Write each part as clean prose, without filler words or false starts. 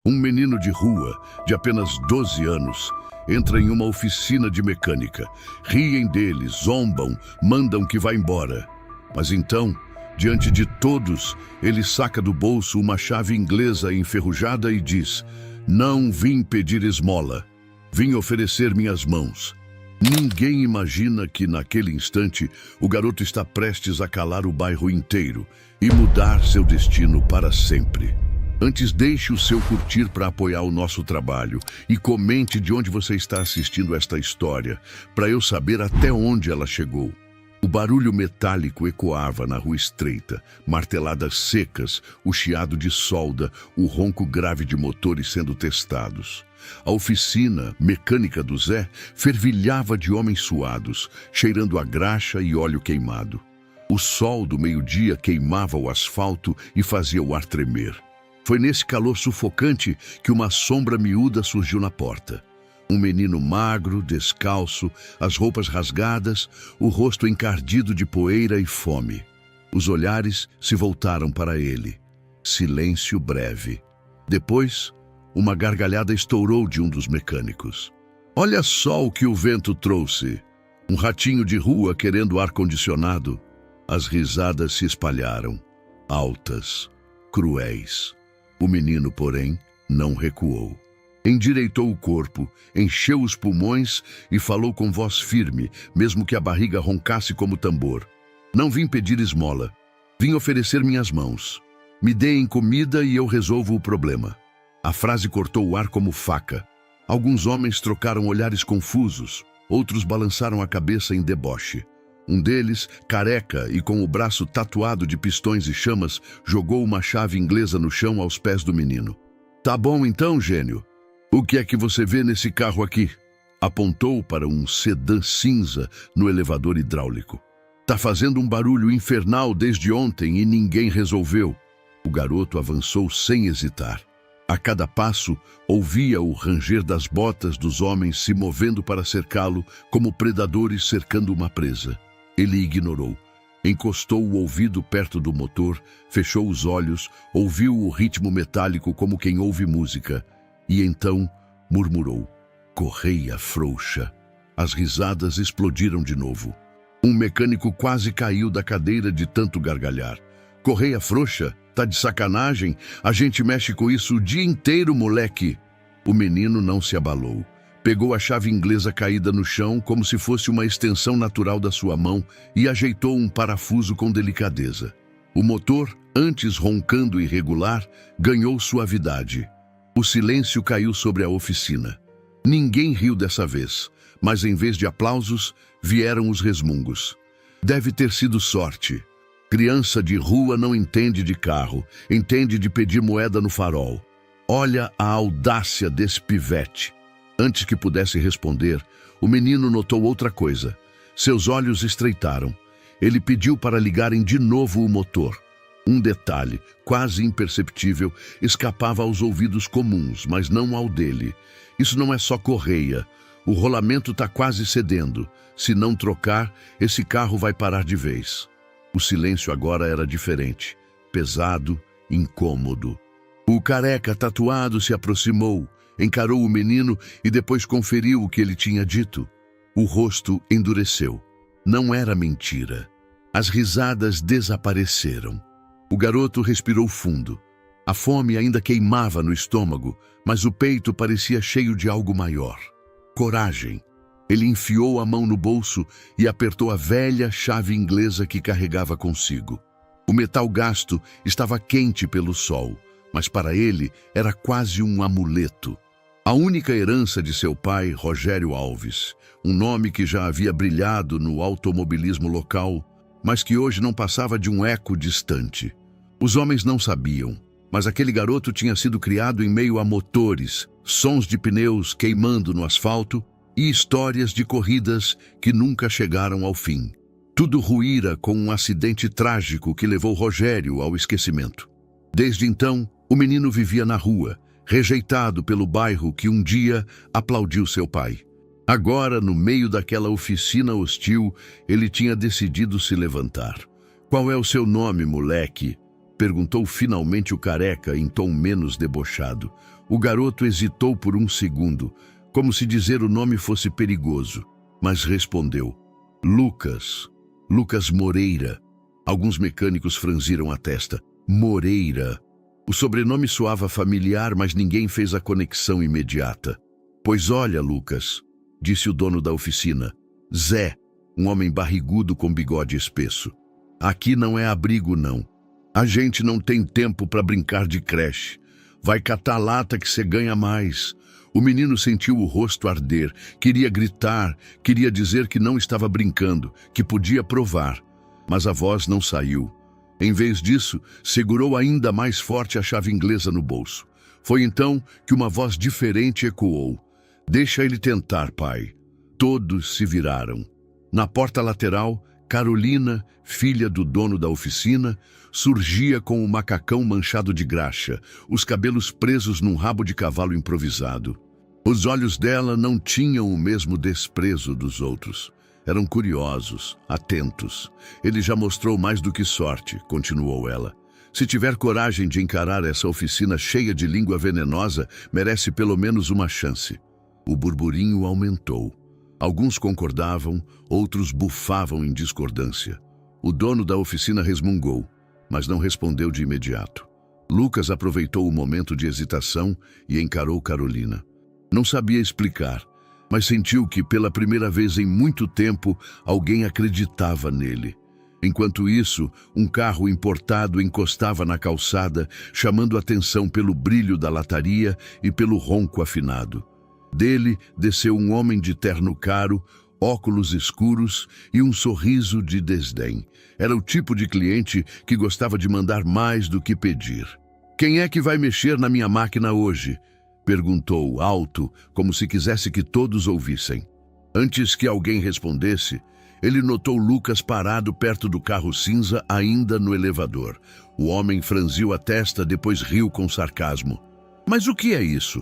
Um menino de rua, de apenas 12 anos, entra em uma oficina de mecânica. Riem dele, zombam, mandam que vá embora. Mas então, diante de todos, ele saca do bolso uma chave inglesa enferrujada e diz: "Não vim pedir esmola, vim oferecer minhas mãos." Ninguém imagina que, naquele instante, o garoto está prestes a calar o bairro inteiro e mudar seu destino para sempre. Antes, deixe o seu curtir para apoiar o nosso trabalho e comente de onde você está assistindo esta história, para eu saber até onde ela chegou. O barulho metálico ecoava na rua estreita, marteladas secas, o chiado de solda, o ronco grave de motores sendo testados. A oficina mecânica do Zé fervilhava de homens suados, cheirando a graxa e óleo queimado. O sol do meio-dia queimava o asfalto e fazia o ar tremer. Foi nesse calor sufocante que uma sombra miúda surgiu na porta. Um menino magro, descalço, as roupas rasgadas, o rosto encardido de poeira e fome. Os olhares se voltaram para ele. Silêncio breve. Depois, uma gargalhada estourou de um dos mecânicos. "Olha só o que o vento trouxe! Um ratinho de rua querendo ar-condicionado." As risadas se espalharam, altas, cruéis. O menino, porém, não recuou. Endireitou o corpo, encheu os pulmões e falou com voz firme, mesmo que a barriga roncasse como tambor. "Não vim pedir esmola. Vim oferecer minhas mãos. Me deem comida e eu resolvo o problema." A frase cortou o ar como faca. Alguns homens trocaram olhares confusos, outros balançaram a cabeça em deboche. Um deles, careca e com o braço tatuado de pistões e chamas, jogou uma chave inglesa no chão aos pés do menino. "Tá bom então, gênio. O que é que você vê nesse carro aqui?" Apontou para um sedã cinza no elevador hidráulico. "Tá fazendo um barulho infernal desde ontem e ninguém resolveu." O garoto avançou sem hesitar. A cada passo, ouvia o ranger das botas dos homens se movendo para cercá-lo, como predadores cercando uma presa. Ele ignorou. Encostou o ouvido perto do motor, fechou os olhos, ouviu o ritmo metálico como quem ouve música. E então murmurou: "Correia frouxa." As risadas explodiram de novo. Um mecânico quase caiu da cadeira de tanto gargalhar. "Correia frouxa? Tá de sacanagem? A gente mexe com isso o dia inteiro, moleque." O menino não se abalou. Pegou a chave inglesa caída no chão como se fosse uma extensão natural da sua mão e ajeitou um parafuso com delicadeza. O motor, antes roncando irregular, ganhou suavidade. O silêncio caiu sobre a oficina. Ninguém riu dessa vez, mas em vez de aplausos, vieram os resmungos. "Deve ter sido sorte. Criança de rua não entende de carro, entende de pedir moeda no farol. Olha a audácia desse pivete." Antes que pudesse responder, o menino notou outra coisa. Seus olhos estreitaram. Ele pediu para ligarem de novo o motor. Um detalhe, quase imperceptível, escapava aos ouvidos comuns, mas não ao dele. "Isso não é só correia. O rolamento está quase cedendo. Se não trocar, esse carro vai parar de vez." O silêncio agora era diferente, pesado, incômodo. O careca tatuado se aproximou, encarou o menino e depois conferiu o que ele tinha dito. O rosto endureceu. Não era mentira. As risadas desapareceram. O garoto respirou fundo. A fome ainda queimava no estômago, mas o peito parecia cheio de algo maior. Coragem. Ele enfiou a mão no bolso e apertou a velha chave inglesa que carregava consigo. O metal gasto estava quente pelo sol, mas para ele era quase um amuleto. A única herança de seu pai, Rogério Alves, um nome que já havia brilhado no automobilismo local, mas que hoje não passava de um eco distante. Os homens não sabiam, mas aquele garoto tinha sido criado em meio a motores, sons de pneus queimando no asfalto e histórias de corridas que nunca chegaram ao fim. Tudo ruíra com um acidente trágico que levou Rogério ao esquecimento. Desde então, o menino vivia na rua, rejeitado pelo bairro que um dia aplaudiu seu pai. Agora, no meio daquela oficina hostil, ele tinha decidido se levantar. "Qual é o seu nome, moleque?" perguntou finalmente o careca em tom menos debochado. O garoto hesitou por um segundo, como se dizer o nome fosse perigoso, mas respondeu: Lucas. Lucas Moreira. Alguns mecânicos franziram a testa. Moreira. O sobrenome soava familiar, mas ninguém fez a conexão imediata. Pois olha, Lucas, disse o dono da oficina. Zé, um homem barrigudo com bigode espesso. Aqui não é abrigo, não. A gente não tem tempo para brincar de creche. Vai catar lata que você ganha mais. O menino sentiu o rosto arder, queria gritar, queria dizer que não estava brincando, que podia provar. Mas a voz não saiu. Em vez disso, segurou ainda mais forte a chave inglesa no bolso. Foi então que uma voz diferente ecoou. Deixa ele tentar, pai. Todos se viraram. Na porta lateral, Carolina, filha do dono da oficina, surgia com um macacão manchado de graxa, os cabelos presos num rabo de cavalo improvisado. Os olhos dela não tinham o mesmo desprezo dos outros. Eram curiosos, atentos. Ele já mostrou mais do que sorte, continuou ela. Se tiver coragem de encarar essa oficina cheia de língua venenosa, merece pelo menos uma chance. O burburinho aumentou. Alguns concordavam, outros bufavam em discordância. O dono da oficina resmungou, mas não respondeu de imediato. Lucas aproveitou o momento de hesitação e encarou Carolina. Não sabia explicar, mas sentiu que, pela primeira vez em muito tempo, alguém acreditava nele. Enquanto isso, um carro importado encostava na calçada, chamando atenção pelo brilho da lataria e pelo ronco afinado. Dele desceu um homem de terno caro, óculos escuros e um sorriso de desdém. Era o tipo de cliente que gostava de mandar mais do que pedir. Quem é que vai mexer na minha máquina hoje? Perguntou alto, como se quisesse que todos ouvissem. Antes que alguém respondesse, ele notou Lucas parado perto do carro cinza, ainda no elevador. O homem franziu a testa, depois riu com sarcasmo. Mas o que é isso?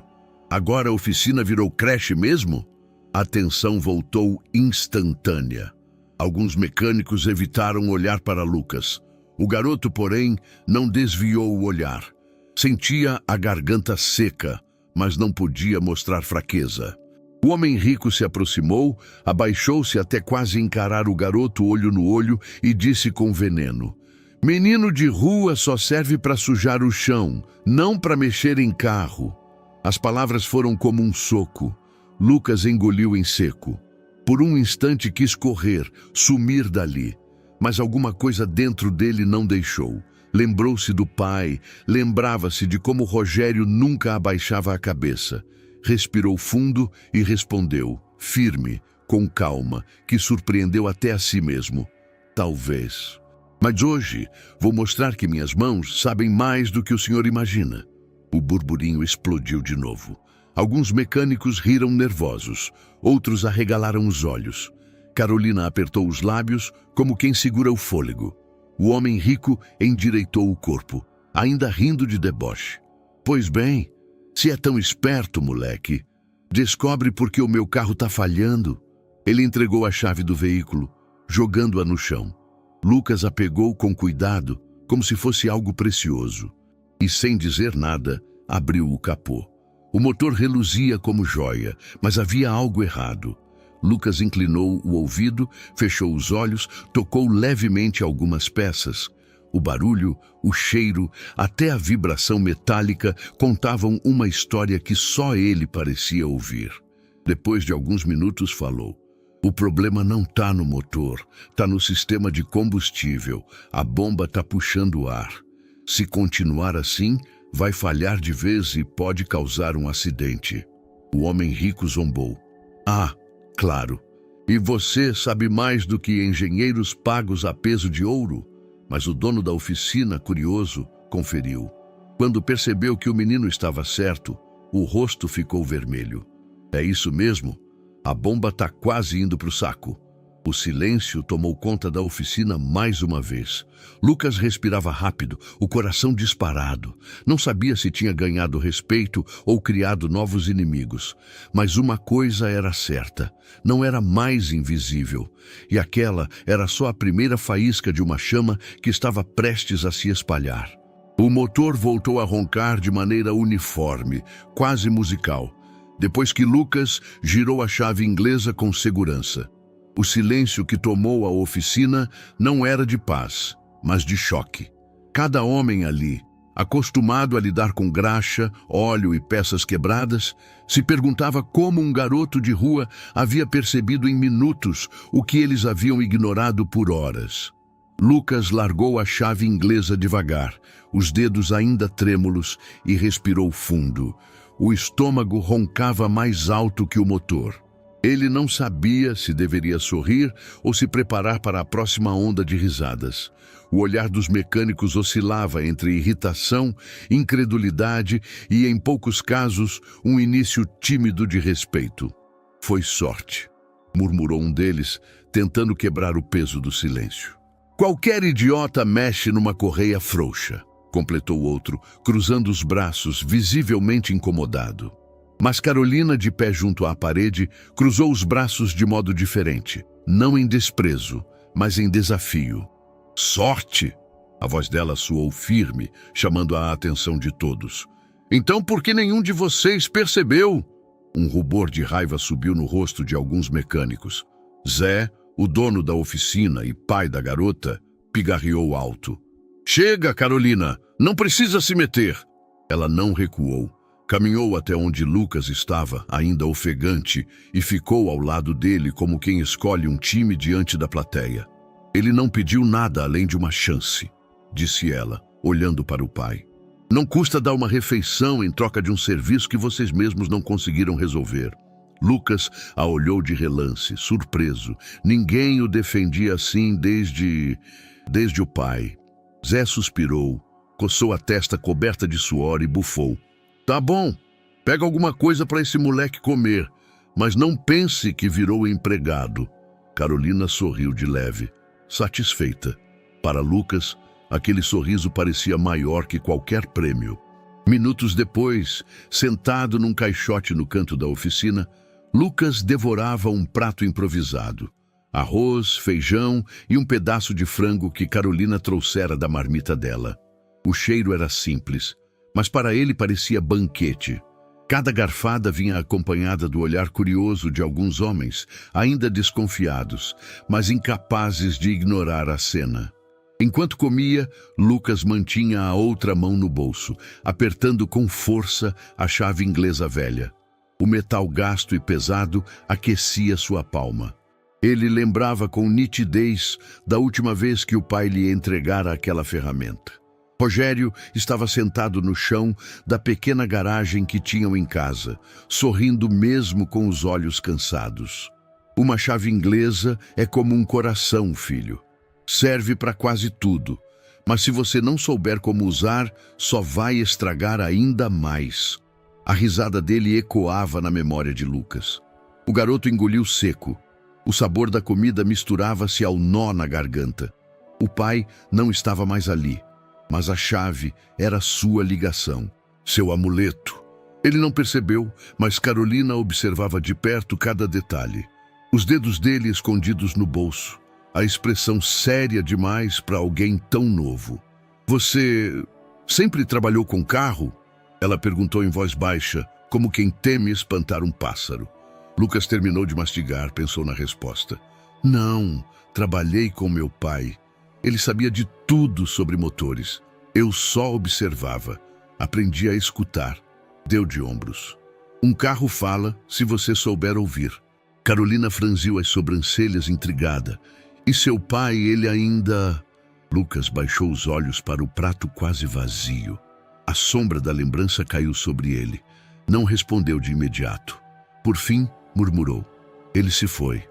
Agora a oficina virou creche mesmo? A tensão voltou instantânea. Alguns mecânicos evitaram olhar para Lucas. O garoto, porém, não desviou o olhar. Sentia a garganta seca, mas não podia mostrar fraqueza. O homem rico se aproximou, abaixou-se até quase encarar o garoto olho no olho e disse com veneno: Menino de rua só serve para sujar o chão, não para mexer em carro. As palavras foram como um soco. Lucas engoliu em seco. Por um instante quis correr, sumir dali, mas alguma coisa dentro dele não deixou. Lembrou-se do pai, lembrava-se de como Rogério nunca abaixava a cabeça. Respirou fundo e respondeu, firme, com calma, que surpreendeu até a si mesmo. Talvez. Mas hoje vou mostrar que minhas mãos sabem mais do que o senhor imagina. O burburinho explodiu de novo. Alguns mecânicos riram nervosos, outros arregalaram os olhos. Carolina apertou os lábios como quem segura o fôlego. O homem rico endireitou o corpo, ainda rindo de deboche. Pois bem, se é tão esperto, moleque, descobre por que o meu carro tá falhando. Ele entregou a chave do veículo, jogando-a no chão. Lucas a pegou com cuidado, como se fosse algo precioso. E sem dizer nada, abriu o capô. O motor reluzia como joia, mas havia algo errado. Lucas inclinou o ouvido, fechou os olhos, tocou levemente algumas peças. O barulho, o cheiro, até a vibração metálica contavam uma história que só ele parecia ouvir. Depois de alguns minutos falou. O problema não tá no motor, tá no sistema de combustível. A bomba tá puxando ar. Se continuar assim, vai falhar de vez e pode causar um acidente. O homem rico zombou. Ah, claro. E você sabe mais do que engenheiros pagos a peso de ouro? Mas o dono da oficina, curioso, conferiu. Quando percebeu que o menino estava certo, o rosto ficou vermelho. É isso mesmo? A bomba tá quase indo pro saco. O silêncio tomou conta da oficina mais uma vez. Lucas respirava rápido, o coração disparado. Não sabia se tinha ganhado respeito ou criado novos inimigos. Mas uma coisa era certa, não era mais invisível. E aquela era só a primeira faísca de uma chama que estava prestes a se espalhar. O motor voltou a roncar de maneira uniforme, quase musical, depois que Lucas girou a chave inglesa com segurança. O silêncio que tomou a oficina não era de paz, mas de choque. Cada homem ali, acostumado a lidar com graxa, óleo e peças quebradas, se perguntava como um garoto de rua havia percebido em minutos o que eles haviam ignorado por horas. Lucas largou a chave inglesa devagar, os dedos ainda trêmulos, e respirou fundo. O estômago roncava mais alto que o motor. Ele não sabia se deveria sorrir ou se preparar para a próxima onda de risadas. O olhar dos mecânicos oscilava entre irritação, incredulidade e, em poucos casos, um início tímido de respeito. Foi sorte, murmurou um deles, tentando quebrar o peso do silêncio. Qualquer idiota mexe numa correia frouxa, completou o outro, cruzando os braços, visivelmente incomodado. Mas Carolina, de pé junto à parede, cruzou os braços de modo diferente, não em desprezo, mas em desafio. Sorte! A voz dela soou firme, chamando a atenção de todos. Então por que nenhum de vocês percebeu? Um rubor de raiva subiu no rosto de alguns mecânicos. Zé, o dono da oficina e pai da garota, pigarreou alto. Chega, Carolina! Não precisa se meter! Ela não recuou. Caminhou até onde Lucas estava, ainda ofegante, e ficou ao lado dele como quem escolhe um time diante da plateia. Ele não pediu nada além de uma chance, disse ela, olhando para o pai. Não custa dar uma refeição em troca de um serviço que vocês mesmos não conseguiram resolver. Lucas a olhou de relance, surpreso. Ninguém o defendia assim desde o pai. Zé suspirou, coçou a testa coberta de suor e bufou. Tá bom, pega alguma coisa para esse moleque comer, mas não pense que virou empregado. Carolina sorriu de leve, satisfeita. Para Lucas, aquele sorriso parecia maior que qualquer prêmio. Minutos depois, sentado num caixote no canto da oficina, Lucas devorava um prato improvisado. Arroz, feijão e um pedaço de frango que Carolina trouxera da marmita dela. O cheiro era simples, mas para ele parecia banquete. Cada garfada vinha acompanhada do olhar curioso de alguns homens, ainda desconfiados, mas incapazes de ignorar a cena. Enquanto comia, Lucas mantinha a outra mão no bolso, apertando com força a chave inglesa velha. O metal gasto e pesado aquecia sua palma. Ele lembrava com nitidez da última vez que o pai lhe entregara aquela ferramenta. Rogério estava sentado no chão da pequena garagem que tinham em casa, sorrindo mesmo com os olhos cansados. Uma chave inglesa é como um coração, filho. Serve para quase tudo, mas se você não souber como usar, só vai estragar ainda mais. A risada dele ecoava na memória de Lucas. O garoto engoliu seco. O sabor da comida misturava-se ao nó na garganta. O pai não estava mais ali, mas a chave era sua ligação, seu amuleto. Ele não percebeu, mas Carolina observava de perto cada detalhe. Os dedos dele escondidos no bolso, a expressão séria demais para alguém tão novo. Você sempre trabalhou com carro? Ela perguntou em voz baixa, como quem teme espantar um pássaro. Lucas terminou de mastigar, pensou na resposta. Não, trabalhei com meu pai. Ele sabia de tudo sobre motores. Eu só observava. Aprendi a escutar. Deu de ombros. Um carro fala se você souber ouvir. Carolina franziu as sobrancelhas intrigada. E seu pai, ele ainda... Lucas baixou os olhos para o prato quase vazio. A sombra da lembrança caiu sobre ele. Não respondeu de imediato. Por fim, murmurou. Ele se foi.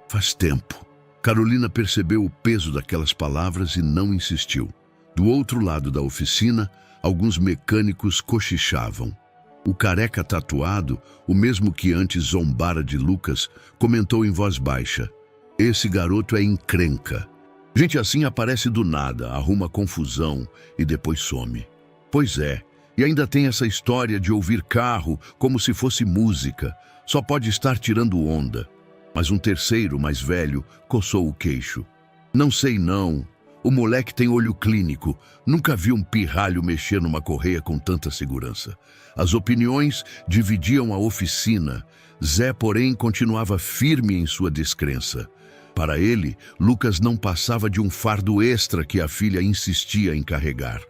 Faz tempo. Carolina percebeu o peso daquelas palavras e não insistiu. Do outro lado da oficina, alguns mecânicos cochichavam. O careca tatuado, o mesmo que antes zombara de Lucas, comentou em voz baixa. Esse garoto é encrenca. Gente assim aparece do nada, arruma confusão e depois some. Pois é, e ainda tem essa história de ouvir carro como se fosse música. Só pode estar tirando onda. Mas um terceiro, mais velho, coçou o queixo. Não sei não. O moleque tem olho clínico. Nunca vi um pirralho mexer numa correia com tanta segurança. As opiniões dividiam a oficina. Zé, porém, continuava firme em sua descrença. Para ele, Lucas não passava de um fardo extra que a filha insistia em carregar.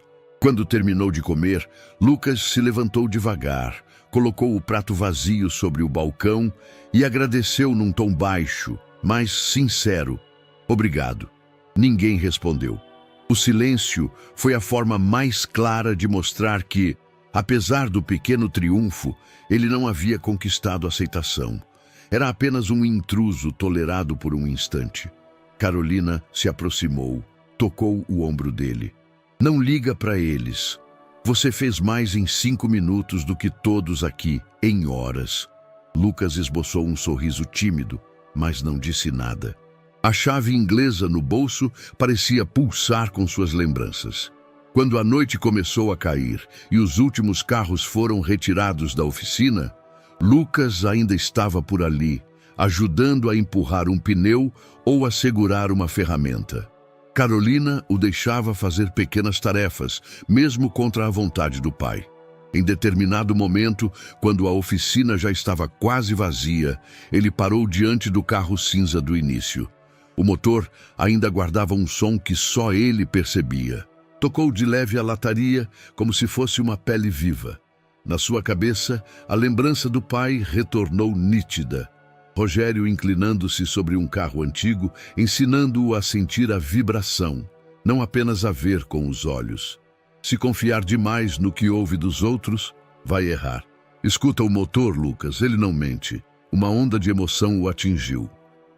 Quando terminou de comer, Lucas se levantou devagar, colocou o prato vazio sobre o balcão e agradeceu num tom baixo, mas sincero. Obrigado. Ninguém respondeu. O silêncio foi a forma mais clara de mostrar que, apesar do pequeno triunfo, ele não havia conquistado aceitação. Era apenas um intruso tolerado por um instante. Carolina se aproximou, tocou o ombro dele. Não liga para eles. Você fez mais em 5 minutos do que todos aqui, em horas. Lucas esboçou um sorriso tímido, mas não disse nada. A chave inglesa no bolso parecia pulsar com suas lembranças. Quando a noite começou a cair e os últimos carros foram retirados da oficina, Lucas ainda estava por ali, ajudando a empurrar um pneu ou a segurar uma ferramenta. Carolina o deixava fazer pequenas tarefas, mesmo contra a vontade do pai. Em determinado momento, quando a oficina já estava quase vazia, ele parou diante do carro cinza do início. O motor ainda guardava um som que só ele percebia. Tocou de leve a lataria, como se fosse uma pele viva. Na sua cabeça, a lembrança do pai retornou nítida. Rogério inclinando-se sobre um carro antigo, ensinando-o a sentir a vibração, não apenas a ver com os olhos. Se confiar demais no que ouve dos outros, vai errar. Escuta o motor, Lucas, ele não mente. Uma onda de emoção o atingiu.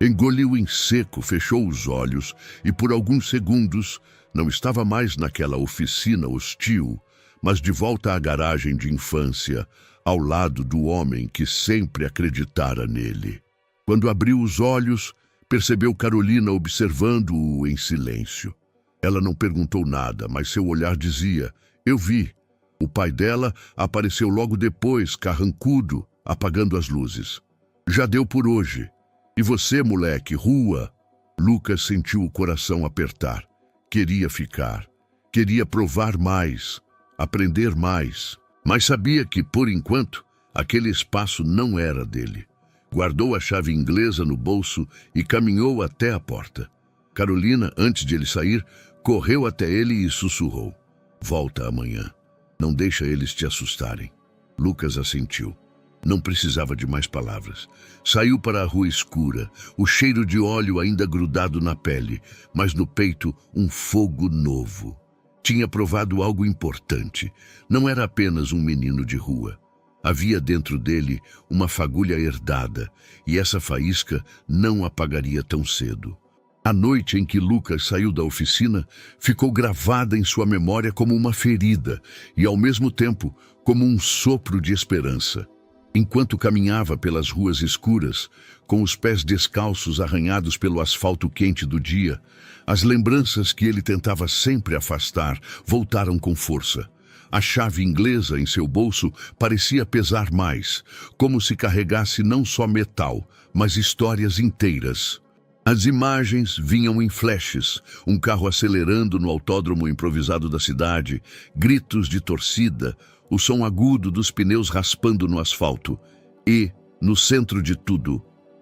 Engoliu em seco, fechou os olhos e por alguns segundos não estava mais naquela oficina hostil, mas de volta à garagem de infância, ao lado do homem que sempre acreditara nele. Quando abriu os olhos, percebeu Carolina observando-o em silêncio. Ela não perguntou nada, mas seu olhar dizia: eu vi. O pai dela apareceu logo depois, carrancudo, apagando as luzes. Já deu por hoje. E você, moleque, rua? Lucas sentiu o coração apertar. Queria ficar. Queria provar mais, aprender mais. Mas sabia que, por enquanto, aquele espaço não era dele. Guardou a chave inglesa no bolso e caminhou até a porta. Carolina, antes de ele sair, correu até ele e sussurrou: volta amanhã. Não deixa eles te assustarem. Lucas assentiu. Não precisava de mais palavras. Saiu para a rua escura, o cheiro de óleo ainda grudado na pele, mas no peito um fogo novo. Tinha provado algo importante. Não era apenas um menino de rua. Havia dentro dele uma fagulha herdada, e essa faísca não apagaria tão cedo. A noite em que Lucas saiu da oficina ficou gravada em sua memória como uma ferida e, ao mesmo tempo, como um sopro de esperança. Enquanto caminhava pelas ruas escuras, com os pés descalços arranhados pelo asfalto quente do dia, as lembranças que ele tentava sempre afastar voltaram com força. A chave inglesa em seu bolso parecia pesar mais, como se carregasse não só metal, mas histórias inteiras. As imagens vinham em flashes, um carro acelerando no autódromo improvisado da cidade, gritos de torcida, o som agudo dos pneus raspando no asfalto e, no centro de tudo,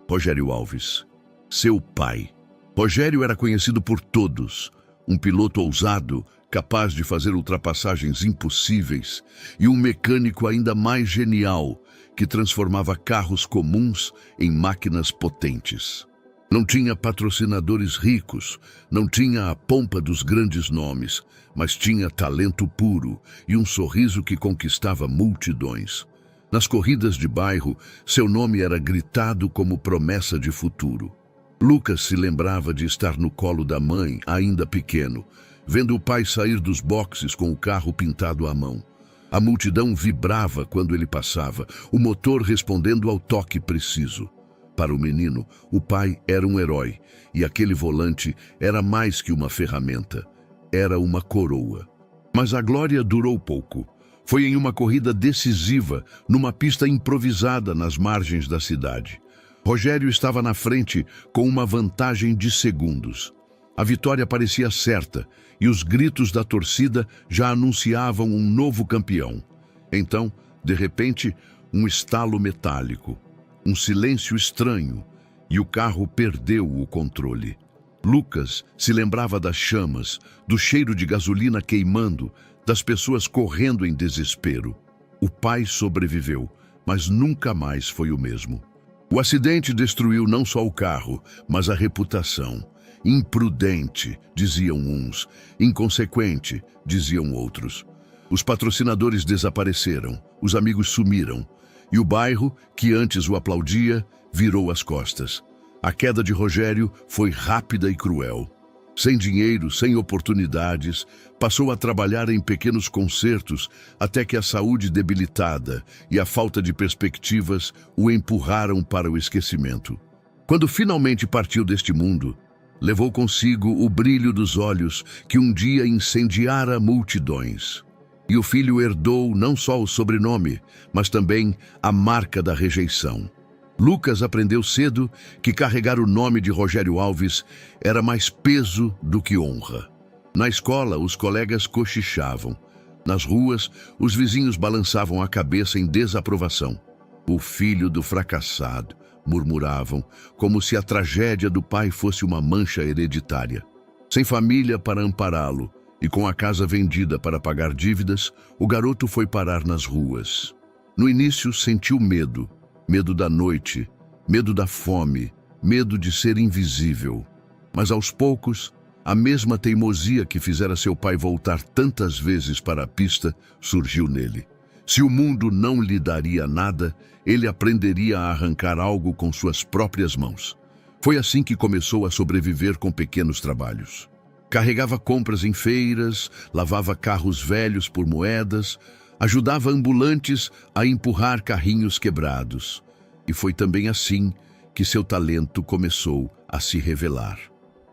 Rogério Alves, seu pai. Rogério era conhecido por todos, um piloto ousado, capaz de fazer ultrapassagens impossíveis, e um mecânico ainda mais genial, que transformava carros comuns em máquinas potentes. Não tinha patrocinadores ricos, não tinha a pompa dos grandes nomes, mas tinha talento puro e um sorriso que conquistava multidões. Nas corridas de bairro, seu nome era gritado como promessa de futuro. Lucas se lembrava de estar no colo da mãe, ainda pequeno, vendo o pai sair dos boxes com o carro pintado à mão. A multidão vibrava quando ele passava, o motor respondendo ao toque preciso. Para o menino, o pai era um herói, e aquele volante era mais que uma ferramenta, era uma coroa. Mas a glória durou pouco. Foi em uma corrida decisiva, numa pista improvisada nas margens da cidade. Rogério estava na frente com uma vantagem de segundos. A vitória parecia certa e os gritos da torcida já anunciavam um novo campeão. Então, de repente, um estalo metálico, um silêncio estranho e o carro perdeu o controle. Lucas se lembrava das chamas, do cheiro de gasolina queimando, das pessoas correndo em desespero. O pai sobreviveu, mas nunca mais foi o mesmo. O acidente destruiu não só o carro, mas a reputação. Imprudente, diziam uns. Inconsequente, diziam outros. Os patrocinadores desapareceram, os amigos sumiram. E o bairro, que antes o aplaudia, virou as costas. A queda de Rogério foi rápida e cruel. Sem dinheiro, sem oportunidades, passou a trabalhar em pequenos concertos até que a saúde debilitada e a falta de perspectivas o empurraram para o esquecimento. Quando finalmente partiu deste mundo, levou consigo o brilho dos olhos que um dia incendiara multidões. E o filho herdou não só o sobrenome, mas também a marca da rejeição. Lucas aprendeu cedo que carregar o nome de Rogério Alves era mais peso do que honra. Na escola, os colegas cochichavam. Nas ruas, os vizinhos balançavam a cabeça em desaprovação. O filho do fracassado, murmuravam, como se a tragédia do pai fosse uma mancha hereditária. Sem família para ampará-lo e com a casa vendida para pagar dívidas, o garoto foi parar nas ruas. No início, sentiu medo. Medo da noite, medo da fome, medo de ser invisível. Mas aos poucos, a mesma teimosia que fizera seu pai voltar tantas vezes para a pista surgiu nele. Se o mundo não lhe daria nada, ele aprenderia a arrancar algo com suas próprias mãos. Foi assim que começou a sobreviver com pequenos trabalhos. Carregava compras em feiras, lavava carros velhos por moedas, ajudava ambulantes a empurrar carrinhos quebrados. E foi também assim que seu talento começou a se revelar.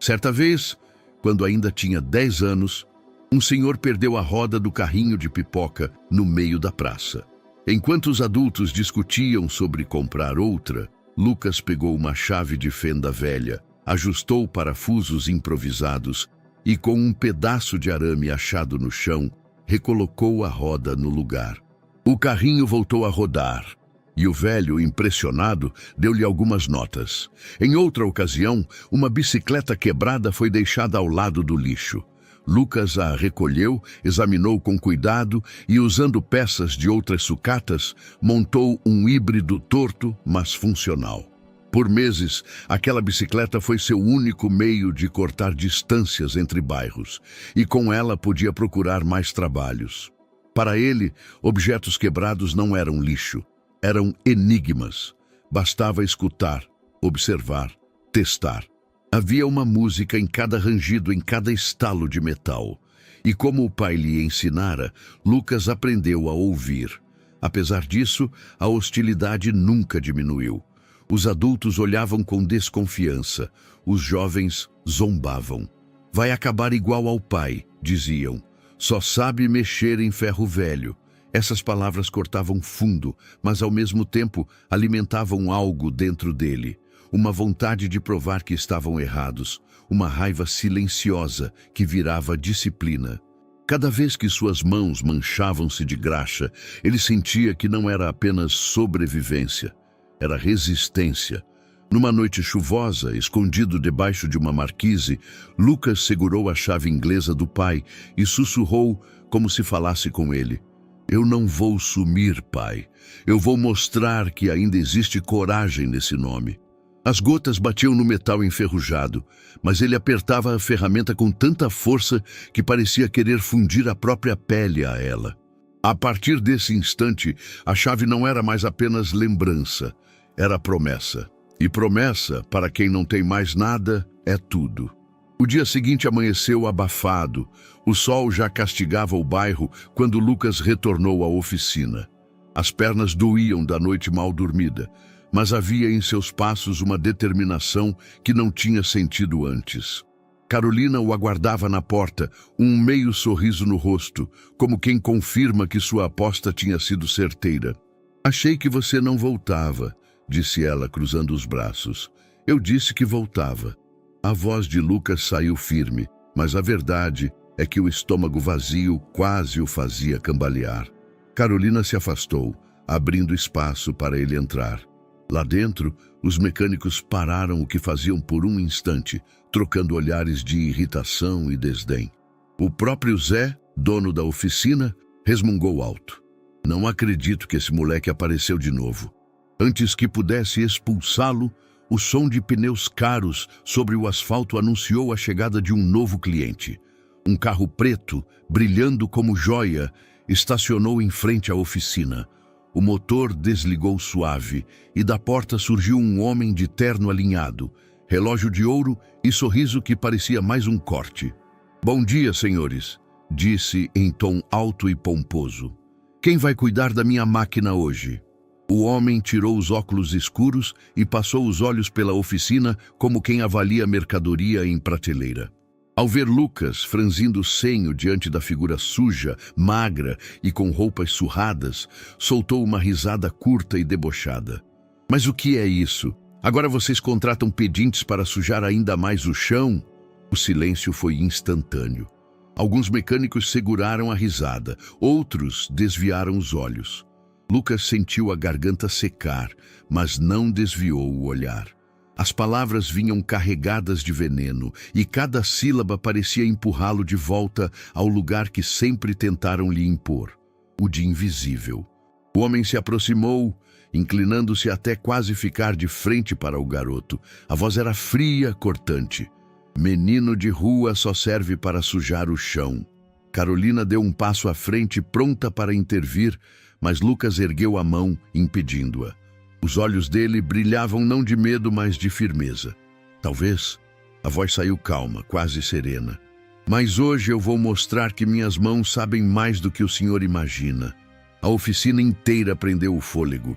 Certa vez, quando ainda tinha 10 anos, um senhor perdeu a roda do carrinho de pipoca no meio da praça. Enquanto os adultos discutiam sobre comprar outra, Lucas pegou uma chave de fenda velha, ajustou parafusos improvisados e, com um pedaço de arame achado no chão, recolocou a roda no lugar. O carrinho voltou a rodar e o velho, impressionado, deu-lhe algumas notas. Em outra ocasião, uma bicicleta quebrada foi deixada ao lado do lixo. Lucas a recolheu, examinou com cuidado e, usando peças de outras sucatas, montou um híbrido torto, mas funcional. Por meses, aquela bicicleta foi seu único meio de cortar distâncias entre bairros, e com ela podia procurar mais trabalhos. Para ele, objetos quebrados não eram lixo, eram enigmas. Bastava escutar, observar, testar. Havia uma música em cada rangido, em cada estalo de metal. E como o pai lhe ensinara, Lucas aprendeu a ouvir. Apesar disso, a hostilidade nunca diminuiu. Os adultos olhavam com desconfiança, os jovens zombavam. Vai acabar igual ao pai, diziam. Só sabe mexer em ferro velho. Essas palavras cortavam fundo, mas ao mesmo tempo alimentavam algo dentro dele. Uma vontade de provar que estavam errados, uma raiva silenciosa que virava disciplina. Cada vez que suas mãos manchavam-se de graxa, ele sentia que não era apenas sobrevivência, era resistência. Numa noite chuvosa, escondido debaixo de uma marquise, Lucas segurou a chave inglesa do pai e sussurrou como se falasse com ele. Eu não vou sumir, pai. Eu vou mostrar que ainda existe coragem nesse nome. As gotas batiam no metal enferrujado, mas ele apertava a ferramenta com tanta força que parecia querer fundir a própria pele a ela. A partir desse instante, a chave não era mais apenas lembrança, era promessa. E promessa, para quem não tem mais nada, é tudo. O dia seguinte amanheceu abafado. O sol já castigava o bairro quando Lucas retornou à oficina. As pernas doíam da noite mal dormida, mas havia em seus passos uma determinação que não tinha sentido antes. Carolina o aguardava na porta, um meio sorriso no rosto, como quem confirma que sua aposta tinha sido certeira. Achei que você não voltava, disse ela, cruzando os braços. Eu disse que voltava. A voz de Lucas saiu firme, mas a verdade é que o estômago vazio quase o fazia cambalear. Carolina se afastou, abrindo espaço para ele entrar. Lá dentro, os mecânicos pararam o que faziam por um instante, trocando olhares de irritação e desdém. O próprio Zé, dono da oficina, resmungou alto. Não acredito que esse moleque apareceu de novo. Antes que pudesse expulsá-lo, o som de pneus caros sobre o asfalto anunciou a chegada de um novo cliente. Um carro preto, brilhando como joia, estacionou em frente à oficina. O motor desligou suave e da porta surgiu um homem de terno alinhado, relógio de ouro e sorriso que parecia mais um corte. "Bom dia, senhores", disse em tom alto e pomposo. "Quem vai cuidar da minha máquina hoje?" O homem tirou os óculos escuros e passou os olhos pela oficina como quem avalia mercadoria em prateleira. Ao ver Lucas franzindo o senho diante da figura suja, magra e com roupas surradas, soltou uma risada curta e debochada. "Mas o que é isso? Agora vocês contratam pedintes para sujar ainda mais o chão?" O silêncio foi instantâneo. Alguns mecânicos seguraram a risada, outros desviaram os olhos. Lucas sentiu a garganta secar, mas não desviou o olhar. As palavras vinham carregadas de veneno e cada sílaba parecia empurrá-lo de volta ao lugar que sempre tentaram lhe impor, o de invisível. O homem se aproximou, inclinando-se até quase ficar de frente para o garoto. A voz era fria, cortante. "Menino de rua só serve para sujar o chão." Carolina deu um passo à frente, pronta para intervir, mas Lucas ergueu a mão, impedindo-a. Os olhos dele brilhavam não de medo, mas de firmeza. "Talvez." A voz saiu calma, quase serena. "Mas hoje eu vou mostrar que minhas mãos sabem mais do que o senhor imagina." A oficina inteira prendeu o fôlego.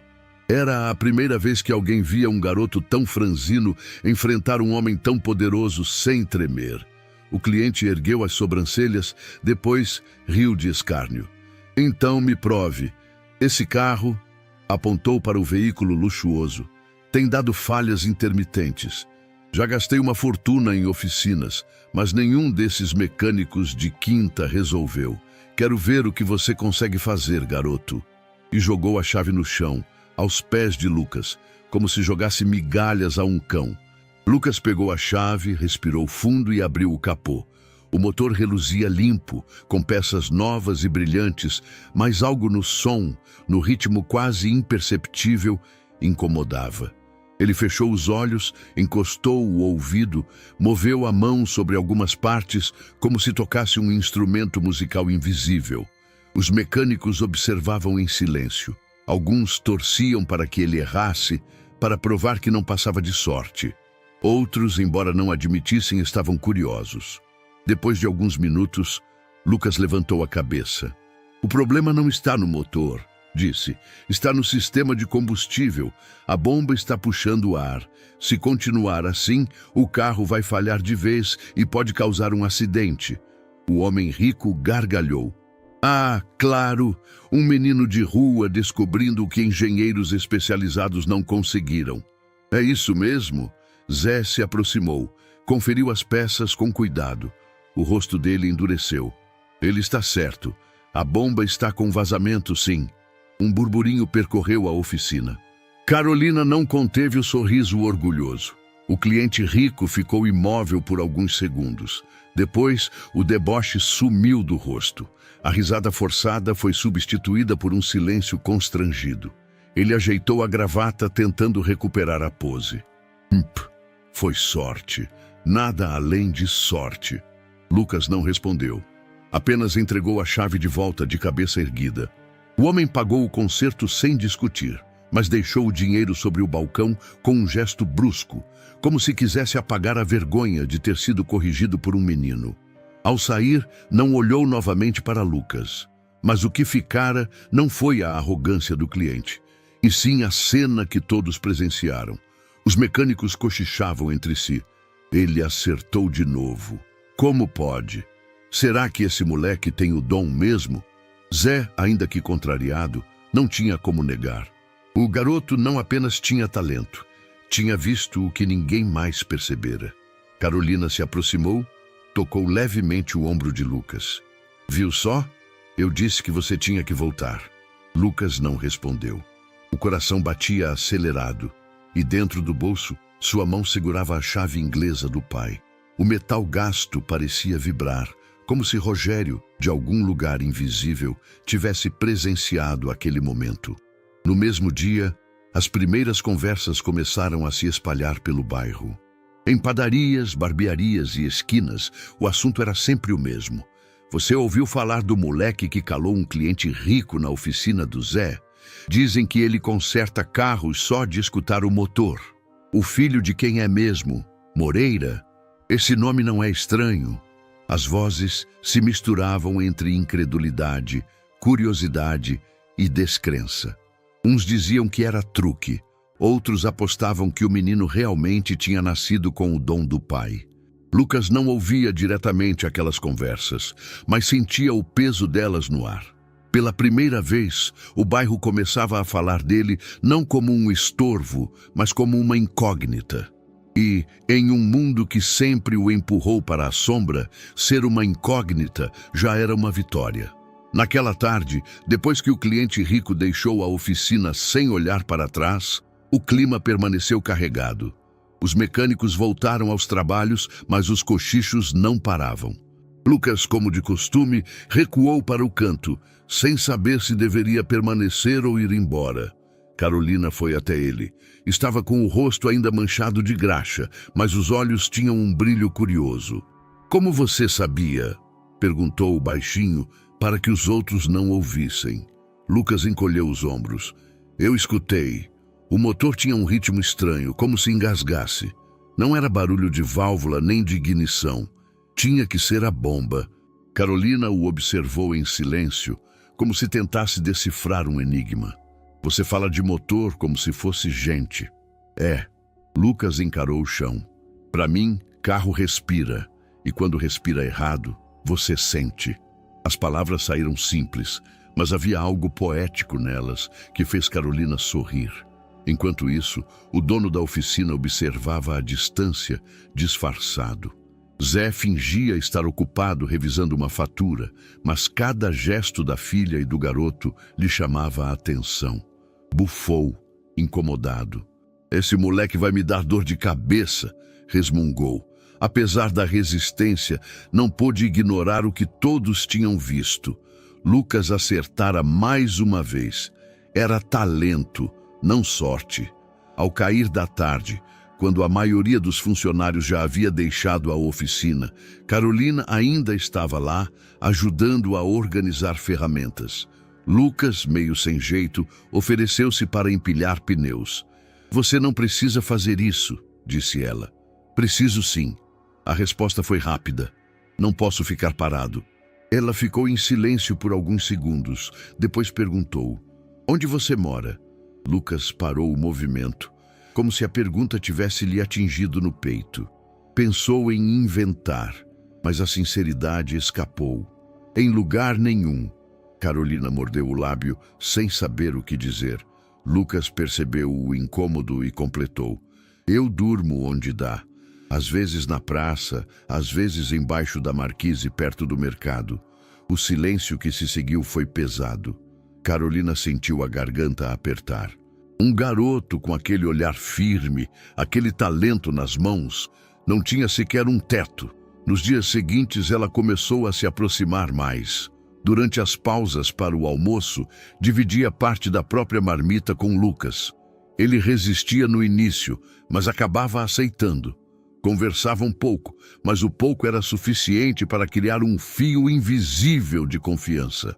Era a primeira vez que alguém via um garoto tão franzino enfrentar um homem tão poderoso sem tremer. O cliente ergueu as sobrancelhas, depois riu de escárnio. "Então me prove. Esse carro," apontou para o veículo luxuoso, "tem dado falhas intermitentes. Já gastei uma fortuna em oficinas, mas nenhum desses mecânicos de quinta resolveu. Quero ver o que você consegue fazer, garoto." E jogou a chave no chão, aos pés de Lucas, como se jogasse migalhas a um cão. Lucas pegou a chave, respirou fundo e abriu o capô. O motor reluzia limpo, com peças novas e brilhantes, mas algo no som, no ritmo quase imperceptível, incomodava. Ele fechou os olhos, encostou o ouvido, moveu a mão sobre algumas partes, como se tocasse um instrumento musical invisível. Os mecânicos observavam em silêncio. Alguns torciam para que ele errasse, para provar que não passava de sorte. Outros, embora não admitissem, estavam curiosos. Depois de alguns minutos, Lucas levantou a cabeça. "O problema não está no motor", disse. "Está no sistema de combustível. A bomba está puxando o ar. Se continuar assim, o carro vai falhar de vez e pode causar um acidente." O homem rico gargalhou. "Ah, claro, um menino de rua descobrindo o que engenheiros especializados não conseguiram." "É isso mesmo?" Zé se aproximou, conferiu as peças com cuidado. O rosto dele endureceu. "Ele está certo. A bomba está com vazamento, sim." Um burburinho percorreu a oficina. Carolina não conteve o sorriso orgulhoso. O cliente rico ficou imóvel por alguns segundos. Depois, o deboche sumiu do rosto. A risada forçada foi substituída por um silêncio constrangido. Ele ajeitou a gravata, tentando recuperar a pose. Foi sorte. Nada além de sorte." Lucas não respondeu. Apenas entregou a chave de volta de cabeça erguida. O homem pagou o conserto sem discutir, mas deixou o dinheiro sobre o balcão com um gesto brusco, como se quisesse apagar a vergonha de ter sido corrigido por um menino. Ao sair, não olhou novamente para Lucas. Mas o que ficara não foi a arrogância do cliente, e sim a cena que todos presenciaram. Os mecânicos cochichavam entre si. "Ele acertou de novo. Como pode? Será que esse moleque tem o dom mesmo?" Zé, ainda que contrariado, não tinha como negar. O garoto não apenas tinha talento, tinha visto o que ninguém mais percebera. Carolina se aproximou, tocou levemente o ombro de Lucas. Viu só? Eu disse que você tinha que voltar. Lucas não respondeu. O coração batia acelerado e dentro do bolso, sua mão segurava a chave inglesa do pai. O metal gasto parecia vibrar, como se Rogério, de algum lugar invisível, tivesse presenciado aquele momento. No mesmo dia, as primeiras conversas começaram a se espalhar pelo bairro. Em padarias, barbearias e esquinas, o assunto era sempre o mesmo. Você ouviu falar do moleque que calou um cliente rico na oficina do Zé? Dizem que ele conserta carros só de escutar o motor. O filho de quem é mesmo? Moreira? Esse nome não é estranho. As vozes se misturavam entre incredulidade, curiosidade e descrença. Uns diziam que era truque, outros apostavam que o menino realmente tinha nascido com o dom do pai. Lucas não ouvia diretamente aquelas conversas, mas sentia o peso delas no ar. Pela primeira vez, o bairro começava a falar dele não como um estorvo, mas como uma incógnita. E, em um mundo que sempre o empurrou para a sombra, ser uma incógnita já era uma vitória. Naquela tarde, depois que o cliente rico deixou a oficina sem olhar para trás, o clima permaneceu carregado. Os mecânicos voltaram aos trabalhos, mas os cochichos não paravam. Lucas, como de costume, recuou para o canto, sem saber se deveria permanecer ou ir embora. Carolina foi até ele. Estava com o rosto ainda manchado de graxa, mas os olhos tinham um brilho curioso. Como você sabia? Perguntou baixinho, para que os outros não ouvissem. Lucas encolheu os ombros. Eu escutei. O motor tinha um ritmo estranho, como se engasgasse. Não era barulho de válvula nem de ignição. Tinha que ser a bomba. Carolina o observou em silêncio, como se tentasse decifrar um enigma. Você fala de motor como se fosse gente. É. Lucas encarou o chão. Para mim, carro respira. E quando respira errado, você sente. As palavras saíram simples, mas havia algo poético nelas que fez Carolina sorrir. Enquanto isso, o dono da oficina observava à distância, disfarçado. Zé fingia estar ocupado revisando uma fatura, mas cada gesto da filha e do garoto lhe chamava a atenção. Bufou, incomodado. Esse moleque vai me dar dor de cabeça, resmungou. Apesar da resistência, não pôde ignorar o que todos tinham visto. Lucas acertara mais uma vez. Era talento, não sorte. Ao cair da tarde, quando a maioria dos funcionários já havia deixado a oficina, Carolina ainda estava lá, ajudando a organizar ferramentas. Lucas, meio sem jeito, ofereceu-se para empilhar pneus. Você não precisa fazer isso, disse ela. Preciso sim. A resposta foi rápida. Não posso ficar parado. Ela ficou em silêncio por alguns segundos. Depois perguntou: onde você mora? Lucas parou o movimento, como se a pergunta tivesse lhe atingido no peito. Pensou em inventar, mas a sinceridade escapou. Em lugar nenhum. Carolina mordeu o lábio, sem saber o que dizer. Lucas percebeu o incômodo e completou: eu durmo onde dá. Às vezes na praça, às vezes embaixo da marquise perto do mercado. O silêncio que se seguiu foi pesado. Carolina sentiu a garganta apertar. Um garoto com aquele olhar firme, aquele talento nas mãos, não tinha sequer um teto. Nos dias seguintes ela começou a se aproximar mais. Durante as pausas para o almoço, dividia parte da própria marmita com Lucas. Ele resistia no início, mas acabava aceitando. Conversavam pouco, mas o pouco era suficiente para criar um fio invisível de confiança.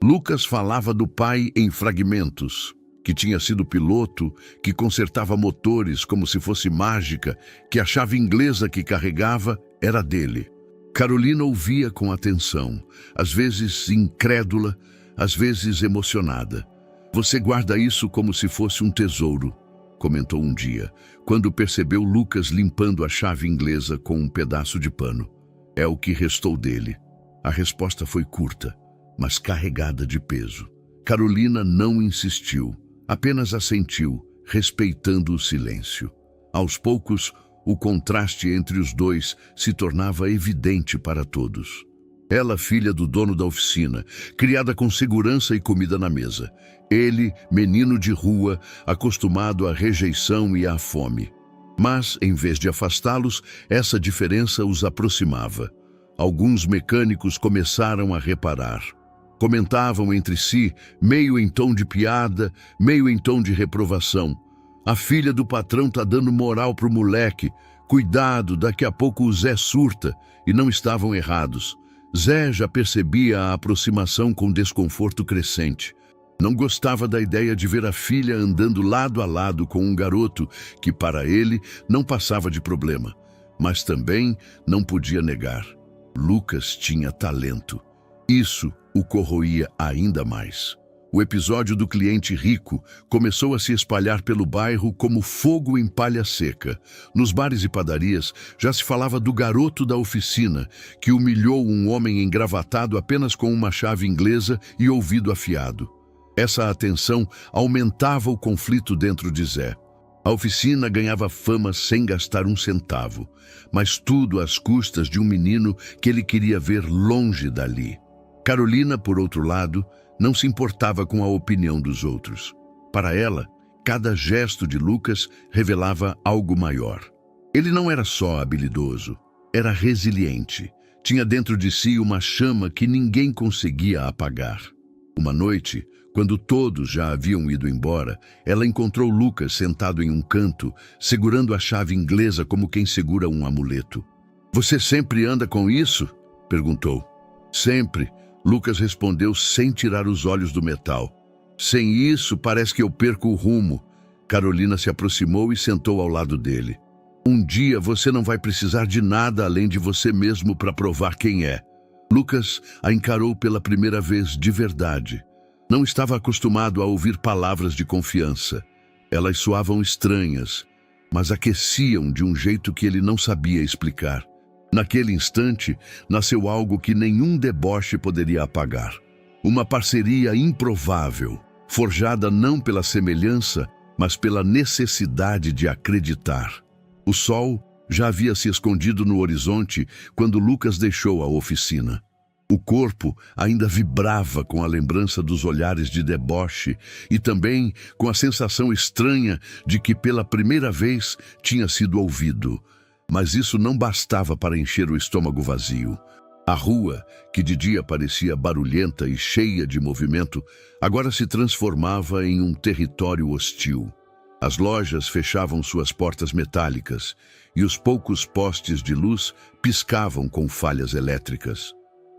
Lucas falava do pai em fragmentos, que tinha sido piloto, que consertava motores como se fosse mágica, que a chave inglesa que carregava era dele. Carolina ouvia com atenção, às vezes incrédula, às vezes emocionada. Você guarda isso como se fosse um tesouro, comentou um dia, quando percebeu Lucas limpando a chave inglesa com um pedaço de pano. É o que restou dele. A resposta foi curta, mas carregada de peso. Carolina não insistiu, apenas assentiu, respeitando o silêncio. Aos poucos, o contraste entre os dois se tornava evidente para todos. Ela, filha do dono da oficina, criada com segurança e comida na mesa. Ele, menino de rua, acostumado à rejeição e à fome. Mas, em vez de afastá-los, essa diferença os aproximava. Alguns mecânicos começaram a reparar. Comentavam entre si, meio em tom de piada, meio em tom de reprovação. A filha do patrão tá dando moral pro moleque. Cuidado, daqui a pouco o Zé surta. E não estavam errados. Zé já percebia a aproximação com desconforto crescente. Não gostava da ideia de ver a filha andando lado a lado com um garoto que, para ele, não passava de problema. Mas também não podia negar. Lucas tinha talento. Isso o corroía ainda mais. O episódio do cliente rico começou a se espalhar pelo bairro como fogo em palha seca. Nos bares e padarias já se falava do garoto da oficina que humilhou um homem engravatado apenas com uma chave inglesa e ouvido afiado. Essa atenção aumentava o conflito dentro de Zé. A oficina ganhava fama sem gastar um centavo, mas tudo às custas de um menino que ele queria ver longe dali. Carolina, por outro lado, não se importava com a opinião dos outros. Para ela, cada gesto de Lucas revelava algo maior. Ele não era só habilidoso, era resiliente. Tinha dentro de si uma chama que ninguém conseguia apagar. Uma noite, quando todos já haviam ido embora, ela encontrou Lucas sentado em um canto, segurando a chave inglesa como quem segura um amuleto. "Você sempre anda com isso?" perguntou. "Sempre." Lucas respondeu sem tirar os olhos do metal. "Sem isso, parece que eu perco o rumo." Carolina se aproximou e sentou ao lado dele. "Um dia você não vai precisar de nada além de você mesmo para provar quem é." Lucas a encarou pela primeira vez de verdade. Não estava acostumado a ouvir palavras de confiança. Elas soavam estranhas, mas aqueciam de um jeito que ele não sabia explicar. Naquele instante, nasceu algo que nenhum deboche poderia apagar. Uma parceria improvável, forjada não pela semelhança, mas pela necessidade de acreditar. O sol já havia se escondido no horizonte quando Lucas deixou a oficina. O corpo ainda vibrava com a lembrança dos olhares de deboche e também com a sensação estranha de que pela primeira vez tinha sido ouvido. Mas isso não bastava para encher o estômago vazio. A rua, que de dia parecia barulhenta e cheia de movimento, agora se transformava em um território hostil. As lojas fechavam suas portas metálicas e os poucos postes de luz piscavam com falhas elétricas.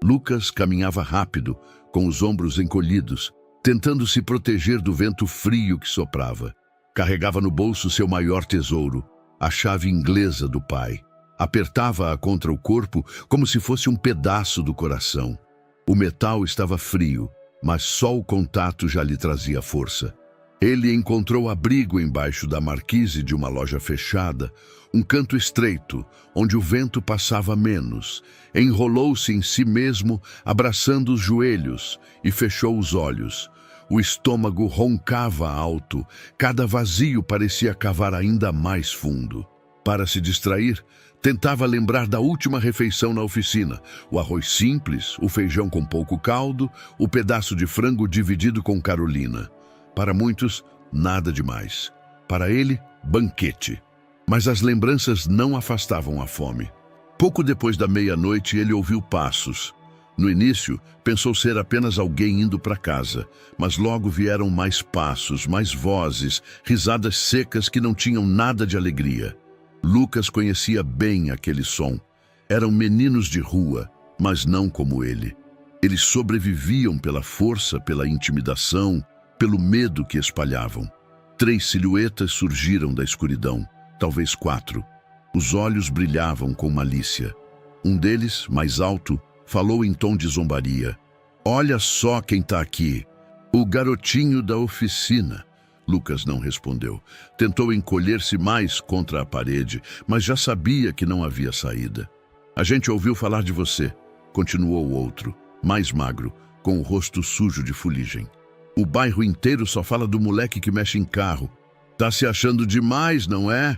Lucas caminhava rápido, com os ombros encolhidos, tentando se proteger do vento frio que soprava. Carregava no bolso seu maior tesouro, a chave inglesa do pai. Apertava-a contra o corpo como se fosse um pedaço do coração. O metal estava frio, mas só o contato já lhe trazia força. Ele encontrou abrigo embaixo da marquise de uma loja fechada, um canto estreito, onde o vento passava menos. Enrolou-se em si mesmo, abraçando os joelhos, e fechou os olhos. O estômago roncava alto, cada vazio parecia cavar ainda mais fundo. Para se distrair, tentava lembrar da última refeição na oficina. O arroz simples, o feijão com pouco caldo, o pedaço de frango dividido com Carolina. Para muitos, nada demais. Para ele, banquete. Mas as lembranças não afastavam a fome. Pouco depois da meia-noite, ele ouviu passos. No início, pensou ser apenas alguém indo para casa, mas logo vieram mais passos, mais vozes, risadas secas que não tinham nada de alegria. Lucas conhecia bem aquele som. Eram meninos de rua, mas não como ele. Eles sobreviviam pela força, pela intimidação, pelo medo que espalhavam. 3 silhuetas surgiram da escuridão, talvez 4. Os olhos brilhavam com malícia. Um deles, mais alto, falou em tom de zombaria. "Olha só quem está aqui. O garotinho da oficina." Lucas não respondeu. Tentou encolher-se mais contra a parede, mas já sabia que não havia saída. "A gente ouviu falar de você", continuou o outro, mais magro, com o rosto sujo de fuligem. "O bairro inteiro só fala do moleque que mexe em carro. Tá se achando demais, não é?"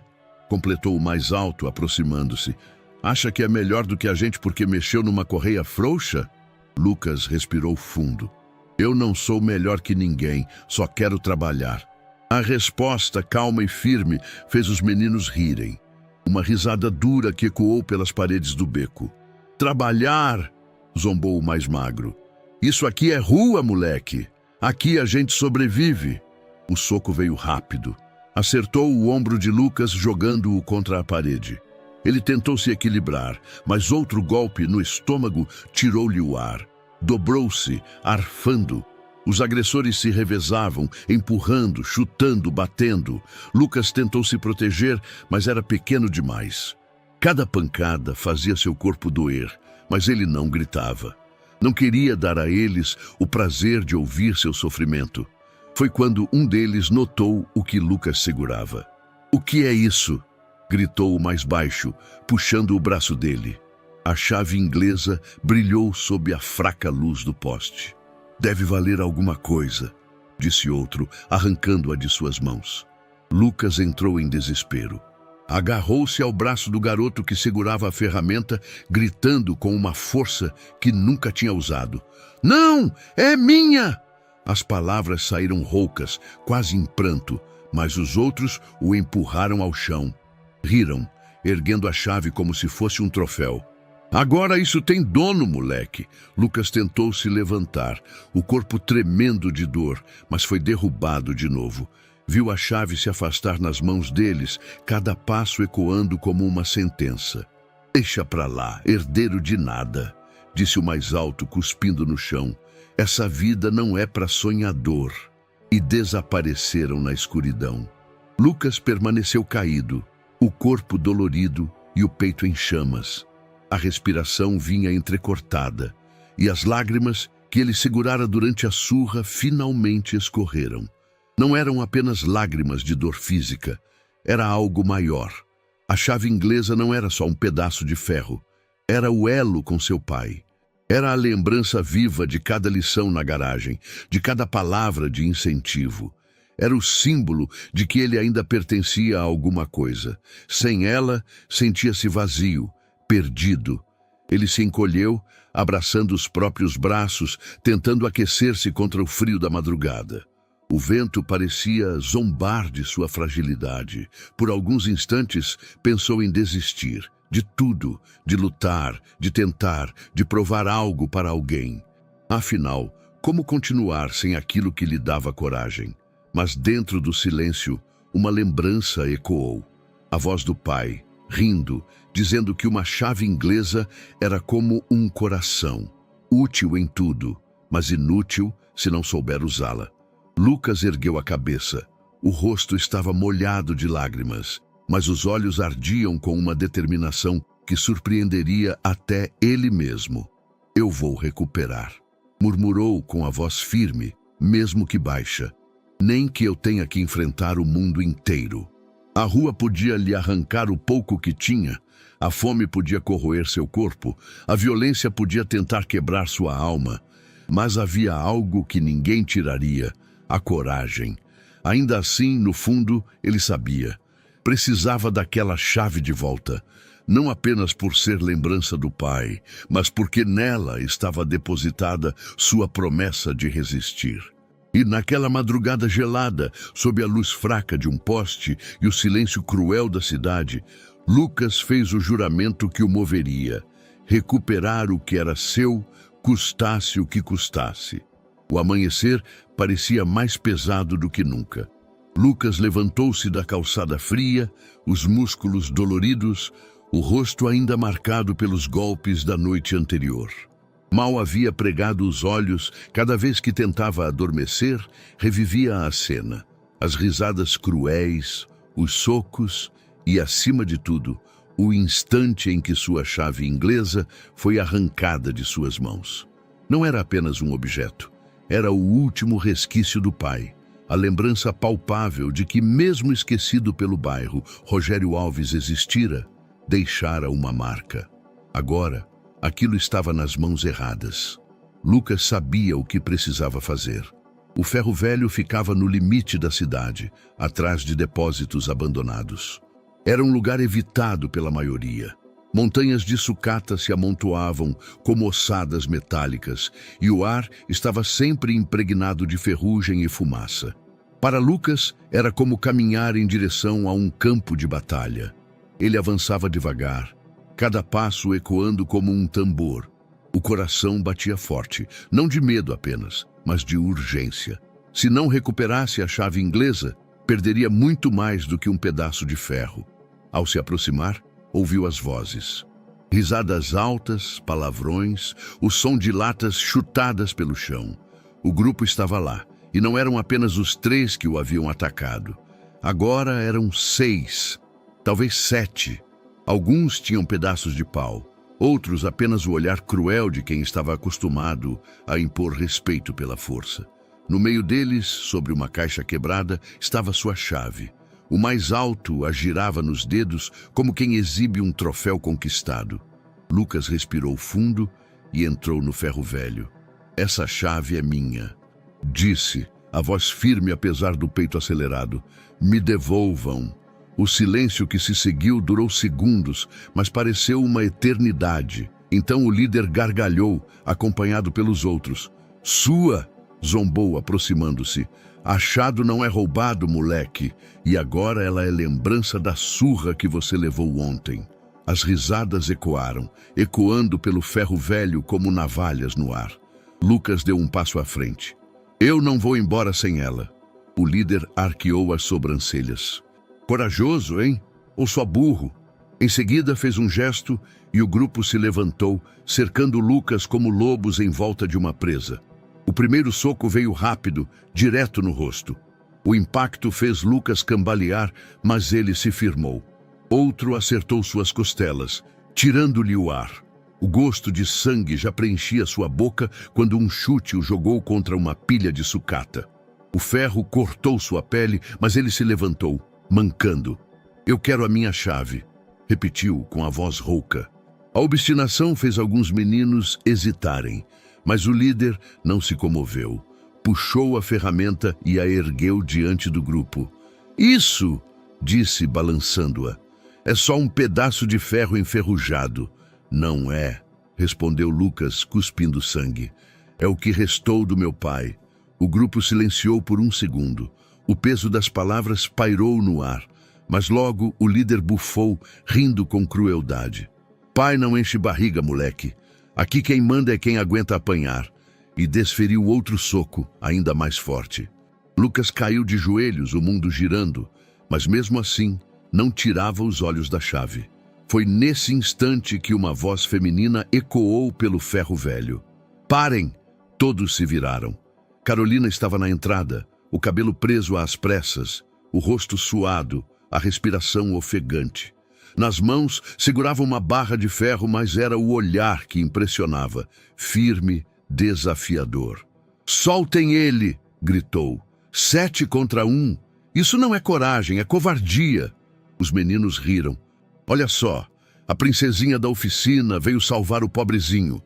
completou o mais alto, aproximando-se. Acha que é melhor do que a gente porque mexeu numa correia frouxa? Lucas respirou fundo. Eu não sou melhor que ninguém, só quero trabalhar. A resposta, calma e firme, fez os meninos rirem. Uma risada dura que ecoou pelas paredes do beco. Trabalhar! Zombou o mais magro. Isso aqui é rua, moleque. Aqui a gente sobrevive. O soco veio rápido. Acertou o ombro de Lucas, jogando-o contra a parede. Ele tentou se equilibrar, mas outro golpe no estômago tirou-lhe o ar. Dobrou-se, arfando. Os agressores se revezavam, empurrando, chutando, batendo. Lucas tentou se proteger, mas era pequeno demais. Cada pancada fazia seu corpo doer, mas ele não gritava. Não queria dar a eles o prazer de ouvir seu sofrimento. Foi quando um deles notou o que Lucas segurava. "O que é isso?" gritou o mais baixo, puxando o braço dele. A chave inglesa brilhou sob a fraca luz do poste. "Deve valer alguma coisa", disse outro, arrancando-a de suas mãos. Lucas entrou em desespero. Agarrou-se ao braço do garoto que segurava a ferramenta, gritando com uma força que nunca tinha usado. "Não! É minha!" As palavras saíram roucas, quase em pranto, mas os outros o empurraram ao chão. Riram, erguendo a chave como se fosse um troféu. "Agora isso tem dono, moleque!" Lucas tentou se levantar, o corpo tremendo de dor, mas foi derrubado de novo. Viu a chave se afastar nas mãos deles, cada passo ecoando como uma sentença. "Deixa pra lá, herdeiro de nada", disse o mais alto, cuspindo no chão. "Essa vida não é para sonhador." E desapareceram na escuridão. Lucas permaneceu caído, o corpo dolorido e o peito em chamas. A respiração vinha entrecortada, e as lágrimas que ele segurara durante a surra finalmente escorreram. Não eram apenas lágrimas de dor física, era algo maior. A chave inglesa não era só um pedaço de ferro, era o elo com seu pai. Era a lembrança viva de cada lição na garagem, de cada palavra de incentivo. Era o símbolo de que ele ainda pertencia a alguma coisa. Sem ela, sentia-se vazio, perdido. Ele se encolheu, abraçando os próprios braços, tentando aquecer-se contra o frio da madrugada. O vento parecia zombar de sua fragilidade. Por alguns instantes, pensou em desistir. De tudo, de lutar, de tentar, de provar algo para alguém. Afinal, como continuar sem aquilo que lhe dava coragem? Mas dentro do silêncio, uma lembrança ecoou. A voz do pai, rindo, dizendo que uma chave inglesa era como um coração, útil em tudo, mas inútil se não souber usá-la. Lucas ergueu a cabeça. O rosto estava molhado de lágrimas, mas os olhos ardiam com uma determinação que surpreenderia até ele mesmo. "Eu vou recuperar", murmurou com a voz firme, mesmo que baixa. "Nem que eu tenha que enfrentar o mundo inteiro." A rua podia lhe arrancar o pouco que tinha, a fome podia corroer seu corpo, a violência podia tentar quebrar sua alma, mas havia algo que ninguém tiraria: a coragem. Ainda assim, no fundo, ele sabia. Precisava daquela chave de volta, não apenas por ser lembrança do pai, mas porque nela estava depositada sua promessa de resistir. E naquela madrugada gelada, sob a luz fraca de um poste e o silêncio cruel da cidade, Lucas fez o juramento que o moveria: recuperar o que era seu, custasse o que custasse. O amanhecer parecia mais pesado do que nunca. Lucas levantou-se da calçada fria, os músculos doloridos, o rosto ainda marcado pelos golpes da noite anterior. Mal havia pregado os olhos, cada vez que tentava adormecer, revivia a cena. As risadas cruéis, os socos e, acima de tudo, o instante em que sua chave inglesa foi arrancada de suas mãos. Não era apenas um objeto, era o último resquício do pai. A lembrança palpável de que, mesmo esquecido pelo bairro, Rogério Alves existira, deixara uma marca. Agora, aquilo estava nas mãos erradas. Lucas sabia o que precisava fazer. O ferro velho ficava no limite da cidade, atrás de depósitos abandonados. Era um lugar evitado pela maioria. Montanhas de sucata se amontoavam como ossadas metálicas, e o ar estava sempre impregnado de ferrugem e fumaça. Para Lucas, era como caminhar em direção a um campo de batalha. Ele avançava devagar, cada passo ecoando como um tambor. O coração batia forte, não de medo apenas, mas de urgência. Se não recuperasse a chave inglesa, perderia muito mais do que um pedaço de ferro. Ao se aproximar, ouviu as vozes. Risadas altas, palavrões, o som de latas chutadas pelo chão. O grupo estava lá, e não eram apenas os 3 que o haviam atacado. Agora eram 6, talvez 7. Alguns tinham pedaços de pau, outros apenas o olhar cruel de quem estava acostumado a impor respeito pela força. No meio deles, sobre uma caixa quebrada, estava sua chave. O mais alto a girava nos dedos como quem exibe um troféu conquistado. Lucas respirou fundo e entrou no ferro velho. Essa chave é minha, disse, a voz firme apesar do peito acelerado. Me devolvam. O silêncio que se seguiu durou segundos, mas pareceu uma eternidade. Então o líder gargalhou, acompanhado pelos outros. Sua! Zombou, aproximando-se. Achado não é roubado, moleque, e agora ela é lembrança da surra que você levou ontem. As risadas ecoaram, ecoando pelo ferro velho como navalhas no ar. Lucas deu um passo à frente. Eu não vou embora sem ela. O líder arqueou as sobrancelhas. Corajoso, hein? Ou só burro? Em seguida fez um gesto e o grupo se levantou, cercando Lucas como lobos em volta de uma presa. O primeiro soco veio rápido, direto no rosto. O impacto fez Lucas cambalear, mas ele se firmou. Outro acertou suas costelas, tirando-lhe o ar. O gosto de sangue já preenchia sua boca quando um chute o jogou contra uma pilha de sucata. O ferro cortou sua pele, mas ele se levantou, mancando. Eu quero a minha chave, repetiu com a voz rouca. A obstinação fez alguns meninos hesitarem, mas o líder não se comoveu. Puxou a ferramenta e a ergueu diante do grupo. Isso, disse balançando-a, é só um pedaço de ferro enferrujado. Não é, respondeu Lucas, cuspindo sangue. É o que restou do meu pai. O grupo silenciou por um segundo. O peso das palavras pairou no ar, mas logo o líder bufou, rindo com crueldade. Pai não enche barriga, moleque. Aqui quem manda é quem aguenta apanhar. E desferiu outro soco, ainda mais forte. Lucas caiu de joelhos, o mundo girando, mas mesmo assim não tirava os olhos da chave. Foi nesse instante que uma voz feminina ecoou pelo ferro velho. Parem! Todos se viraram. Carolina estava na entrada, o cabelo preso às pressas, o rosto suado, a respiração ofegante. Nas mãos segurava uma barra de ferro, mas era o olhar que impressionava, firme, desafiador. Soltem ele! Gritou. 7 contra 1. Isso não é coragem, é covardia. Os meninos riram. Olha só, a princesinha da oficina veio salvar o pobrezinho.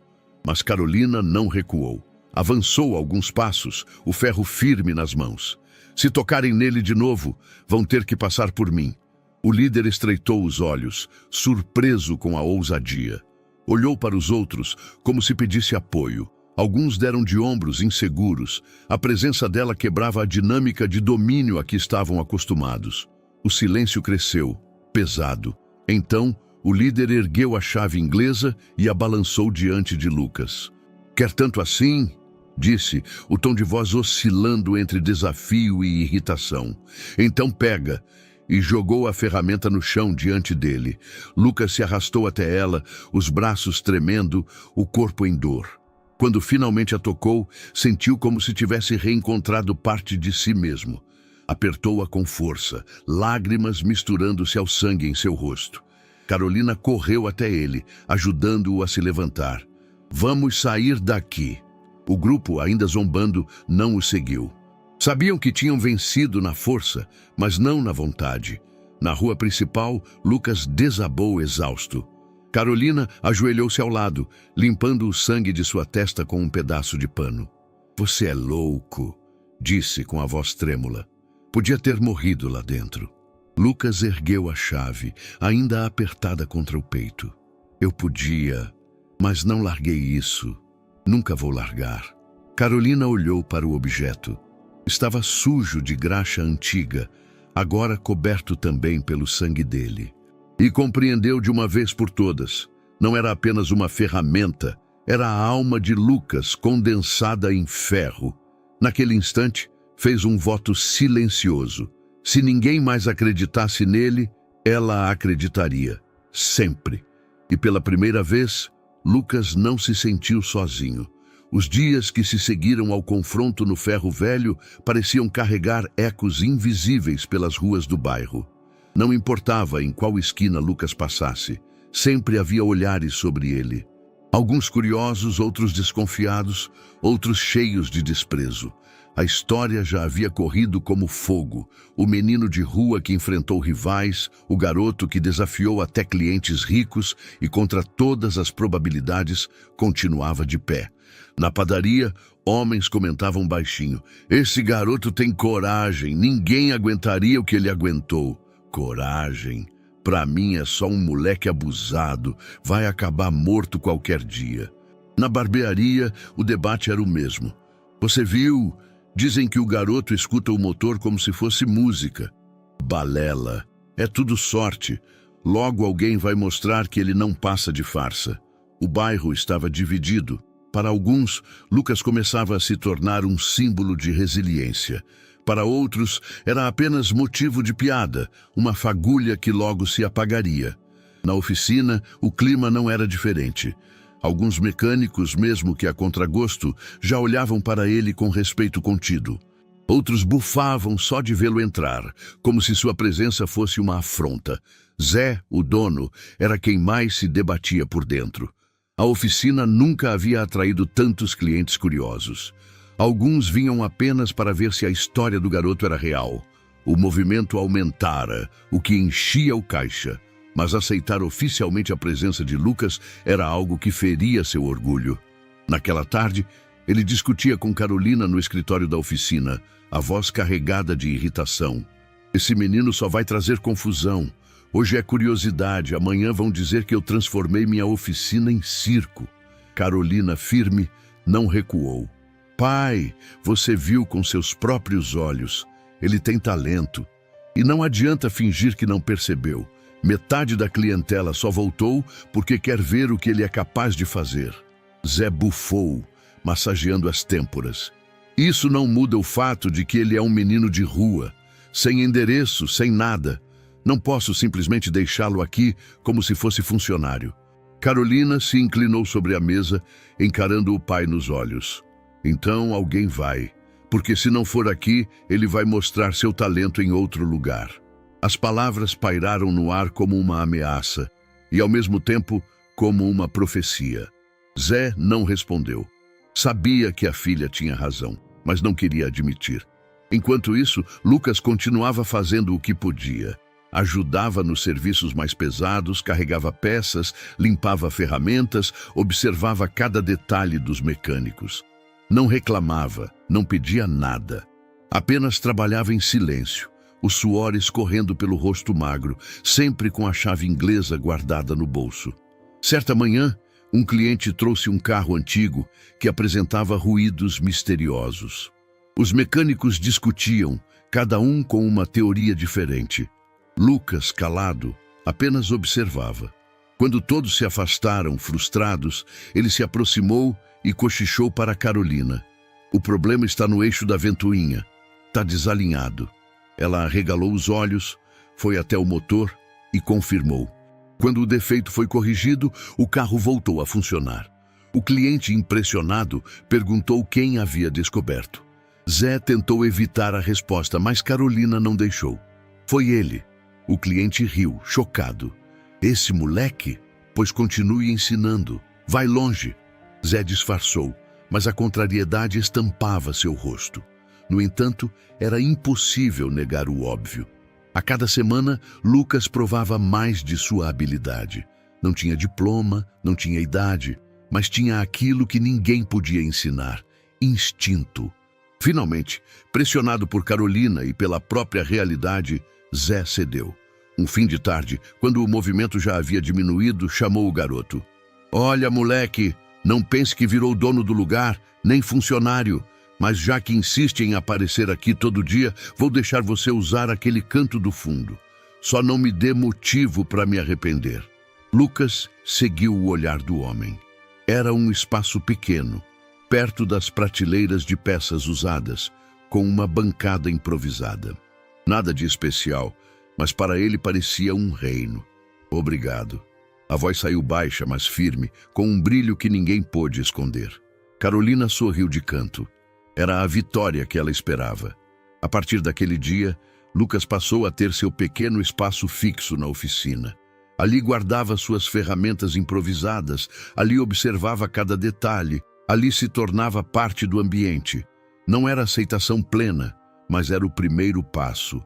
Mas Carolina não recuou. Avançou alguns passos, o ferro firme nas mãos. Se tocarem nele de novo, vão ter que passar por mim. O líder estreitou os olhos, surpreso com a ousadia. Olhou para os outros como se pedisse apoio. Alguns deram de ombros, inseguros. A presença dela quebrava a dinâmica de domínio a que estavam acostumados. O silêncio cresceu, pesado. Então, o líder ergueu a chave inglesa e a balançou diante de Lucas. Quer tanto assim? Disse, o tom de voz oscilando entre desafio e irritação. Então pega. E jogou a ferramenta no chão diante dele. Lucas se arrastou até ela, os braços tremendo, o corpo em dor. Quando finalmente a tocou, sentiu como se tivesse reencontrado parte de si mesmo. Apertou-a com força, lágrimas misturando-se ao sangue em seu rosto. Carolina correu até ele, ajudando-o a se levantar. Vamos sair daqui. O grupo, ainda zombando, não o seguiu. Sabiam que tinham vencido na força, mas não na vontade. Na rua principal, Lucas desabou exausto. Carolina ajoelhou-se ao lado, limpando o sangue de sua testa com um pedaço de pano. Você é louco, disse com a voz trêmula. Podia ter morrido lá dentro. Lucas ergueu a chave, ainda apertada contra o peito. Eu podia, mas não larguei isso. Nunca vou largar. Carolina olhou para o objeto. Estava sujo de graxa antiga, agora coberto também pelo sangue dele. E compreendeu de uma vez por todas. Não era apenas uma ferramenta, era a alma de Lucas condensada em ferro. Naquele instante, fez um voto silencioso. Se ninguém mais acreditasse nele, ela acreditaria. Sempre. E pela primeira vez, Lucas não se sentiu sozinho. Os dias que se seguiram ao confronto no ferro velho pareciam carregar ecos invisíveis pelas ruas do bairro. Não importava em qual esquina Lucas passasse, sempre havia olhares sobre ele. Alguns curiosos, outros desconfiados, outros cheios de desprezo. A história já havia corrido como fogo. O menino de rua que enfrentou rivais, o garoto que desafiou até clientes ricos e, contra todas as probabilidades, continuava de pé. Na padaria, homens comentavam baixinho: "Esse garoto tem coragem, ninguém aguentaria o que ele aguentou." Coragem? Pra mim é só um moleque abusado, vai acabar morto qualquer dia. Na barbearia, o debate era o mesmo. "Você viu? Dizem que o garoto escuta o motor como se fosse música." Balela. É tudo sorte. Logo alguém vai mostrar que ele não passa de farsa. O bairro estava dividido. Para alguns, Lucas começava a se tornar um símbolo de resiliência. Para outros, era apenas motivo de piada, uma fagulha que logo se apagaria. Na oficina, o clima não era diferente. Alguns mecânicos, mesmo que a contragosto, já olhavam para ele com respeito contido. Outros bufavam só de vê-lo entrar, como se sua presença fosse uma afronta. Zé, o dono, era quem mais se debatia por dentro. A oficina nunca havia atraído tantos clientes curiosos. Alguns vinham apenas para ver se a história do garoto era real. O movimento aumentara, o que enchia o caixa. Mas aceitar oficialmente a presença de Lucas era algo que feria seu orgulho. Naquela tarde, ele discutia com Carolina no escritório da oficina, a voz carregada de irritação. "Esse menino só vai trazer confusão. Hoje é curiosidade, amanhã vão dizer que eu transformei minha oficina em circo." Carolina, firme, não recuou. "Pai, você viu com seus próprios olhos. Ele tem talento. E não adianta fingir que não percebeu. Metade da clientela só voltou porque quer ver o que ele é capaz de fazer." Zé bufou, massageando as têmporas. "Isso não muda o fato de que ele é um menino de rua, sem endereço, sem nada. Não posso simplesmente deixá-lo aqui como se fosse funcionário." Carolina se inclinou sobre a mesa, encarando o pai nos olhos. "Então alguém vai, porque se não for aqui, ele vai mostrar seu talento em outro lugar." As palavras pairaram no ar como uma ameaça e, ao mesmo tempo, como uma profecia. Zé não respondeu. Sabia que a filha tinha razão, mas não queria admitir. Enquanto isso, Lucas continuava fazendo o que podia. Ajudava nos serviços mais pesados, carregava peças, limpava ferramentas, observava cada detalhe dos mecânicos. Não reclamava, não pedia nada. Apenas trabalhava em silêncio, o suor escorrendo pelo rosto magro, sempre com a chave inglesa guardada no bolso. Certa manhã, um cliente trouxe um carro antigo que apresentava ruídos misteriosos. Os mecânicos discutiam, cada um com uma teoria diferente. Lucas, calado, apenas observava. Quando todos se afastaram, frustrados, ele se aproximou e cochichou para Carolina. "O problema está no eixo da ventoinha. Está desalinhado." Ela arregalou os olhos, foi até o motor e confirmou. Quando o defeito foi corrigido, o carro voltou a funcionar. O cliente, impressionado, perguntou quem havia descoberto. Zé tentou evitar a resposta, mas Carolina não deixou. "Foi ele." O cliente riu, chocado. "Esse moleque? Pois continue ensinando. Vai longe." Zé disfarçou, mas a contrariedade estampava seu rosto. No entanto, era impossível negar o óbvio. A cada semana, Lucas provava mais de sua habilidade. Não tinha diploma, não tinha idade, mas tinha aquilo que ninguém podia ensinar: instinto. Finalmente, pressionado por Carolina e pela própria realidade, Zé cedeu. Um fim de tarde, quando o movimento já havia diminuído, chamou o garoto. Olha, moleque, não pense que virou dono do lugar, nem funcionário. Mas já que insiste em aparecer aqui todo dia, vou deixar você usar aquele canto do fundo. Só não me dê motivo para me arrepender. Lucas seguiu o olhar do homem. Era um espaço pequeno, perto das prateleiras de peças usadas, com uma bancada improvisada. Nada de especial, mas para ele parecia um reino. Obrigado. A voz saiu baixa, mas firme, com um brilho que ninguém pôde esconder. Carolina sorriu de canto. Era a vitória que ela esperava. A partir daquele dia, Lucas passou a ter seu pequeno espaço fixo na oficina. Ali guardava suas ferramentas improvisadas, ali observava cada detalhe, ali se tornava parte do ambiente. Não era aceitação plena, mas era o primeiro passo.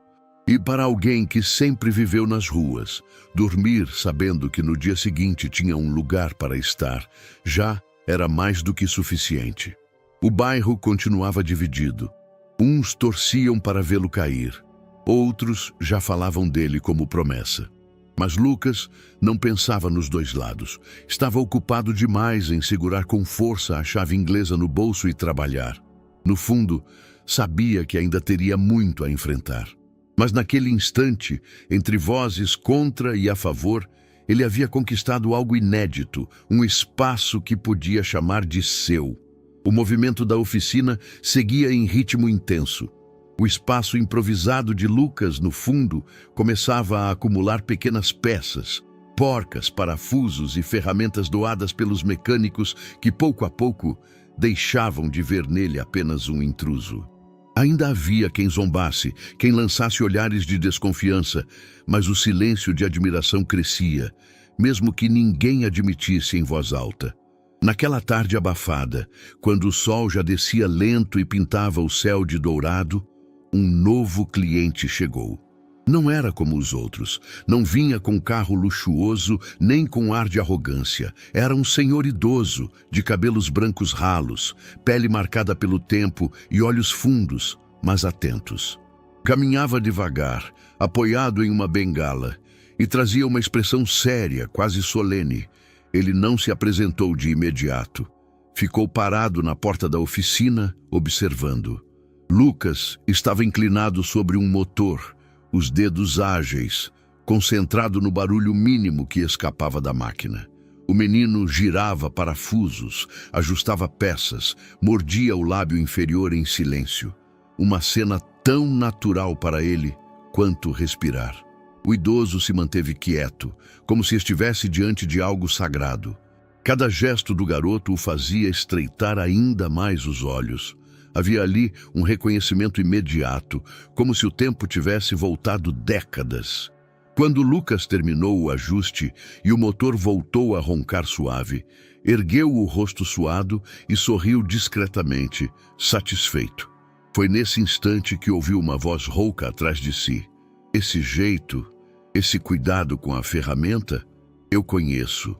E para alguém que sempre viveu nas ruas, dormir sabendo que no dia seguinte tinha um lugar para estar, já era mais do que suficiente. O bairro continuava dividido. Uns torciam para vê-lo cair, outros já falavam dele como promessa. Mas Lucas não pensava nos dois lados. Estava ocupado demais em segurar com força a chave inglesa no bolso e trabalhar. No fundo, sabia que ainda teria muito a enfrentar. Mas naquele instante, entre vozes contra e a favor, ele havia conquistado algo inédito, um espaço que podia chamar de seu. O movimento da oficina seguia em ritmo intenso. O espaço improvisado de Lucas, no fundo, começava a acumular pequenas peças, porcas, parafusos e ferramentas doadas pelos mecânicos que, pouco a pouco, deixavam de ver nele apenas um intruso. Ainda havia quem zombasse, quem lançasse olhares de desconfiança, mas o silêncio de admiração crescia, mesmo que ninguém admitisse em voz alta. Naquela tarde abafada, quando o sol já descia lento e pintava o céu de dourado, um novo cliente chegou. Não era como os outros, não vinha com carro luxuoso nem com ar de arrogância. Era um senhor idoso, de cabelos brancos ralos, pele marcada pelo tempo e olhos fundos, mas atentos. Caminhava devagar, apoiado em uma bengala, e trazia uma expressão séria, quase solene. Ele não se apresentou de imediato. Ficou parado na porta da oficina, observando. Lucas estava inclinado sobre um motor, os dedos ágeis, concentrado no barulho mínimo que escapava da máquina. O menino girava parafusos, ajustava peças, mordia o lábio inferior em silêncio. Uma cena tão natural para ele quanto respirar. O idoso se manteve quieto, como se estivesse diante de algo sagrado. Cada gesto do garoto o fazia estreitar ainda mais os olhos. Havia ali um reconhecimento imediato, como se o tempo tivesse voltado décadas. Quando Lucas terminou o ajuste e o motor voltou a roncar suave, ergueu o rosto suado e sorriu discretamente, satisfeito. Foi nesse instante que ouviu uma voz rouca atrás de si. Esse jeito, esse cuidado com a ferramenta, eu conheço.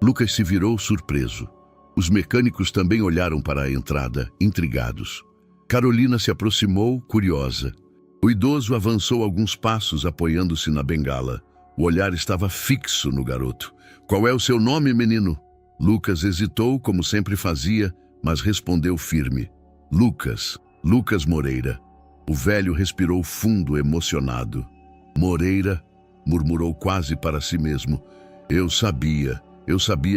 Lucas se virou surpreso. Os mecânicos também olharam para a entrada, intrigados. Carolina se aproximou, curiosa. O idoso avançou alguns passos, apoiando-se na bengala. O olhar estava fixo no garoto. Qual é o seu nome, menino? Lucas hesitou, como sempre fazia, mas respondeu firme. Lucas Moreira. O velho respirou fundo, emocionado. Moreira, murmurou quase para si mesmo. Eu sabia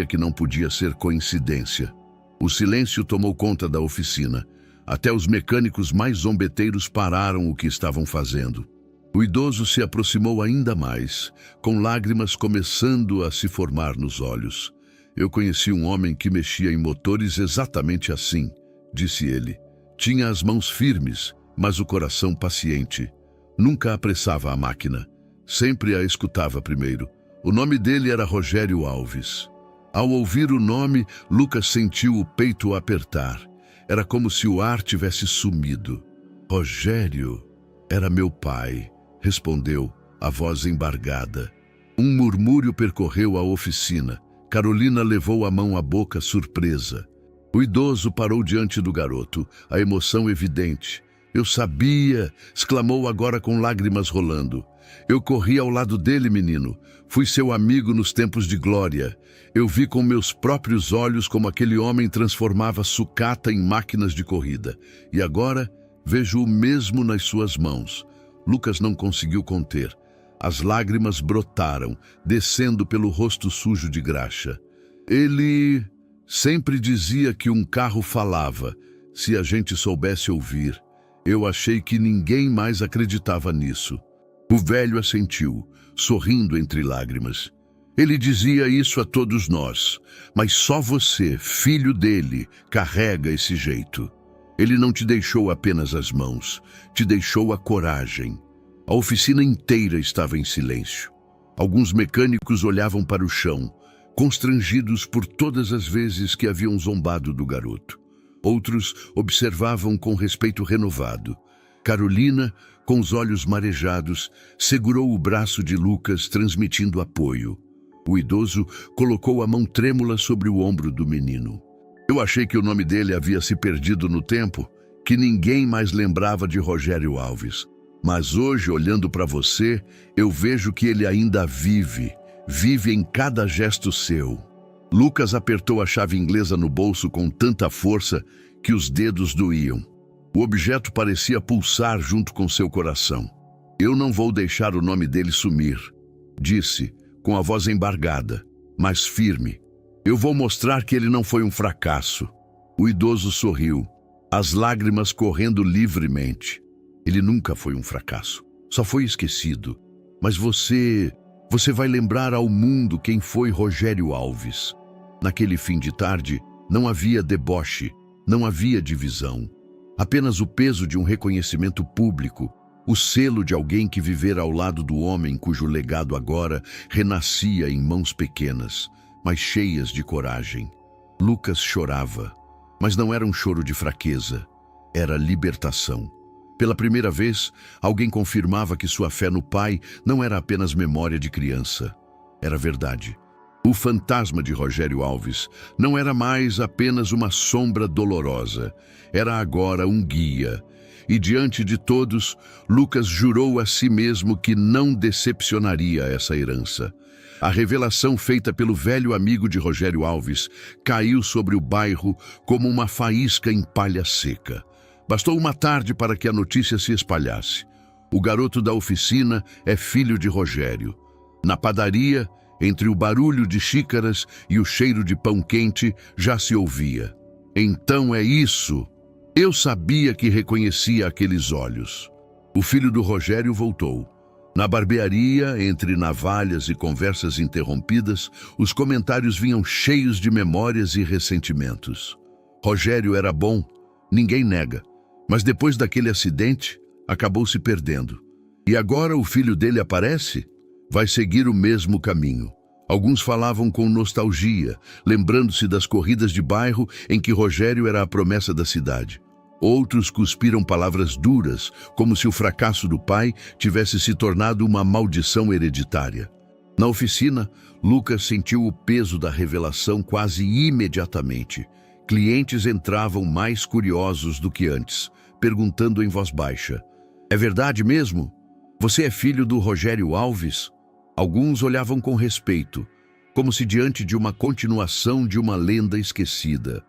que não podia ser coincidência. O silêncio tomou conta da oficina. Até os mecânicos mais zombeteiros pararam o que estavam fazendo. O idoso se aproximou ainda mais, com lágrimas começando a se formar nos olhos. Eu conheci um homem que mexia em motores exatamente assim, disse ele. Tinha as mãos firmes, mas o coração paciente. Nunca apressava a máquina. Sempre a escutava primeiro. O nome dele era Rogério Alves. Ao ouvir o nome, Lucas sentiu o peito apertar. Era como se o ar tivesse sumido. Rogério era meu pai, respondeu, a voz embargada. Um murmúrio percorreu a oficina. Carolina levou a mão à boca, surpresa. O idoso parou diante do garoto, a emoção evidente. Eu sabia, exclamou agora com lágrimas rolando. Eu corri ao lado dele, menino. Fui seu amigo nos tempos de glória. Eu vi com meus próprios olhos como aquele homem transformava sucata em máquinas de corrida. E agora vejo o mesmo nas suas mãos. Lucas não conseguiu conter. As lágrimas brotaram, descendo pelo rosto sujo de graxa. Ele sempre dizia que um carro falava, se a gente soubesse ouvir. Eu achei que ninguém mais acreditava nisso. O velho assentiu, sorrindo entre lágrimas. Ele dizia isso a todos nós, mas só você, filho dele, carrega esse jeito. Ele não te deixou apenas as mãos, te deixou a coragem. A oficina inteira estava em silêncio. Alguns mecânicos olhavam para o chão, constrangidos por todas as vezes que haviam zombado do garoto. Outros observavam com respeito renovado. Carolina, com os olhos marejados, segurou o braço de Lucas, transmitindo apoio. O idoso colocou a mão trêmula sobre o ombro do menino. Eu achei que o nome dele havia se perdido no tempo, que ninguém mais lembrava de Rogério Alves. Mas hoje, olhando para você, eu vejo que ele ainda vive em cada gesto seu. Lucas apertou a chave inglesa no bolso com tanta força que os dedos doíam. O objeto parecia pulsar junto com seu coração. Eu não vou deixar o nome dele sumir, disse, com a voz embargada, mas firme. Eu vou mostrar que ele não foi um fracasso. O idoso sorriu, as lágrimas correndo livremente. Ele nunca foi um fracasso, só foi esquecido. Mas você vai lembrar ao mundo quem foi Rogério Alves. Naquele fim de tarde, não havia deboche, não havia divisão. Apenas o peso de um reconhecimento público, o selo de alguém que vivera ao lado do homem cujo legado agora renascia em mãos pequenas, mas cheias de coragem. Lucas chorava, mas não era um choro de fraqueza, era libertação. Pela primeira vez, alguém confirmava que sua fé no pai não era apenas memória de criança, era verdade. O fantasma de Rogério Alves não era mais apenas uma sombra dolorosa, era agora um guia. E diante de todos, Lucas jurou a si mesmo que não decepcionaria essa herança. A revelação feita pelo velho amigo de Rogério Alves caiu sobre o bairro como uma faísca em palha seca. Bastou uma tarde para que a notícia se espalhasse. O garoto da oficina é filho de Rogério. Na padaria, entre o barulho de xícaras e o cheiro de pão quente, já se ouvia. Então é isso. Eu sabia que reconhecia aqueles olhos. O filho do Rogério voltou. Na barbearia, entre navalhas e conversas interrompidas, os comentários vinham cheios de memórias e ressentimentos. Rogério era bom, ninguém nega, mas depois daquele acidente, acabou se perdendo. E agora o filho dele aparece? Vai seguir o mesmo caminho. Alguns falavam com nostalgia, lembrando-se das corridas de bairro em que Rogério era a promessa da cidade. Outros cuspiram palavras duras, como se o fracasso do pai tivesse se tornado uma maldição hereditária. Na oficina, Lucas sentiu o peso da revelação quase imediatamente. Clientes entravam mais curiosos do que antes, perguntando em voz baixa: "É verdade mesmo? Você é filho do Rogério Alves?" Alguns olhavam com respeito, como se diante de uma continuação de uma lenda esquecida.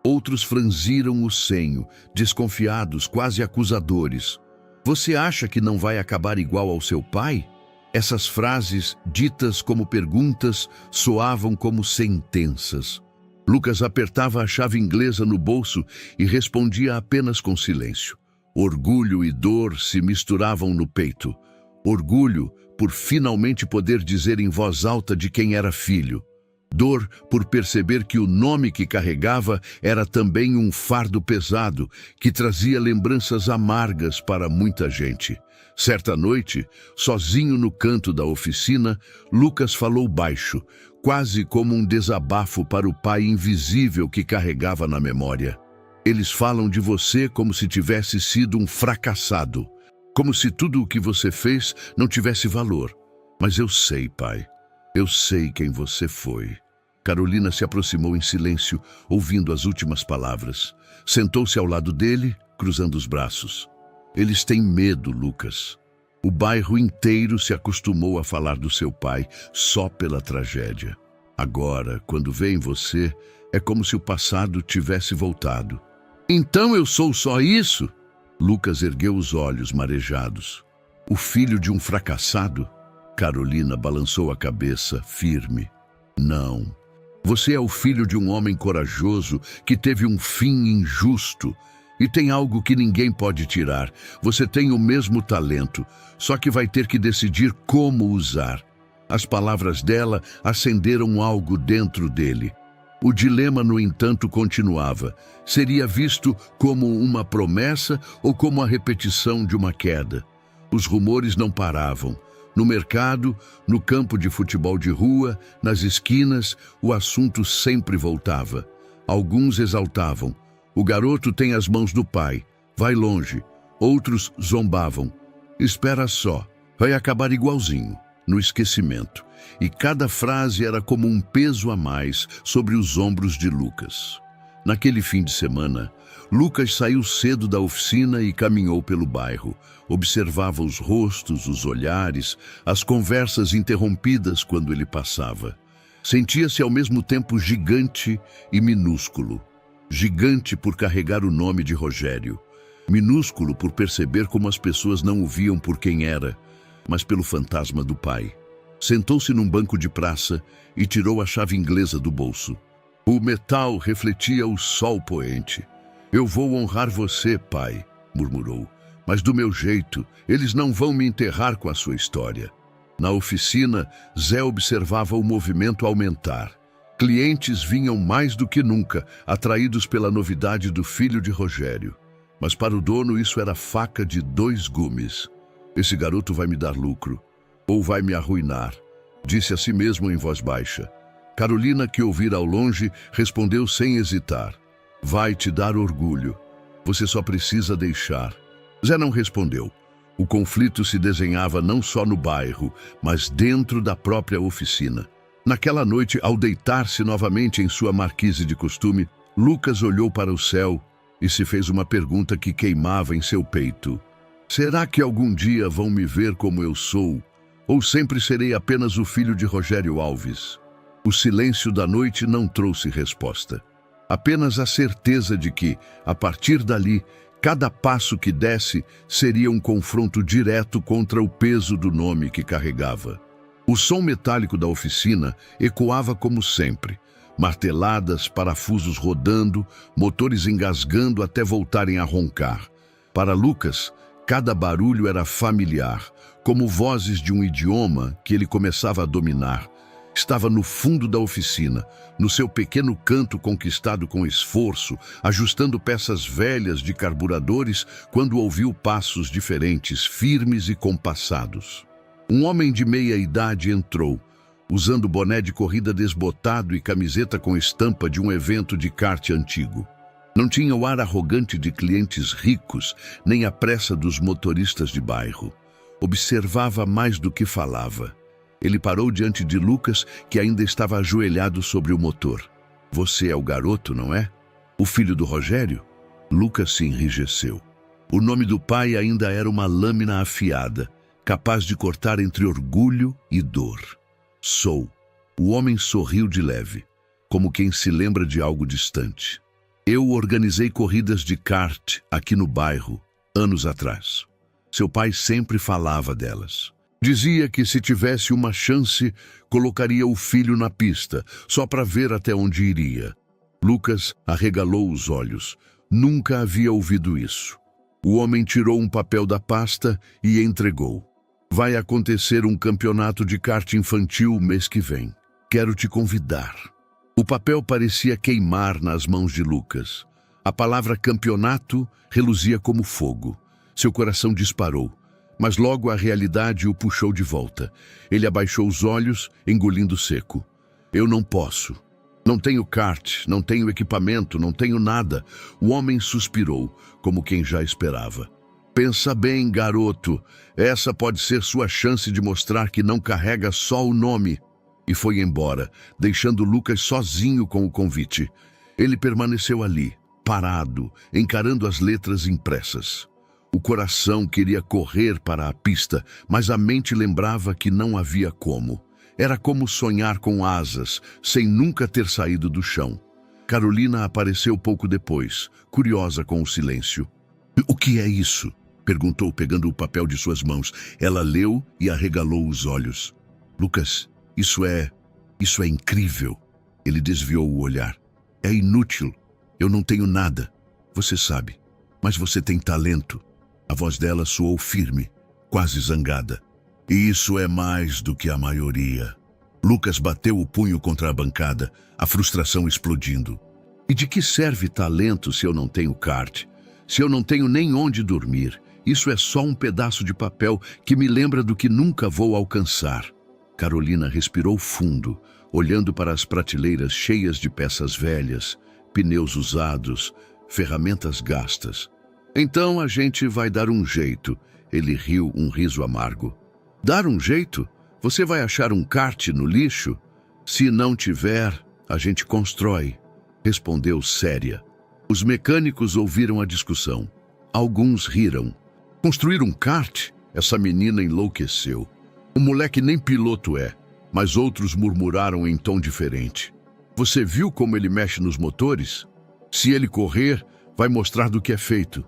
Outros franziram o senho, desconfiados, quase acusadores. "Você acha que não vai acabar igual ao seu pai?" Essas frases, ditas como perguntas, soavam como sentenças. Lucas apertava a chave inglesa no bolso e respondia apenas com silêncio. Orgulho e dor se misturavam no peito. Orgulho por finalmente poder dizer em voz alta de quem era filho. Dor por perceber que o nome que carregava era também um fardo pesado que trazia lembranças amargas para muita gente. Certa noite, sozinho no canto da oficina, Lucas falou baixo, quase como um desabafo para o pai invisível que carregava na memória. "Eles falam de você como se tivesse sido um fracassado, como se tudo o que você fez não tivesse valor. Mas eu sei, pai. Eu sei quem você foi." Carolina se aproximou em silêncio, ouvindo as últimas palavras. Sentou-se ao lado dele, cruzando os braços. Eles têm medo, Lucas. O bairro inteiro se acostumou a falar do seu pai só pela tragédia. Agora, quando veem você, é como se o passado tivesse voltado. Então eu sou só isso? Lucas ergueu os olhos marejados. O filho de um fracassado? Carolina balançou a cabeça, firme. Não. Você é o filho de um homem corajoso que teve um fim injusto. E tem algo que ninguém pode tirar. Você tem o mesmo talento, só que vai ter que decidir como usar. As palavras dela acenderam algo dentro dele. O dilema, no entanto, continuava. Seria visto como uma promessa ou como a repetição de uma queda? Os rumores não paravam. No mercado, no campo de futebol de rua, nas esquinas, o assunto sempre voltava. Alguns exaltavam. O garoto tem as mãos do pai. Vai longe. Outros zombavam. Espera só. Vai acabar igualzinho, no esquecimento. E cada frase era como um peso a mais sobre os ombros de Lucas. Naquele fim de semana, Lucas saiu cedo da oficina e caminhou pelo bairro. Observava os rostos, os olhares, as conversas interrompidas quando ele passava. Sentia-se ao mesmo tempo gigante e minúsculo. Gigante por carregar o nome de Rogério. Minúsculo por perceber como as pessoas não o viam por quem era, mas pelo fantasma do pai. Sentou-se num banco de praça e tirou a chave inglesa do bolso. O metal refletia o sol poente. Eu vou honrar você, pai, murmurou. Mas do meu jeito, eles não vão me enterrar com a sua história. Na oficina, Zé observava o movimento aumentar. Clientes vinham mais do que nunca, atraídos pela novidade do filho de Rogério. Mas para o dono isso era faca de 2 gumes. Esse garoto vai me dar lucro, ou vai me arruinar, disse a si mesmo em voz baixa. Carolina, que ouvira ao longe, respondeu sem hesitar. Vai te dar orgulho. Você só precisa deixar. Zé não respondeu. O conflito se desenhava não só no bairro, mas dentro da própria oficina. Naquela noite, ao deitar-se novamente em sua marquise de costume, Lucas olhou para o céu e se fez uma pergunta que queimava em seu peito. Será que algum dia vão me ver como eu sou? Ou sempre serei apenas o filho de Rogério Alves? O silêncio da noite não trouxe resposta. Apenas a certeza de que, a partir dali, cada passo que desse seria um confronto direto contra o peso do nome que carregava. O som metálico da oficina ecoava como sempre. Marteladas, parafusos rodando, motores engasgando até voltarem a roncar. Para Lucas, cada barulho era familiar, como vozes de um idioma que ele começava a dominar. Estava no fundo da oficina, no seu pequeno canto conquistado com esforço, ajustando peças velhas de carburadores, quando ouviu passos diferentes, firmes e compassados. Um homem de meia idade entrou, usando boné de corrida desbotado e camiseta com estampa de um evento de kart antigo. Não tinha o ar arrogante de clientes ricos, nem a pressa dos motoristas de bairro. Observava mais do que falava. Ele parou diante de Lucas, que ainda estava ajoelhado sobre o motor. Você é o garoto, não é? O filho do Rogério? Lucas se enrijeceu. O nome do pai ainda era uma lâmina afiada, capaz de cortar entre orgulho e dor. Sou. O homem sorriu de leve, como quem se lembra de algo distante. Eu organizei corridas de kart aqui no bairro, anos atrás. Seu pai sempre falava delas. Dizia que se tivesse uma chance, colocaria o filho na pista, só para ver até onde iria. Lucas arregalou os olhos. Nunca havia ouvido isso. O homem tirou um papel da pasta e entregou. Vai acontecer um campeonato de kart infantil mês que vem. Quero te convidar. O papel parecia queimar nas mãos de Lucas. A palavra campeonato reluzia como fogo. Seu coração disparou, mas logo a realidade o puxou de volta. Ele abaixou os olhos, engolindo seco. Eu não posso. Não tenho kart, não tenho equipamento, não tenho nada. O homem suspirou, como quem já esperava. Pensa bem, garoto. Essa pode ser sua chance de mostrar que não carrega só o nome. E foi embora, deixando Lucas sozinho com o convite. Ele permaneceu ali, parado, encarando as letras impressas. O coração queria correr para a pista, mas a mente lembrava que não havia como. Era como sonhar com asas, sem nunca ter saído do chão. Carolina apareceu pouco depois, curiosa com o silêncio. "O que é isso?" perguntou, pegando o papel de suas mãos. Ela leu e arregalou os olhos. "Lucas, isso é incrível." Ele desviou o olhar. "É inútil. Eu não tenho nada. Você sabe. Mas você tem talento." A voz dela soou firme, quase zangada. "E isso é mais do que a maioria." Lucas bateu o punho contra a bancada, a frustração explodindo. "E de que serve talento se eu não tenho kart? Se eu não tenho nem onde dormir? Isso é só um pedaço de papel que me lembra do que nunca vou alcançar." Carolina respirou fundo, olhando para as prateleiras cheias de peças velhas, pneus usados, ferramentas gastas. "Então a gente vai dar um jeito." Ele riu, um riso amargo. "Dar um jeito? Você vai achar um kart no lixo? Se não tiver, a gente constrói." Respondeu séria. Os mecânicos ouviram a discussão. Alguns riram. "Construir um kart? Essa menina enlouqueceu. O moleque nem piloto é." Mas outros murmuraram em tom diferente. "Você viu como ele mexe nos motores? Se ele correr, vai mostrar do que é feito."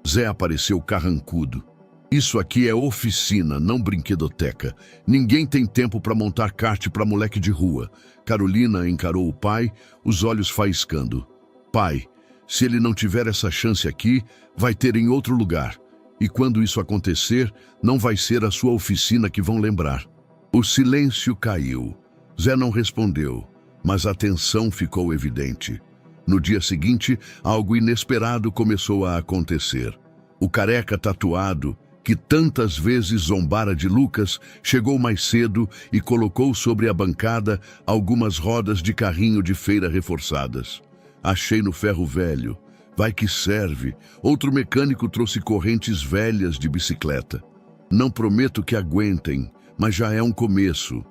Zé apareceu carrancudo. "Isso aqui é oficina, não brinquedoteca. Ninguém tem tempo para montar kart para moleque de rua." Carolina encarou o pai, os olhos faiscando. "Pai, se ele não tiver essa chance aqui, vai ter em outro lugar. E quando isso acontecer, não vai ser a sua oficina que vão lembrar." O silêncio caiu. Zé não respondeu, mas a tensão ficou evidente. No dia seguinte, algo inesperado começou a acontecer. O careca tatuado, que tantas vezes zombara de Lucas, chegou mais cedo e colocou sobre a bancada algumas rodas de carrinho de feira reforçadas. "Achei no ferro velho. Vai que serve." Outro mecânico trouxe correntes velhas de bicicleta. "Não prometo que aguentem, mas já é um começo."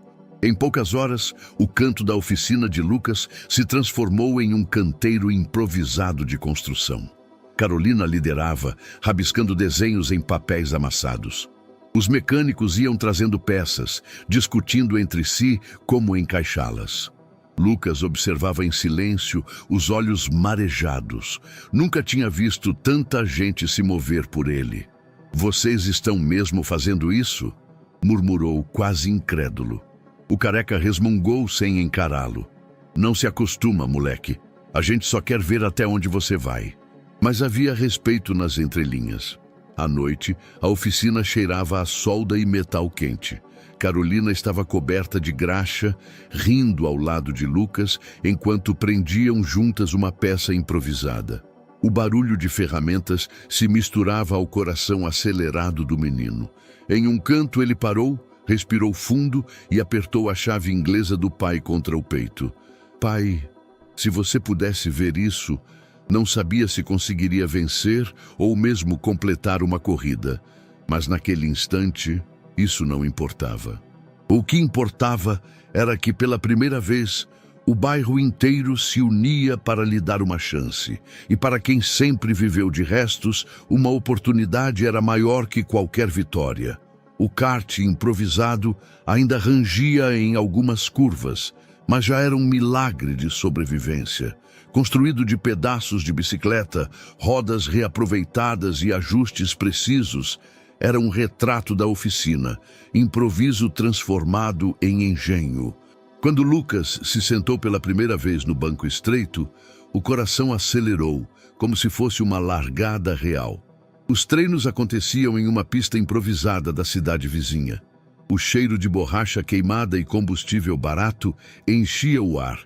Em poucas horas, o canto da oficina de Lucas se transformou em um canteiro improvisado de construção. Carolina liderava, rabiscando desenhos em papéis amassados. Os mecânicos iam trazendo peças, discutindo entre si como encaixá-las. Lucas observava em silêncio, os olhos marejados. Nunca tinha visto tanta gente se mover por ele. "Vocês estão mesmo fazendo isso?" murmurou, quase incrédulo. O careca resmungou sem encará-lo. "Não se acostuma, moleque. A gente só quer ver até onde você vai." Mas havia respeito nas entrelinhas. À noite, a oficina cheirava a solda e metal quente. Carolina estava coberta de graxa, rindo ao lado de Lucas, enquanto prendiam juntas uma peça improvisada. O barulho de ferramentas se misturava ao coração acelerado do menino. Em um canto ele parou, respirou fundo e apertou a chave inglesa do pai contra o peito. "Pai, se você pudesse ver isso..." Não sabia se conseguiria vencer ou mesmo completar uma corrida, mas naquele instante, isso não importava. O que importava era que, pela primeira vez, o bairro inteiro se unia para lhe dar uma chance, e para quem sempre viveu de restos, uma oportunidade era maior que qualquer vitória. O kart improvisado ainda rangia em algumas curvas, mas já era um milagre de sobrevivência. Construído de pedaços de bicicleta, rodas reaproveitadas e ajustes precisos, era um retrato da oficina, improviso transformado em engenho. Quando Lucas se sentou pela primeira vez no banco estreito, o coração acelerou, como se fosse uma largada real. Os treinos aconteciam em uma pista improvisada da cidade vizinha. O cheiro de borracha queimada e combustível barato enchia o ar,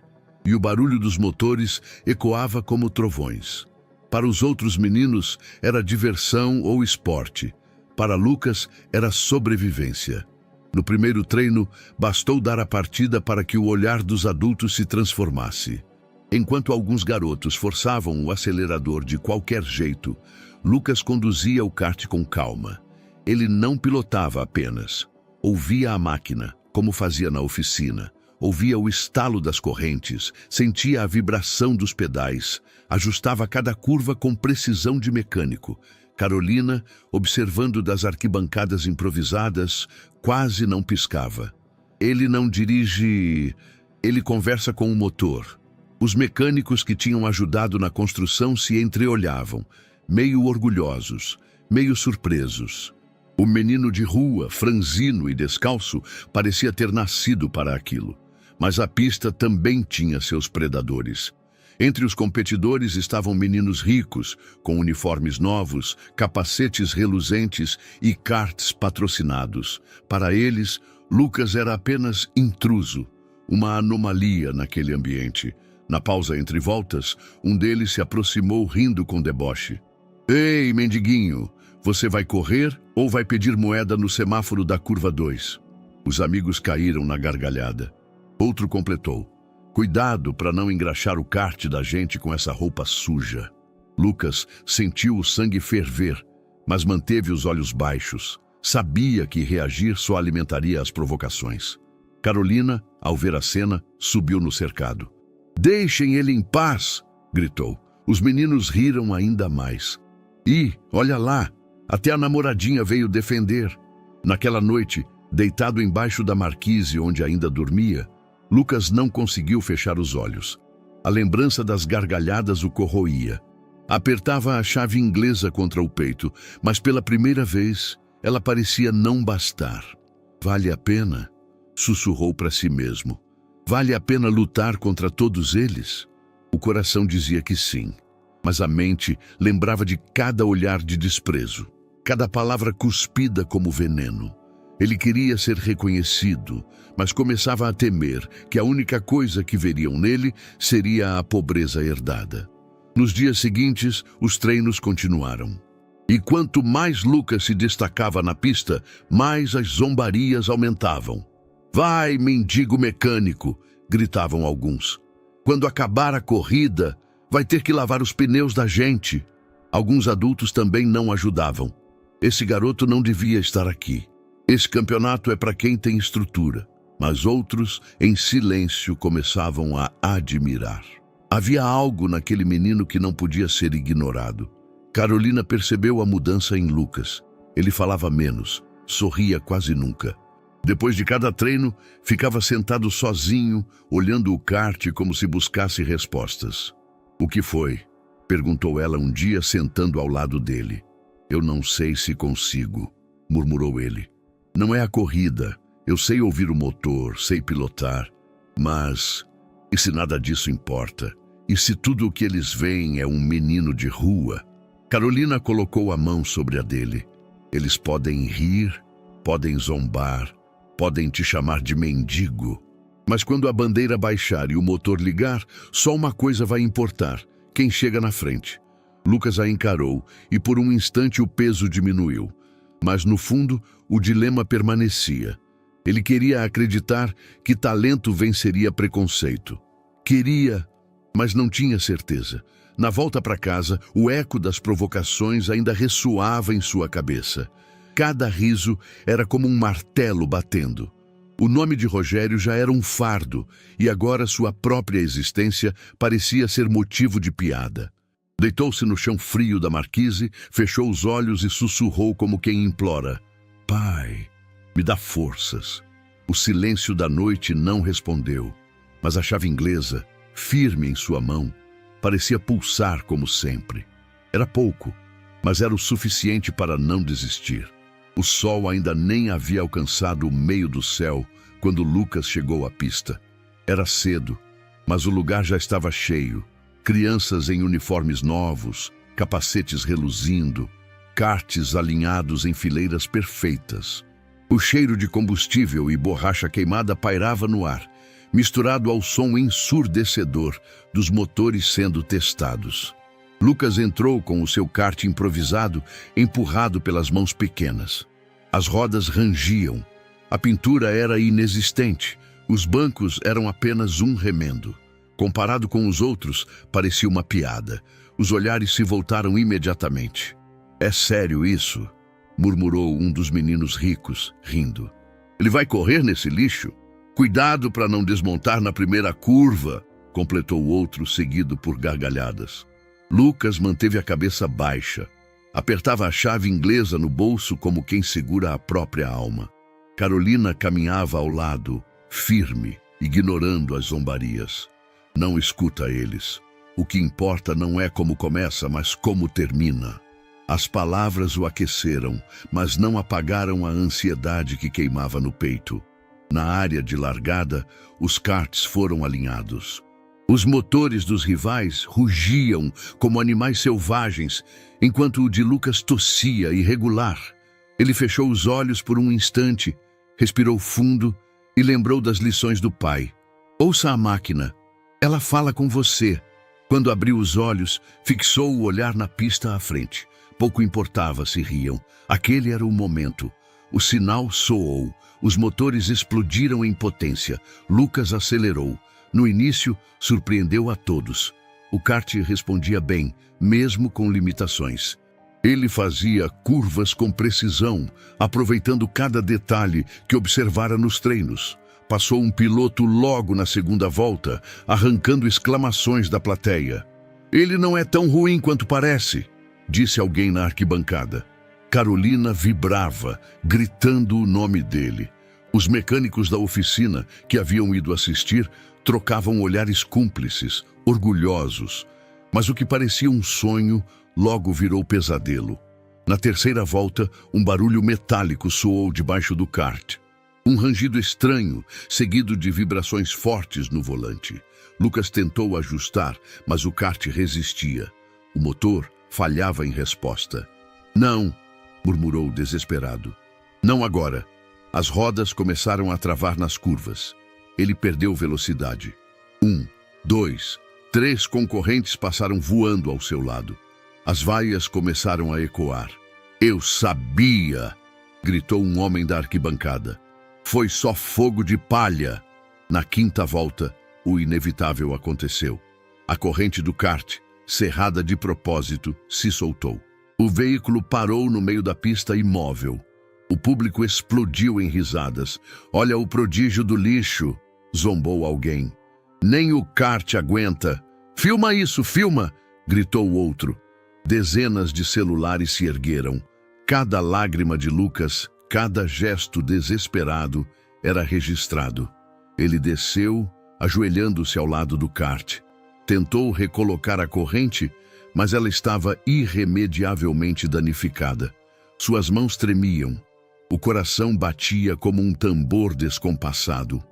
e o barulho dos motores ecoava como trovões. Para os outros meninos, era diversão ou esporte. Para Lucas, era sobrevivência. No primeiro treino, bastou dar a partida para que o olhar dos adultos se transformasse. Enquanto alguns garotos forçavam o acelerador de qualquer jeito, Lucas conduzia o kart com calma. Ele não pilotava apenas. Ouvia a máquina, como fazia na oficina. Ouvia o estalo das correntes, sentia a vibração dos pedais, ajustava cada curva com precisão de mecânico. Carolina, observando das arquibancadas improvisadas, quase não piscava. Ele não dirige, ele conversa com o motor. Os mecânicos que tinham ajudado na construção se entreolhavam, meio orgulhosos, meio surpresos. O menino de rua, franzino e descalço, parecia ter nascido para aquilo. Mas a pista também tinha seus predadores. Entre os competidores estavam meninos ricos, com uniformes novos, capacetes reluzentes e karts patrocinados. Para eles, Lucas era apenas intruso, uma anomalia naquele ambiente. Na pausa entre voltas, um deles se aproximou rindo com deboche. "Ei, mendiguinho, você vai correr ou vai pedir moeda no semáforo da curva 2? Os amigos caíram na gargalhada. Outro completou. "Cuidado para não engraxar o kart da gente com essa roupa suja." Lucas sentiu o sangue ferver, mas manteve os olhos baixos. Sabia que reagir só alimentaria as provocações. Carolina, ao ver a cena, subiu no cercado. "Deixem ele em paz!" gritou. Os meninos riram ainda mais. "E, olha lá, até a namoradinha veio defender." Naquela noite, deitado embaixo da marquise onde ainda dormia, Lucas não conseguiu fechar os olhos. A lembrança das gargalhadas o corroía. Apertava a chave inglesa contra o peito, mas pela primeira vez ela parecia não bastar. "Vale a pena?" sussurrou para si mesmo. "Vale a pena lutar contra todos eles?" O coração dizia que sim, mas a mente lembrava de cada olhar de desprezo, cada palavra cuspida como veneno. Ele queria ser reconhecido, mas começava a temer que a única coisa que veriam nele seria a pobreza herdada. Nos dias seguintes, os treinos continuaram. E quanto mais Lucas se destacava na pista, mais as zombarias aumentavam. "Vai, mendigo mecânico!" gritavam alguns. "Quando acabar a corrida, vai ter que lavar os pneus da gente." Alguns adultos também não ajudavam. "Esse garoto não devia estar aqui. Esse campeonato é para quem tem estrutura." Mas outros, em silêncio, começavam a admirar. Havia algo naquele menino que não podia ser ignorado. Carolina percebeu a mudança em Lucas. Ele falava menos, sorria quase nunca. Depois de cada treino, ficava sentado sozinho, olhando o kart como se buscasse respostas. "O que foi?" perguntou ela um dia, sentando ao lado dele. "Eu não sei se consigo", murmurou ele. "Não é a corrida. Eu sei ouvir o motor, sei pilotar. Mas, e se nada disso importa? E se tudo o que eles veem é um menino de rua?" Carolina colocou a mão sobre a dele. "Eles podem rir, podem zombar, podem te chamar de mendigo. Mas quando a bandeira baixar e o motor ligar, só uma coisa vai importar: quem chega na frente." Lucas a encarou e por um instante o peso diminuiu. Mas no fundo, o dilema permanecia. Ele queria acreditar que talento venceria preconceito. Queria, mas não tinha certeza. Na volta para casa, o eco das provocações ainda ressoava em sua cabeça. Cada riso era como um martelo batendo. O nome de Rogério já era um fardo, e agora sua própria existência parecia ser motivo de piada. Deitou-se no chão frio da marquise, fechou os olhos e sussurrou como quem implora: "Pai, me dá forças." O silêncio da noite não respondeu, mas a chave inglesa, firme em sua mão, parecia pulsar como sempre. Era pouco, mas era o suficiente para não desistir. O sol ainda nem havia alcançado o meio do céu quando Lucas chegou à pista. Era cedo, mas o lugar já estava cheio. Crianças em uniformes novos, capacetes reluzindo, karts alinhados em fileiras perfeitas. O cheiro de combustível e borracha queimada pairava no ar, misturado ao som ensurdecedor dos motores sendo testados. Lucas entrou com o seu kart improvisado, empurrado pelas mãos pequenas. As rodas rangiam. A pintura era inexistente. Os bancos eram apenas um remendo. Comparado com os outros, parecia uma piada. Os olhares se voltaram imediatamente. "É sério isso?" murmurou um dos meninos ricos, rindo. "Ele vai correr nesse lixo? Cuidado para não desmontar na primeira curva", completou o outro, seguido por gargalhadas. Lucas manteve a cabeça baixa. Apertava a chave inglesa no bolso como quem segura a própria alma. Carolina caminhava ao lado, firme, ignorando as zombarias. Não escuta eles. O que importa não é como começa, mas como termina. As palavras o aqueceram, mas não apagaram a ansiedade que queimava no peito. Na área de largada, os karts foram alinhados. Os motores dos rivais rugiam como animais selvagens, enquanto o de Lucas tossia irregular. Ele fechou os olhos por um instante, respirou fundo e lembrou das lições do pai. Ouça a máquina. Ela fala com você. Quando abriu os olhos, fixou o olhar na pista à frente. Pouco importava se riam. Aquele era o momento. O sinal soou. Os motores explodiram em potência. Lucas acelerou. No início, surpreendeu a todos. O kart respondia bem, mesmo com limitações. Ele fazia curvas com precisão, aproveitando cada detalhe que observara nos treinos. Passou um piloto logo na segunda volta, arrancando exclamações da plateia. "Ele não é tão ruim quanto parece", disse alguém na arquibancada. Carolina vibrava, gritando o nome dele. Os mecânicos da oficina, que haviam ido assistir, trocavam olhares cúmplices, orgulhosos. Mas o que parecia um sonho logo virou pesadelo. Na terceira volta, um barulho metálico soou debaixo do kart. Um rangido estranho, seguido de vibrações fortes no volante. Lucas tentou ajustar, mas o kart resistia. O motor falhava em resposta. "Não", murmurou desesperado. "Não agora." As rodas começaram a travar nas curvas. Ele perdeu velocidade. 1, 2, 3 concorrentes passaram voando ao seu lado. As vaias começaram a ecoar. "Eu sabia!" gritou um homem da arquibancada. "Foi só fogo de palha." Na quinta volta, o inevitável aconteceu. A corrente do kart, cerrada de propósito, se soltou. O veículo parou no meio da pista imóvel. O público explodiu em risadas. "Olha o prodígio do lixo!" zombou alguém. "Nem o kart aguenta." "Filma isso, filma!" gritou outro. Dezenas de celulares se ergueram. Cada lágrima de Lucas, cada gesto desesperado era registrado. Ele desceu, ajoelhando-se ao lado do kart. Tentou recolocar a corrente, mas ela estava irremediavelmente danificada. Suas mãos tremiam. O coração batia como um tambor descompassado.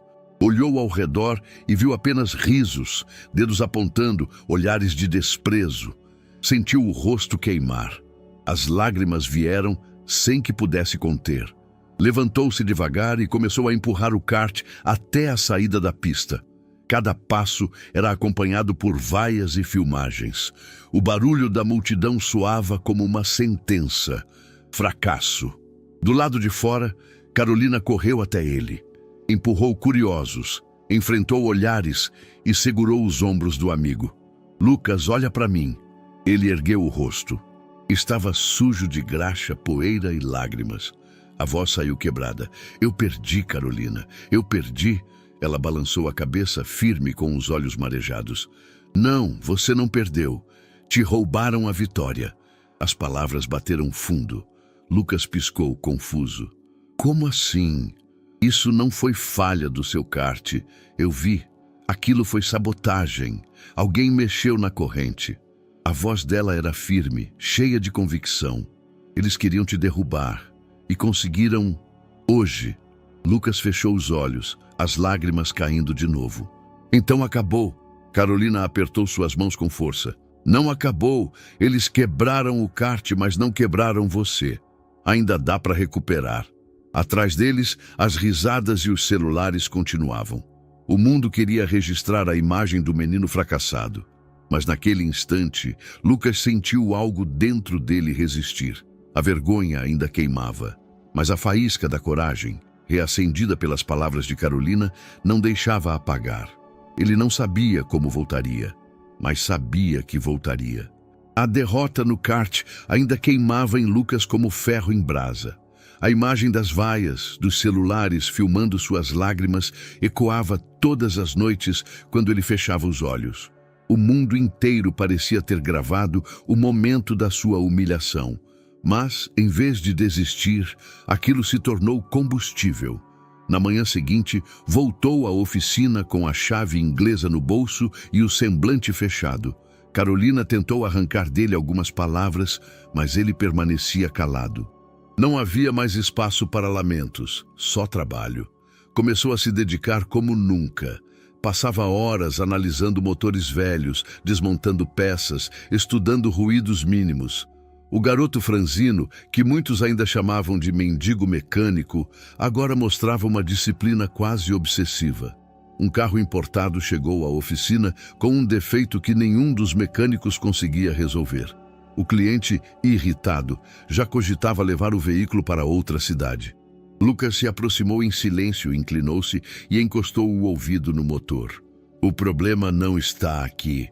Olhou ao redor e viu apenas risos, dedos apontando, olhares de desprezo. Sentiu o rosto queimar. As lágrimas vieram sem que pudesse conter. Levantou-se devagar e começou a empurrar o kart até a saída da pista. Cada passo era acompanhado por vaias e filmagens. O barulho da multidão soava como uma sentença. Fracasso. Do lado de fora, Carolina correu até ele. Empurrou curiosos, enfrentou olhares e segurou os ombros do amigo. "Lucas, olha para mim." Ele ergueu o rosto. Estava sujo de graxa, poeira e lágrimas. A voz saiu quebrada. "Eu perdi, Carolina. Eu perdi." Ela balançou a cabeça, firme, com os olhos marejados. "Não, você não perdeu. Te roubaram a vitória." As palavras bateram fundo. Lucas piscou, confuso. "Como assim? Isso não foi falha do seu kart. Eu vi. Aquilo foi sabotagem. Alguém mexeu na corrente." A voz dela era firme, cheia de convicção. "Eles queriam te derrubar. E conseguiram hoje." Lucas fechou os olhos, as lágrimas caindo de novo. "Então acabou." Carolina apertou suas mãos com força. "Não acabou. Eles quebraram o kart, mas não quebraram você. Ainda dá para recuperar." Atrás deles, as risadas e os celulares continuavam. O mundo queria registrar a imagem do menino fracassado. Mas naquele instante, Lucas sentiu algo dentro dele resistir. A vergonha ainda queimava. Mas a faísca da coragem, reacendida pelas palavras de Carolina, não deixava apagar. Ele não sabia como voltaria, mas sabia que voltaria. A derrota no kart ainda queimava em Lucas como ferro em brasa. A imagem das vaias, dos celulares filmando suas lágrimas, ecoava todas as noites quando ele fechava os olhos. O mundo inteiro parecia ter gravado o momento da sua humilhação. Mas, em vez de desistir, aquilo se tornou combustível. Na manhã seguinte, voltou à oficina com a chave inglesa no bolso e o semblante fechado. Carolina tentou arrancar dele algumas palavras, mas ele permanecia calado. Não havia mais espaço para lamentos, só trabalho. Começou a se dedicar como nunca. Passava horas analisando motores velhos, desmontando peças, estudando ruídos mínimos. O garoto franzino, que muitos ainda chamavam de mendigo mecânico, agora mostrava uma disciplina quase obsessiva. Um carro importado chegou à oficina com um defeito que nenhum dos mecânicos conseguia resolver. O cliente, irritado, já cogitava levar o veículo para outra cidade. Lucas se aproximou em silêncio, inclinou-se e encostou o ouvido no motor. "O problema não está aqui",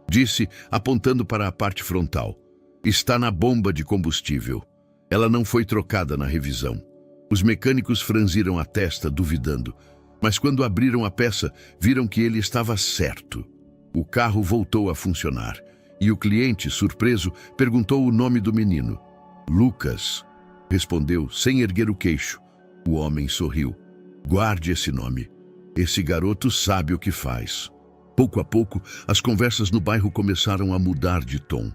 disse, apontando para a parte frontal. "Está na bomba de combustível. Ela não foi trocada na revisão." Os mecânicos franziram a testa, duvidando. Mas quando abriram a peça, viram que ele estava certo. O carro voltou a funcionar. E o cliente, surpreso, perguntou o nome do menino. "Lucas", respondeu, sem erguer o queixo. O homem sorriu. "Guarde esse nome. Esse garoto sabe o que faz." Pouco a pouco, as conversas no bairro começaram a mudar de tom.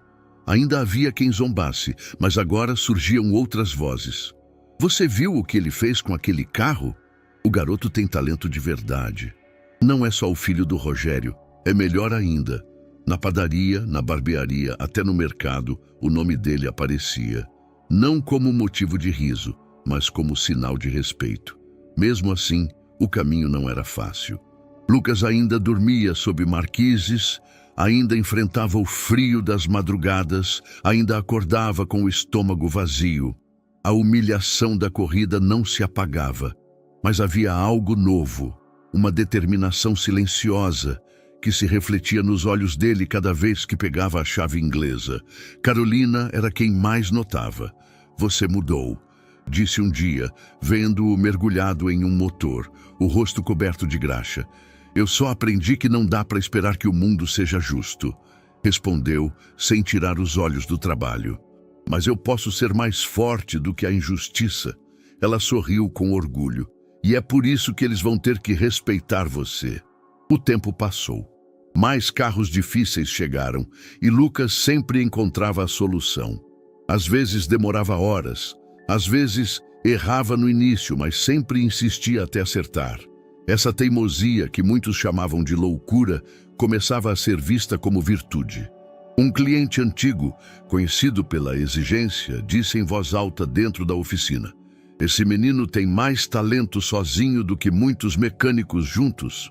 Ainda havia quem zombasse, mas agora surgiam outras vozes. "Você viu o que ele fez com aquele carro? O garoto tem talento de verdade. Não é só o filho do Rogério, é melhor ainda. Na padaria, na barbearia, até no mercado, o nome dele aparecia. Não como motivo de riso, mas como sinal de respeito. Mesmo assim, o caminho não era fácil. Lucas ainda dormia sob marquises, ainda enfrentava o frio das madrugadas, ainda acordava com o estômago vazio. A humilhação da corrida não se apagava, mas havia algo novo, uma determinação silenciosa, que se refletia nos olhos dele cada vez que pegava a chave inglesa. Carolina era quem mais notava. "Você mudou", disse um dia, vendo-o mergulhado em um motor, o rosto coberto de graxa. "Eu só aprendi que não dá para esperar que o mundo seja justo", respondeu, sem tirar os olhos do trabalho. "Mas eu posso ser mais forte do que a injustiça." Ela sorriu com orgulho. "E é por isso que eles vão ter que respeitar você." O tempo passou. Mais carros difíceis chegaram e Lucas sempre encontrava a solução. Às vezes demorava horas, às vezes errava no início, mas sempre insistia até acertar. Essa teimosia, que muitos chamavam de loucura, começava a ser vista como virtude. Um cliente antigo, conhecido pela exigência, disse em voz alta dentro da oficina: "Esse menino tem mais talento sozinho do que muitos mecânicos juntos."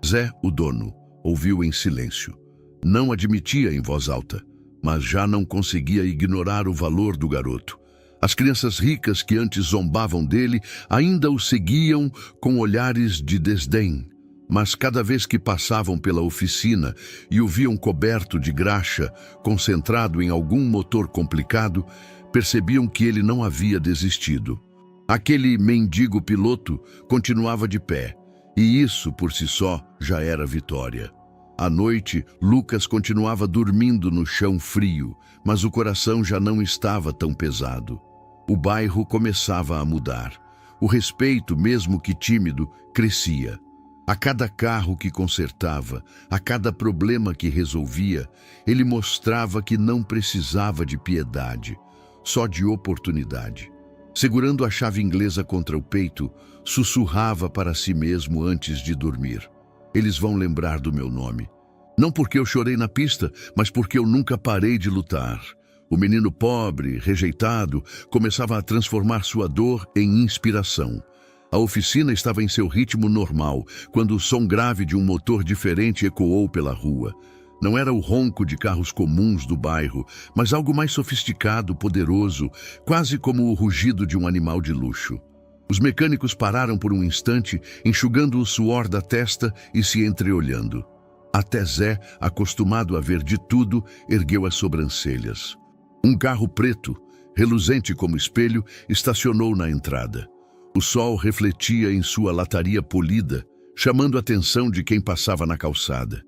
Zé, o dono, ouviu em silêncio. Não admitia em voz alta, mas já não conseguia ignorar o valor do garoto. As crianças ricas que antes zombavam dele ainda o seguiam com olhares de desdém. Mas cada vez que passavam pela oficina e o viam coberto de graxa, concentrado em algum motor complicado, percebiam que ele não havia desistido. Aquele mendigo piloto continuava de pé, e isso, por si só, já era vitória. À noite, Lucas continuava dormindo no chão frio, mas o coração já não estava tão pesado. O bairro começava a mudar. O respeito, mesmo que tímido, crescia. A cada carro que consertava, a cada problema que resolvia, ele mostrava que não precisava de piedade, só de oportunidade. Segurando a chave inglesa contra o peito, sussurrava para si mesmo antes de dormir: "Eles vão lembrar do meu nome. Não porque eu chorei na pista, mas porque eu nunca parei de lutar." O menino pobre, rejeitado, começava a transformar sua dor em inspiração. A oficina estava em seu ritmo normal, quando o som grave de um motor diferente ecoou pela rua. Não era o ronco de carros comuns do bairro, mas algo mais sofisticado, poderoso, quase como o rugido de um animal de luxo. Os mecânicos pararam por um instante, enxugando o suor da testa e se entreolhando. Até Zé, acostumado a ver de tudo, ergueu as sobrancelhas. Um carro preto, reluzente como espelho, estacionou na entrada. O sol refletia em sua lataria polida, chamando a atenção de quem passava na calçada.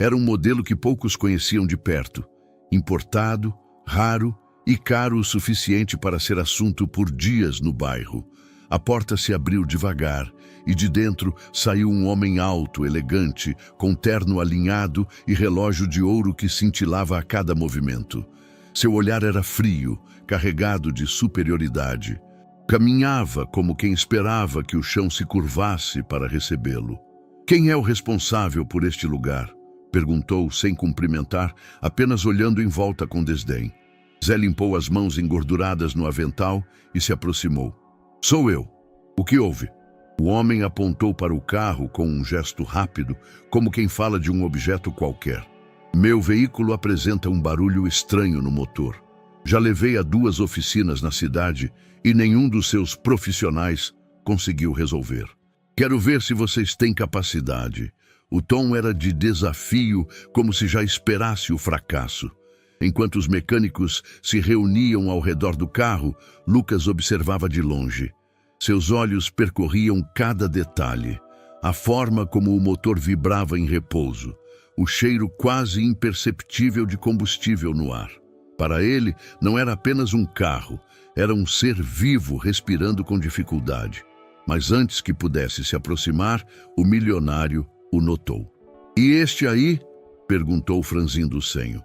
Era um modelo que poucos conheciam de perto, importado, raro e caro o suficiente para ser assunto por dias no bairro. A porta se abriu devagar e de dentro saiu um homem alto, elegante, com terno alinhado e relógio de ouro que cintilava a cada movimento. Seu olhar era frio, carregado de superioridade. Caminhava como quem esperava que o chão se curvasse para recebê-lo. "Quem é o responsável por este lugar?" perguntou sem cumprimentar, apenas olhando em volta com desdém. Zé limpou as mãos engorduradas no avental e se aproximou. "Sou eu. O que houve?" O homem apontou para o carro com um gesto rápido, como quem fala de um objeto qualquer. "Meu veículo apresenta um barulho estranho no motor. Já levei a 2 oficinas na cidade e nenhum dos seus profissionais conseguiu resolver. Quero ver se vocês têm capacidade." O tom era de desafio, como se já esperasse o fracasso. Enquanto os mecânicos se reuniam ao redor do carro, Lucas observava de longe. Seus olhos percorriam cada detalhe. A forma como o motor vibrava em repouso. O cheiro quase imperceptível de combustível no ar. Para ele, não era apenas um carro, era um ser vivo respirando com dificuldade. Mas antes que pudesse se aproximar, o milionário o notou. "E este aí?" perguntou franzindo o senho.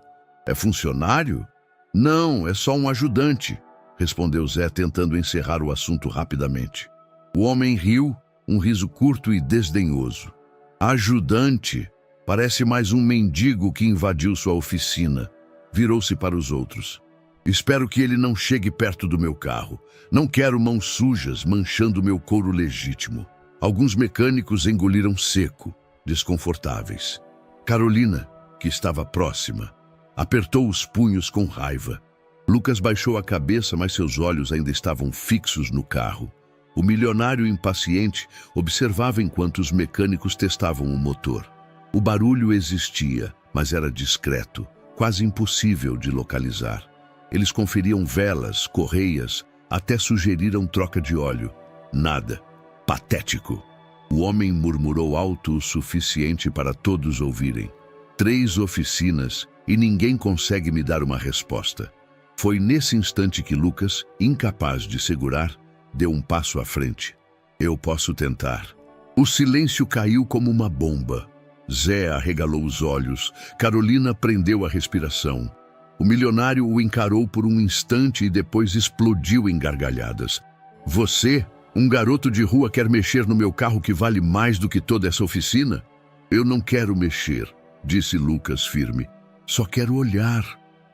"É funcionário?" "Não, é só um ajudante", respondeu Zé, tentando encerrar o assunto rapidamente. O homem riu, um riso curto e desdenhoso. "Ajudante? Parece mais um mendigo que invadiu sua oficina." Virou-se para os outros. "Espero que ele não chegue perto do meu carro. Não quero mãos sujas manchando meu couro legítimo." Alguns mecânicos engoliram seco, desconfortáveis. Carolina, que estava próxima, apertou os punhos com raiva. Lucas baixou a cabeça, mas seus olhos ainda estavam fixos no carro. O milionário impaciente observava enquanto os mecânicos testavam o motor. O barulho existia, mas era discreto, quase impossível de localizar. Eles conferiam velas, correias, até sugeriram troca de óleo. Nada. Patético. O homem murmurou alto o suficiente para todos ouvirem. 3 oficinas e ninguém consegue me dar uma resposta. Foi nesse instante que Lucas, incapaz de segurar, deu um passo à frente. "Eu posso tentar." O silêncio caiu como uma bomba. Zé arregalou os olhos. Carolina prendeu a respiração. O milionário o encarou por um instante e depois explodiu em gargalhadas. "Você, um garoto de rua, quer mexer no meu carro que vale mais do que toda essa oficina?" "Eu não quero mexer", disse Lucas firme. "Só quero olhar."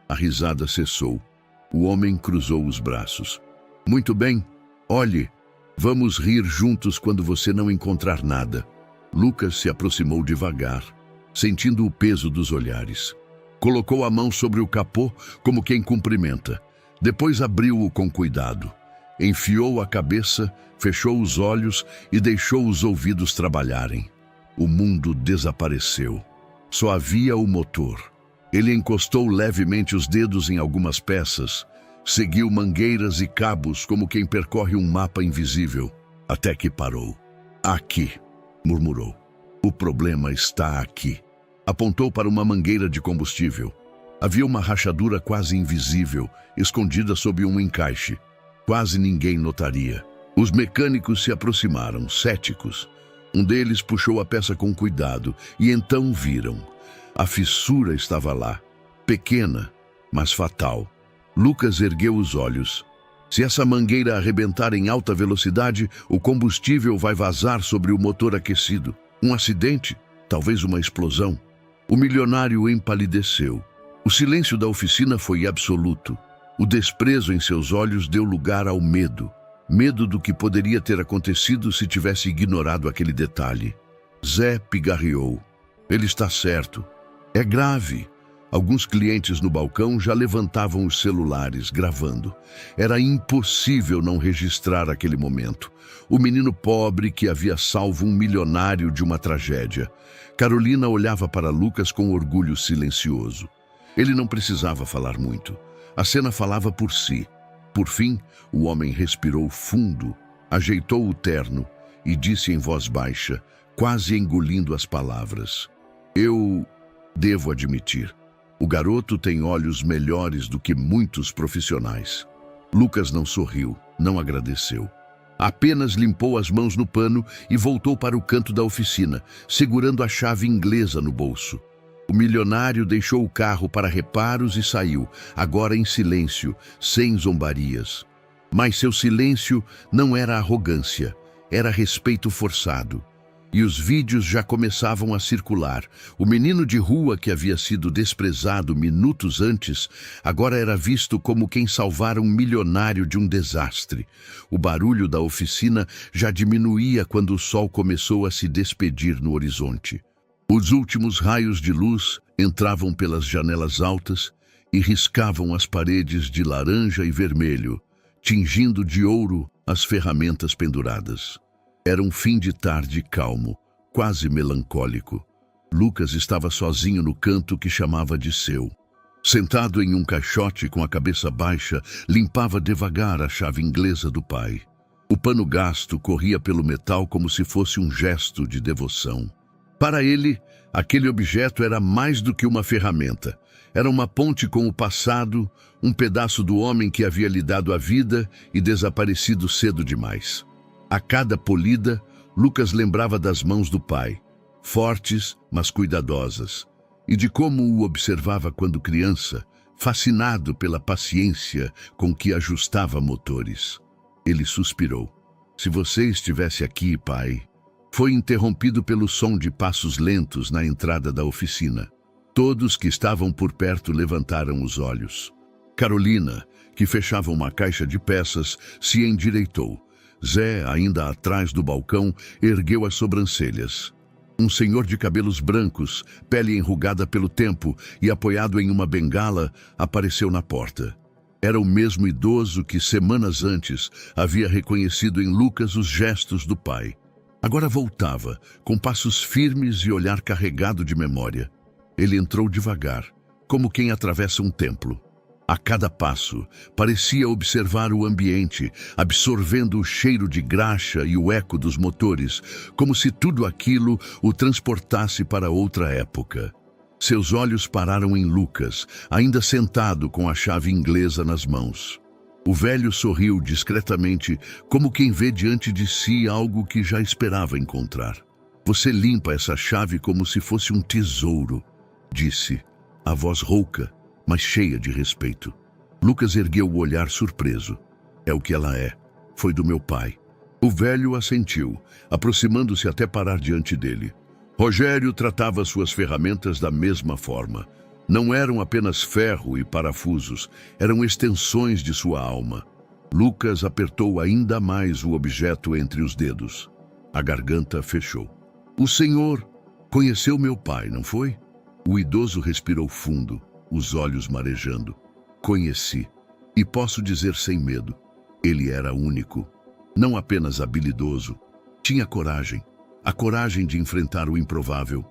A risada cessou. O homem cruzou os braços. "Muito bem, olhe. Vamos rir juntos quando você não encontrar nada." Lucas se aproximou devagar, sentindo o peso dos olhares. Colocou a mão sobre o capô como quem cumprimenta. Depois abriu-o com cuidado. Enfiou a cabeça, fechou os olhos e deixou os ouvidos trabalharem. O mundo desapareceu. Só havia o motor. Ele encostou levemente os dedos em algumas peças, seguiu mangueiras e cabos como quem percorre um mapa invisível, até que parou. "Aqui", murmurou. "O problema está aqui." Apontou para uma mangueira de combustível. Havia uma rachadura quase invisível, escondida sob um encaixe. Quase ninguém notaria. Os mecânicos se aproximaram, céticos. Um deles puxou a peça com cuidado e então viram. A fissura estava lá, pequena, mas fatal. Lucas ergueu os olhos. Se essa mangueira arrebentar em alta velocidade, o combustível vai vazar sobre o motor aquecido. Um acidente, talvez uma explosão. O milionário empalideceu. O silêncio da oficina foi absoluto. O desprezo em seus olhos deu lugar ao medo. Medo do que poderia ter acontecido se tivesse ignorado aquele detalhe. Zé pigarreou. "Ele está certo. É grave." Alguns clientes no balcão já levantavam os celulares, gravando. Era impossível não registrar aquele momento. O menino pobre que havia salvo um milionário de uma tragédia. Carolina olhava para Lucas com orgulho silencioso. Ele não precisava falar muito. A cena falava por si. Por fim, o homem respirou fundo, ajeitou o terno e disse em voz baixa, quase engolindo as palavras: "Eu devo admitir, O garoto tem olhos melhores do que muitos profissionais. Lucas não sorriu, não agradeceu. Apenas limpou as mãos no pano e voltou para o canto da oficina, segurando a chave inglesa no bolso. O milionário deixou o carro para reparos e saiu, agora em silêncio, sem zombarias. Mas seu silêncio não era arrogância, era respeito forçado. E os vídeos já começavam a circular. O menino de rua que havia sido desprezado minutos antes, agora era visto como quem salvara um milionário de um desastre. O barulho da oficina já diminuía quando o sol começou a se despedir no horizonte. Os últimos raios de luz entravam pelas janelas altas e riscavam as paredes de laranja e vermelho, tingindo de ouro as ferramentas penduradas. Era um fim de tarde calmo, quase melancólico. Lucas estava sozinho no canto que chamava de seu. Sentado em um caixote com a cabeça baixa, limpava devagar a chave inglesa do pai. O pano gasto corria pelo metal como se fosse um gesto de devoção. Para ele, aquele objeto era mais do que uma ferramenta. Era uma ponte com o passado, um pedaço do homem que havia lhe dado a vida e desaparecido cedo demais. A cada polida, Lucas lembrava das mãos do pai, fortes, mas cuidadosas, e de como o observava quando criança, fascinado pela paciência com que ajustava motores. Ele suspirou. Se você estivesse aqui, pai... Foi interrompido pelo som de passos lentos na entrada da oficina. Todos que estavam por perto levantaram os olhos. Carolina, que fechava uma caixa de peças, se endireitou. Zé, ainda atrás do balcão, ergueu as sobrancelhas. Um senhor de cabelos brancos, pele enrugada pelo tempo e apoiado em uma bengala, apareceu na porta. Era o mesmo idoso que, semanas antes, havia reconhecido em Lucas os gestos do pai. Agora voltava, com passos firmes e olhar carregado de memória. Ele entrou devagar, como quem atravessa um templo. A cada passo, parecia observar o ambiente, absorvendo o cheiro de graxa e o eco dos motores, como se tudo aquilo o transportasse para outra época. Seus olhos pararam em Lucas, ainda sentado com a chave inglesa nas mãos. O velho sorriu discretamente, como quem vê diante de si algo que já esperava encontrar. Você limpa essa chave como se fosse um tesouro, disse, a voz rouca, mas cheia de respeito. Lucas ergueu o olhar surpreso. É o que ela é. Foi do meu pai. O velho assentiu, aproximando-se até parar diante dele. Rogério tratava suas ferramentas da mesma forma. Não eram apenas ferro e parafusos, eram extensões de sua alma. Lucas apertou ainda mais o objeto entre os dedos. A garganta fechou. O senhor conheceu meu pai, não foi? O idoso respirou fundo, os olhos marejando. Conheci, e posso dizer sem medo, ele era único. Não apenas habilidoso, tinha coragem, a coragem de enfrentar o improvável.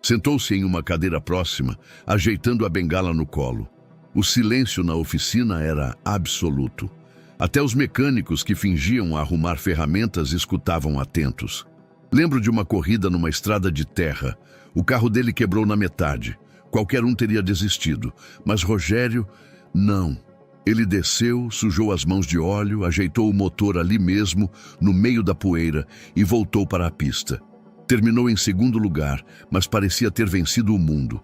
Sentou-se em uma cadeira próxima, ajeitando a bengala no colo. O silêncio na oficina era absoluto. Até os mecânicos que fingiam arrumar ferramentas escutavam atentos. Lembro de uma corrida numa estrada de terra. O carro dele quebrou na metade. Qualquer um teria desistido, mas Rogério, não. Ele desceu, sujou as mãos de óleo, ajeitou o motor ali mesmo, no meio da poeira, e voltou para a pista. Terminou em segundo lugar, mas parecia ter vencido o mundo.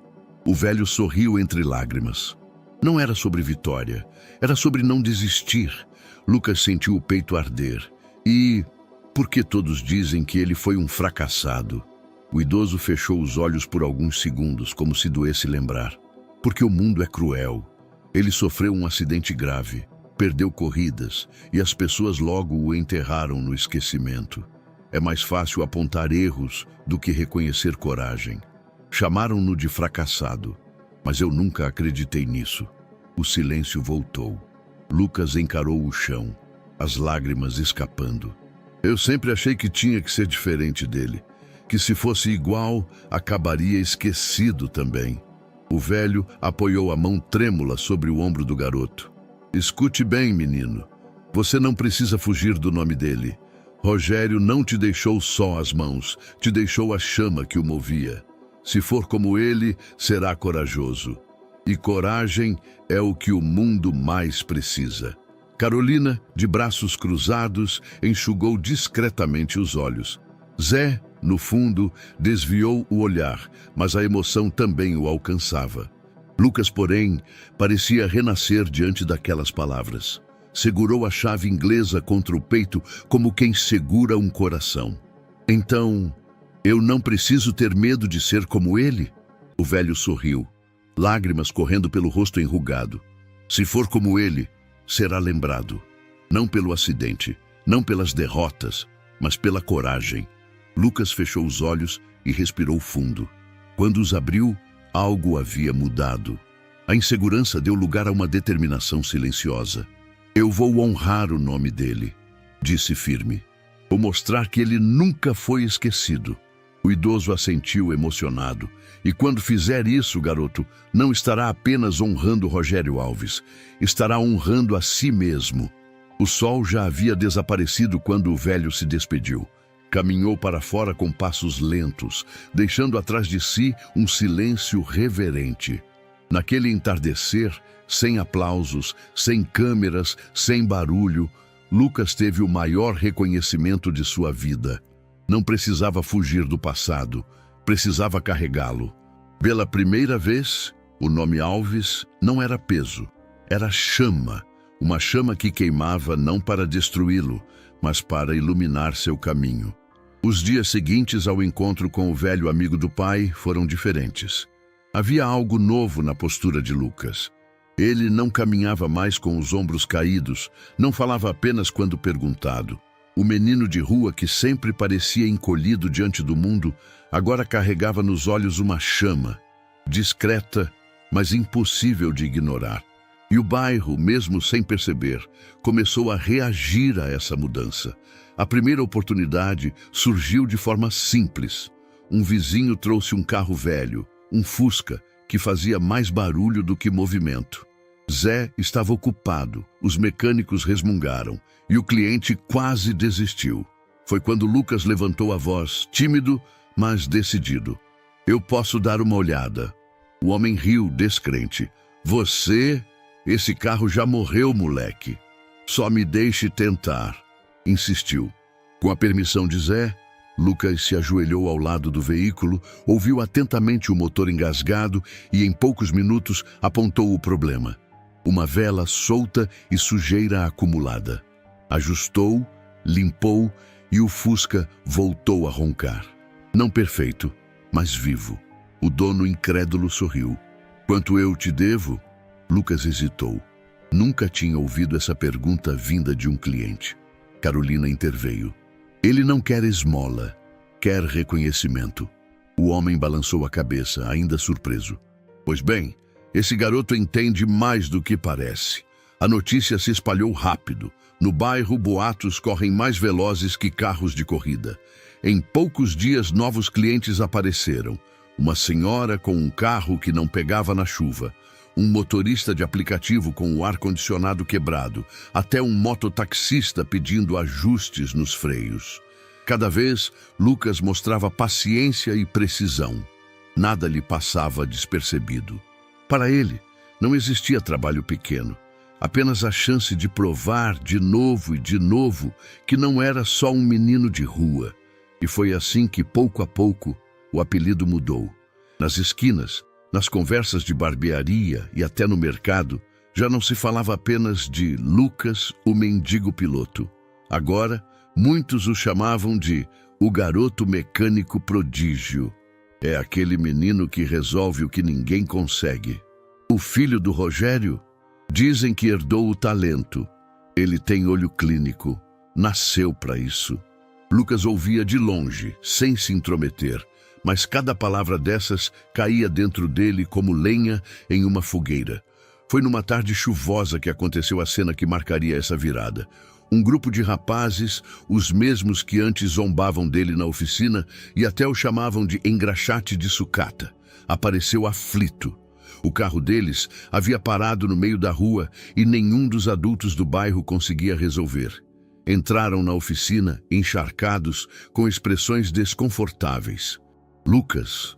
O velho sorriu entre lágrimas. Não era sobre vitória, era sobre não desistir. Lucas sentiu o peito arder. E por que todos dizem que ele foi um fracassado? O idoso fechou os olhos por alguns segundos, como se doesse lembrar. Porque o mundo é cruel. Ele sofreu um acidente grave, perdeu corridas, e as pessoas logo o enterraram no esquecimento. É mais fácil apontar erros do que reconhecer coragem. Chamaram-no de fracassado, mas eu nunca acreditei nisso. O silêncio voltou. Lucas encarou o chão, as lágrimas escapando. Eu sempre achei que tinha que ser diferente dele, que se fosse igual, acabaria esquecido também. O velho apoiou a mão trêmula sobre o ombro do garoto. Escute bem, menino. Você não precisa fugir do nome dele. Rogério não te deixou só as mãos, te deixou a chama que o movia. Se for como ele, será corajoso. E coragem é o que o mundo mais precisa. Carolina, de braços cruzados, enxugou discretamente os olhos. Zé, no fundo, desviou o olhar, mas a emoção também o alcançava. Lucas, porém, parecia renascer diante daquelas palavras. Segurou a chave inglesa contra o peito como quem segura um coração. Então, eu não preciso ter medo de ser como ele? O velho sorriu, lágrimas correndo pelo rosto enrugado. Se for como ele, será lembrado. Não pelo acidente, não pelas derrotas, mas pela coragem. Lucas fechou os olhos e respirou fundo. Quando os abriu, algo havia mudado. A insegurança deu lugar a uma determinação silenciosa. Eu vou honrar o nome dele, disse firme. Vou mostrar que ele nunca foi esquecido. O idoso assentiu emocionado. E quando fizer isso, garoto, não estará apenas honrando Rogério Alves, estará honrando a si mesmo. O sol já havia desaparecido quando o velho se despediu. Caminhou para fora com passos lentos, deixando atrás de si um silêncio reverente. Naquele entardecer, sem aplausos, sem câmeras, sem barulho, Lucas teve o maior reconhecimento de sua vida. Não precisava fugir do passado, precisava carregá-lo. Pela primeira vez, o nome Alves não era peso, era chama. Uma chama que queimava não para destruí-lo, mas para iluminar seu caminho. Os dias seguintes ao encontro com o velho amigo do pai foram diferentes. Havia algo novo na postura de Lucas. Ele não caminhava mais com os ombros caídos, não falava apenas quando perguntado. O menino de rua que sempre parecia encolhido diante do mundo, agora carregava nos olhos uma chama, discreta, mas impossível de ignorar. E o bairro, mesmo sem perceber, começou a reagir a essa mudança. A primeira oportunidade surgiu de forma simples. Um vizinho trouxe um carro velho, um Fusca, que fazia mais barulho do que movimento. Zé estava ocupado, os mecânicos resmungaram, e o cliente quase desistiu. Foi quando Lucas levantou a voz, tímido, mas decidido. Eu posso dar uma olhada. O homem riu, descrente. Você? Esse carro já morreu, moleque. Só me deixe tentar. Insistiu. Com a permissão de Zé, Lucas se ajoelhou ao lado do veículo, ouviu atentamente o motor engasgado e, em poucos minutos, apontou o problema. Uma vela solta e sujeira acumulada. Ajustou, limpou e o Fusca voltou a roncar. Não perfeito, mas vivo. O dono incrédulo sorriu. Quanto eu te devo? Lucas hesitou. Nunca tinha ouvido essa pergunta vinda de um cliente. Carolina interveio. Ele não quer esmola, quer reconhecimento. O homem balançou a cabeça, ainda surpreso. Pois bem, esse garoto entende mais do que parece. A notícia se espalhou rápido. No bairro, boatos correm mais velozes que carros de corrida. Em poucos dias, novos clientes apareceram. Uma senhora com um carro que não pegava na chuva. Um motorista de aplicativo com o ar-condicionado quebrado. Até um mototaxista pedindo ajustes nos freios. Cada vez, Lucas mostrava paciência e precisão. Nada lhe passava despercebido. Para ele, não existia trabalho pequeno. Apenas a chance de provar de novo e de novo que não era só um menino de rua. E foi assim que, pouco a pouco, o apelido mudou. Nas esquinas, nas conversas de barbearia e até no mercado, já não se falava apenas de Lucas, o mendigo piloto. Agora, muitos o chamavam de o garoto mecânico prodígio. É aquele menino que resolve o que ninguém consegue. O filho do Rogério? Dizem que herdou o talento. Ele tem olho clínico. Nasceu para isso. Lucas ouvia de longe, sem se intrometer, mas cada palavra dessas caía dentro dele como lenha em uma fogueira. Foi numa tarde chuvosa que aconteceu a cena que marcaria essa virada. Um grupo de rapazes, os mesmos que antes zombavam dele na oficina e até o chamavam de engraxate de sucata, apareceu aflito. O carro deles havia parado no meio da rua e nenhum dos adultos do bairro conseguia resolver. Entraram na oficina, encharcados, com expressões desconfortáveis. Lucas,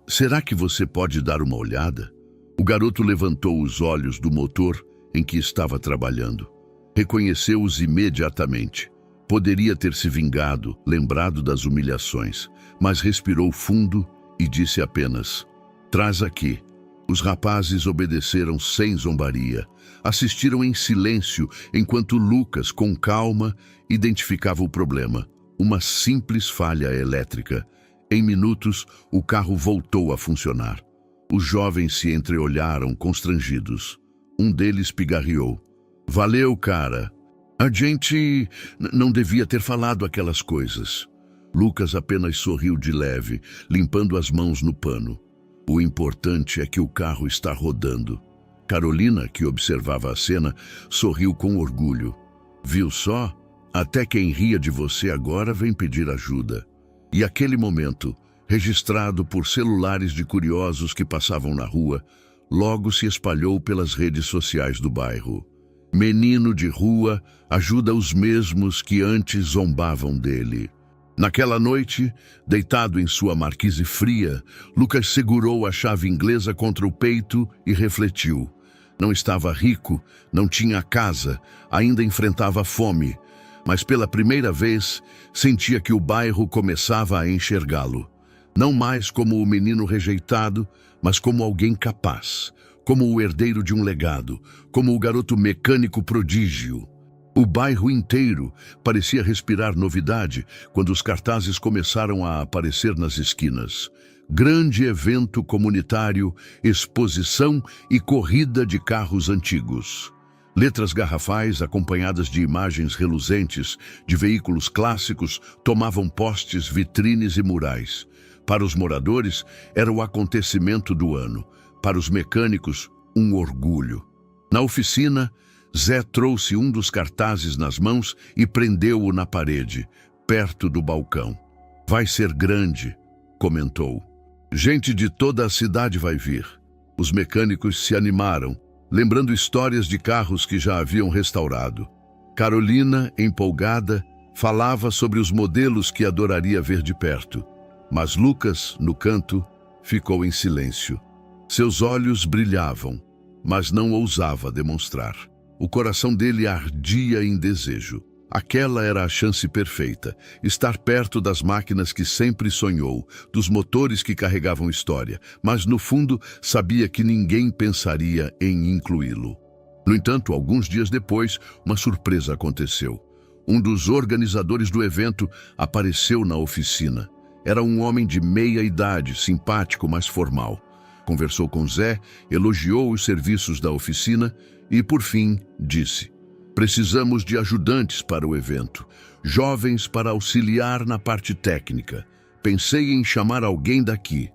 será que você pode dar uma olhada? O garoto levantou os olhos do motor em que estava trabalhando. Reconheceu-os imediatamente. Poderia ter se vingado, lembrado das humilhações, mas respirou fundo e disse apenas: "Traz aqui." Os rapazes obedeceram sem zombaria. Assistiram em silêncio enquanto Lucas, com calma, identificava o problema. Uma simples falha elétrica. Em minutos, o carro voltou a funcionar. Os jovens se entreolharam constrangidos. Um deles pigarreou: "Valeu, cara. A gente não devia ter falado aquelas coisas." Lucas apenas sorriu de leve, limpando as mãos no pano. "O importante é que o carro está rodando." Carolina, que observava a cena, sorriu com orgulho. "Viu só? Até quem ria de você agora vem pedir ajuda." E aquele momento, registrado por celulares de curiosos que passavam na rua, logo se espalhou pelas redes sociais do bairro. Menino de rua ajuda os mesmos que antes zombavam dele. Naquela noite, deitado em sua marquise fria, Lucas segurou a chave inglesa contra o peito e refletiu. Não estava rico, não tinha casa, ainda enfrentava fome, mas pela primeira vez sentia que o bairro começava a enxergá-lo. Não mais como o menino rejeitado, mas como alguém capaz, como o herdeiro de um legado, como o garoto mecânico prodígio. O bairro inteiro parecia respirar novidade quando os cartazes começaram a aparecer nas esquinas. Grande evento comunitário, exposição e corrida de carros antigos. Letras garrafais acompanhadas de imagens reluzentes de veículos clássicos tomavam postes, vitrines e murais. Para os moradores, era o acontecimento do ano. Para os mecânicos, um orgulho. Na oficina, Zé trouxe um dos cartazes nas mãos e prendeu-o na parede, perto do balcão. "Vai ser grande", comentou. "Gente de toda a cidade vai vir." Os mecânicos se animaram, lembrando histórias de carros que já haviam restaurado. Carolina, empolgada, falava sobre os modelos que adoraria ver de perto. Mas Lucas, no canto, ficou em silêncio. Seus olhos brilhavam, mas não ousava demonstrar. O coração dele ardia em desejo. Aquela era a chance perfeita, estar perto das máquinas que sempre sonhou, dos motores que carregavam história, mas no fundo sabia que ninguém pensaria em incluí-lo. No entanto, alguns dias depois, uma surpresa aconteceu. Um dos organizadores do evento apareceu na oficina. Era um homem de meia idade, simpático, mas formal. Conversou com Zé, elogiou os serviços da oficina e, por fim, disse: "Precisamos de ajudantes para o evento, jovens para auxiliar na parte técnica. Pensei em chamar alguém daqui."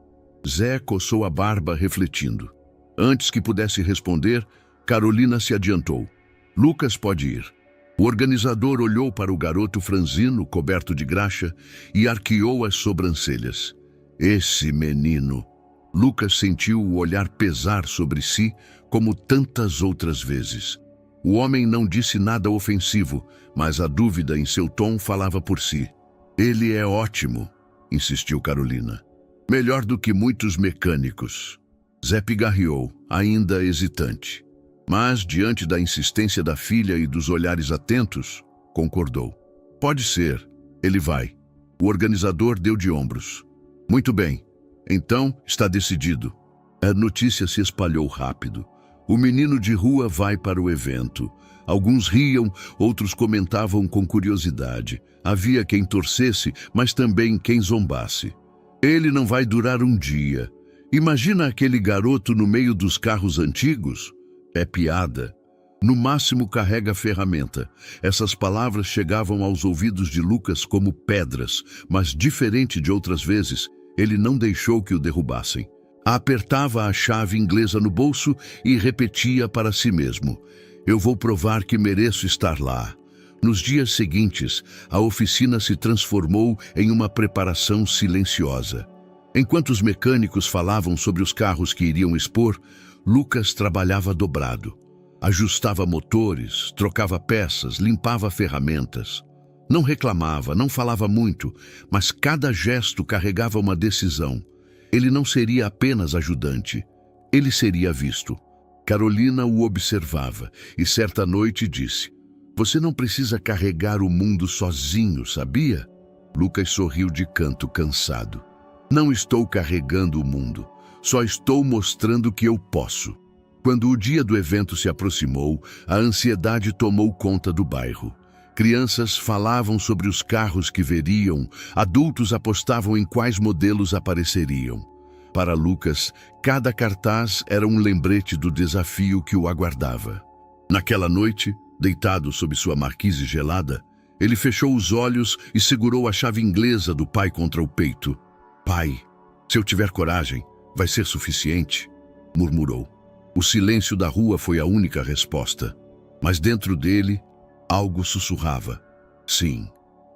Zé coçou a barba, refletindo. Antes que pudesse responder, Carolina se adiantou: "Lucas pode ir." O organizador olhou para o garoto franzino, coberto de graxa, e arqueou as sobrancelhas. Esse menino! Lucas sentiu o olhar pesar sobre si, como tantas outras vezes. O homem não disse nada ofensivo, mas a dúvida em seu tom falava por si. "Ele é ótimo", insistiu Carolina. "Melhor do que muitos mecânicos." Zé pigarreou, ainda hesitante. Mas, diante da insistência da filha e dos olhares atentos, concordou. "Pode ser, ele vai." O organizador deu de ombros. "Muito bem, então está decidido." A notícia se espalhou rápido. O menino de rua vai para o evento. Alguns riam, outros comentavam com curiosidade. Havia quem torcesse, mas também quem zombasse. "Ele não vai durar um dia. Imagina aquele garoto no meio dos carros antigos?" "É piada. No máximo carrega ferramenta." Essas palavras chegavam aos ouvidos de Lucas como pedras, mas diferente de outras vezes, ele não deixou que o derrubassem. Apertava a chave inglesa no bolso e repetia para si mesmo: "Eu vou provar que mereço estar lá." Nos dias seguintes, a oficina se transformou em uma preparação silenciosa. Enquanto os mecânicos falavam sobre os carros que iriam expor, Lucas trabalhava dobrado. Ajustava motores, trocava peças, limpava ferramentas. Não reclamava, não falava muito, mas cada gesto carregava uma decisão. Ele não seria apenas ajudante. Ele seria visto. Carolina o observava e certa noite disse: "Você não precisa carregar o mundo sozinho, sabia?" Lucas sorriu de canto, cansado. "Não estou carregando o mundo, só estou mostrando que eu posso." Quando o dia do evento se aproximou, a ansiedade tomou conta do bairro. Crianças falavam sobre os carros que veriam, adultos apostavam em quais modelos apareceriam. Para Lucas, cada cartaz era um lembrete do desafio que o aguardava. Naquela noite, deitado sob sua marquise gelada, ele fechou os olhos e segurou a chave inglesa do pai contra o peito. "Pai, se eu tiver coragem, vai ser suficiente", murmurou. O silêncio da rua foi a única resposta, mas dentro dele, algo sussurrava. Sim.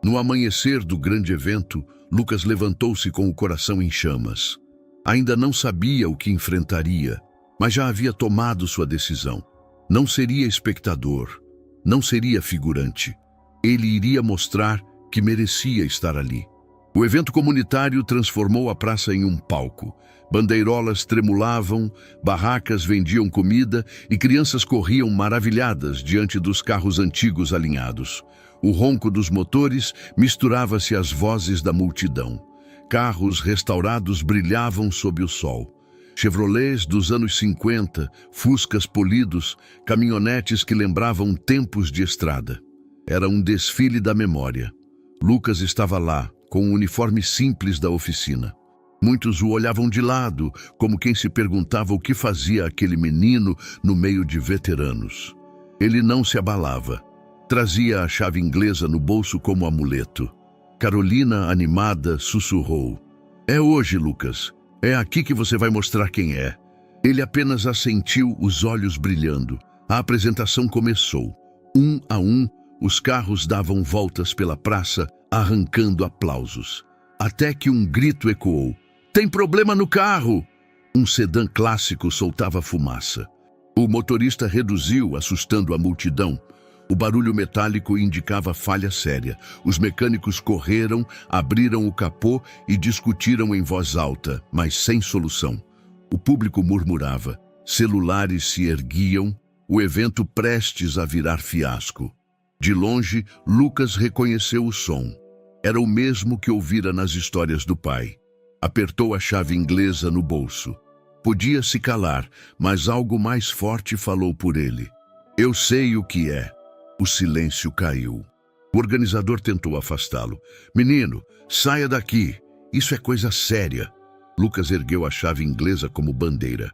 No amanhecer do grande evento, Lucas levantou-se com o coração em chamas. Ainda não sabia o que enfrentaria, mas já havia tomado sua decisão. Não seria espectador, não seria figurante. Ele iria mostrar que merecia estar ali. O evento comunitário transformou a praça em um palco. Bandeirolas tremulavam, barracas vendiam comida e crianças corriam maravilhadas diante dos carros antigos alinhados. O ronco dos motores misturava-se às vozes da multidão. Carros restaurados brilhavam sob o sol. Chevrolets dos anos 50, Fuscas polidos, caminhonetes que lembravam tempos de estrada. Era um desfile da memória. Lucas estava lá, com o uniforme simples da oficina. Muitos o olhavam de lado, como quem se perguntava o que fazia aquele menino no meio de veteranos. Ele não se abalava. Trazia a chave inglesa no bolso como amuleto. Carolina, animada, sussurrou: "É hoje, Lucas. É aqui que você vai mostrar quem é." Ele apenas assentiu, os olhos brilhando. A apresentação começou. Um a um, os carros davam voltas pela praça, arrancando aplausos. Até que um grito ecoou: "Tem problema no carro!" Um sedã clássico soltava fumaça. O motorista reduziu, assustando a multidão. O barulho metálico indicava falha séria. Os mecânicos correram, abriram o capô e discutiram em voz alta, mas sem solução. O público murmurava. Celulares se erguiam, o evento prestes a virar fiasco. De longe, Lucas reconheceu o som. Era o mesmo que ouvira nas histórias do pai. Apertou a chave inglesa no bolso. Podia se calar, mas algo mais forte falou por ele. "Eu sei o que é." O silêncio caiu. O organizador tentou afastá-lo. "Menino, saia daqui. Isso é coisa séria." Lucas ergueu a chave inglesa como bandeira.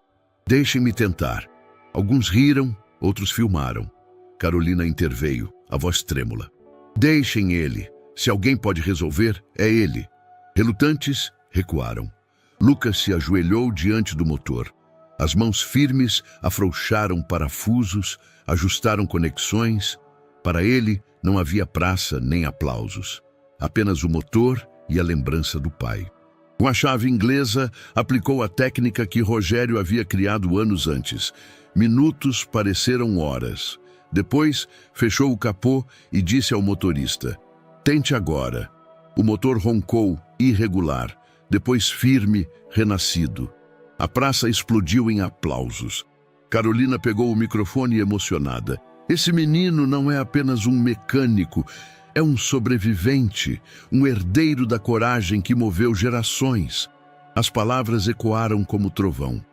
"Deixem-me tentar." Alguns riram, outros filmaram. Carolina interveio, a voz trêmula. "Deixem ele. Se alguém pode resolver, é ele." Relutantes, recuaram. Lucas se ajoelhou diante do motor. As mãos firmes afrouxaram parafusos, ajustaram conexões. Para ele, não havia praça nem aplausos. Apenas o motor e a lembrança do pai. Com a chave inglesa, aplicou a técnica que Rogério havia criado anos antes. Minutos pareceram horas. Depois, fechou o capô e disse ao motorista: "Tente agora." O motor roncou, irregular, depois firme, renascido. A praça explodiu em aplausos. Carolina pegou o microfone emocionada. "Esse menino não é apenas um mecânico, é um sobrevivente, um herdeiro da coragem que moveu gerações." As palavras ecoaram como trovão.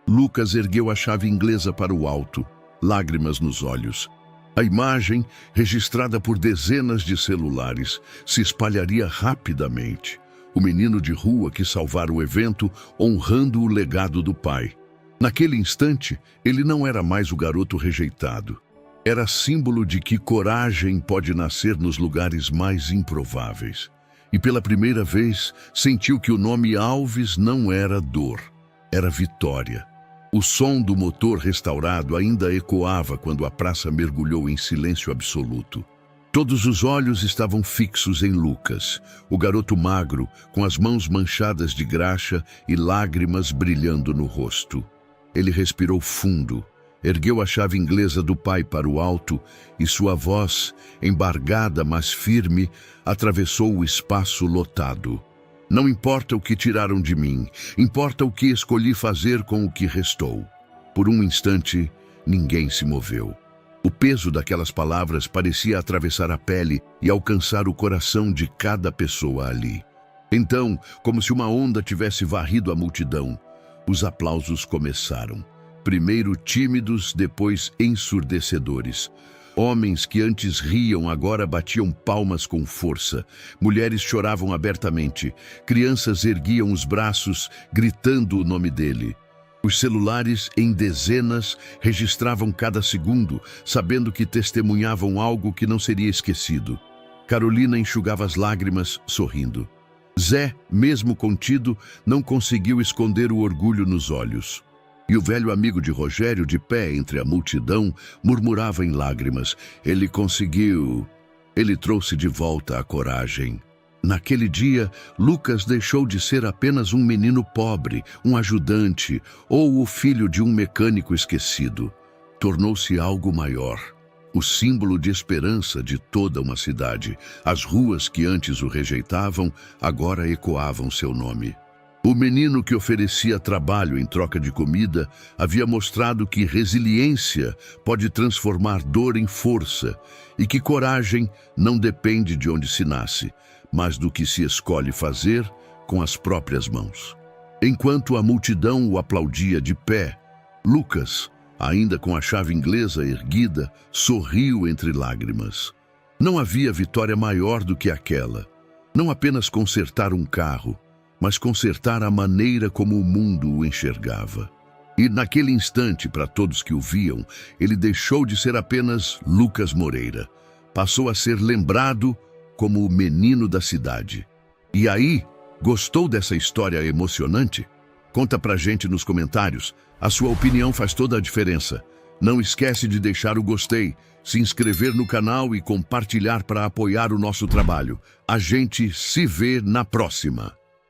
Lucas ergueu a chave inglesa para o alto, lágrimas nos olhos. A imagem, registrada por dezenas de celulares, se espalharia rapidamente. O menino de rua que salvara o evento, honrando o legado do pai. Naquele instante, ele não era mais o garoto rejeitado. Era símbolo de que coragem pode nascer nos lugares mais improváveis. E pela primeira vez, sentiu que o nome Alves não era dor, era vitória. O som do motor restaurado ainda ecoava quando a praça mergulhou em silêncio absoluto. Todos os olhos estavam fixos em Lucas, o garoto magro, com as mãos manchadas de graxa e lágrimas brilhando no rosto. Ele respirou fundo, ergueu a chave inglesa do pai para o alto e sua voz, embargada mas firme, atravessou o espaço lotado. Não importa o que tiraram de mim, importa o que escolhi fazer com o que restou. Por um instante, ninguém se moveu. O peso daquelas palavras parecia atravessar a pele e alcançar o coração de cada pessoa ali. Então, como se uma onda tivesse varrido a multidão, os aplausos começaram. Primeiro tímidos, depois ensurdecedores. Homens que antes riam agora batiam palmas com força. Mulheres choravam abertamente. Crianças erguiam os braços, gritando o nome dele. Os celulares, em dezenas, registravam cada segundo, sabendo que testemunhavam algo que não seria esquecido. Carolina enxugava as lágrimas, sorrindo. Zé, mesmo contido, não conseguiu esconder o orgulho nos olhos. E o velho amigo de Rogério, de pé entre a multidão, murmurava em lágrimas. Ele conseguiu. Ele trouxe de volta a coragem. Naquele dia, Lucas deixou de ser apenas um menino pobre, um ajudante ou o filho de um mecânico esquecido. Tornou-se algo maior. O símbolo de esperança de toda uma cidade. As ruas que antes o rejeitavam, agora ecoavam seu nome. O menino que oferecia trabalho em troca de comida havia mostrado que resiliência pode transformar dor em força e que coragem não depende de onde se nasce, mas do que se escolhe fazer com as próprias mãos. Enquanto a multidão o aplaudia de pé, Lucas, ainda com a chave inglesa erguida, sorriu entre lágrimas. Não havia vitória maior do que aquela. Não apenas consertar um carro, mas consertar a maneira como o mundo o enxergava. E naquele instante, para todos que o viam, ele deixou de ser apenas Lucas Moreira. Passou a ser lembrado como o menino da cidade. E aí, gostou dessa história emocionante? Conta pra gente nos comentários. A sua opinião faz toda a diferença. Não esquece de deixar o gostei, se inscrever no canal e compartilhar para apoiar o nosso trabalho. A gente se vê na próxima.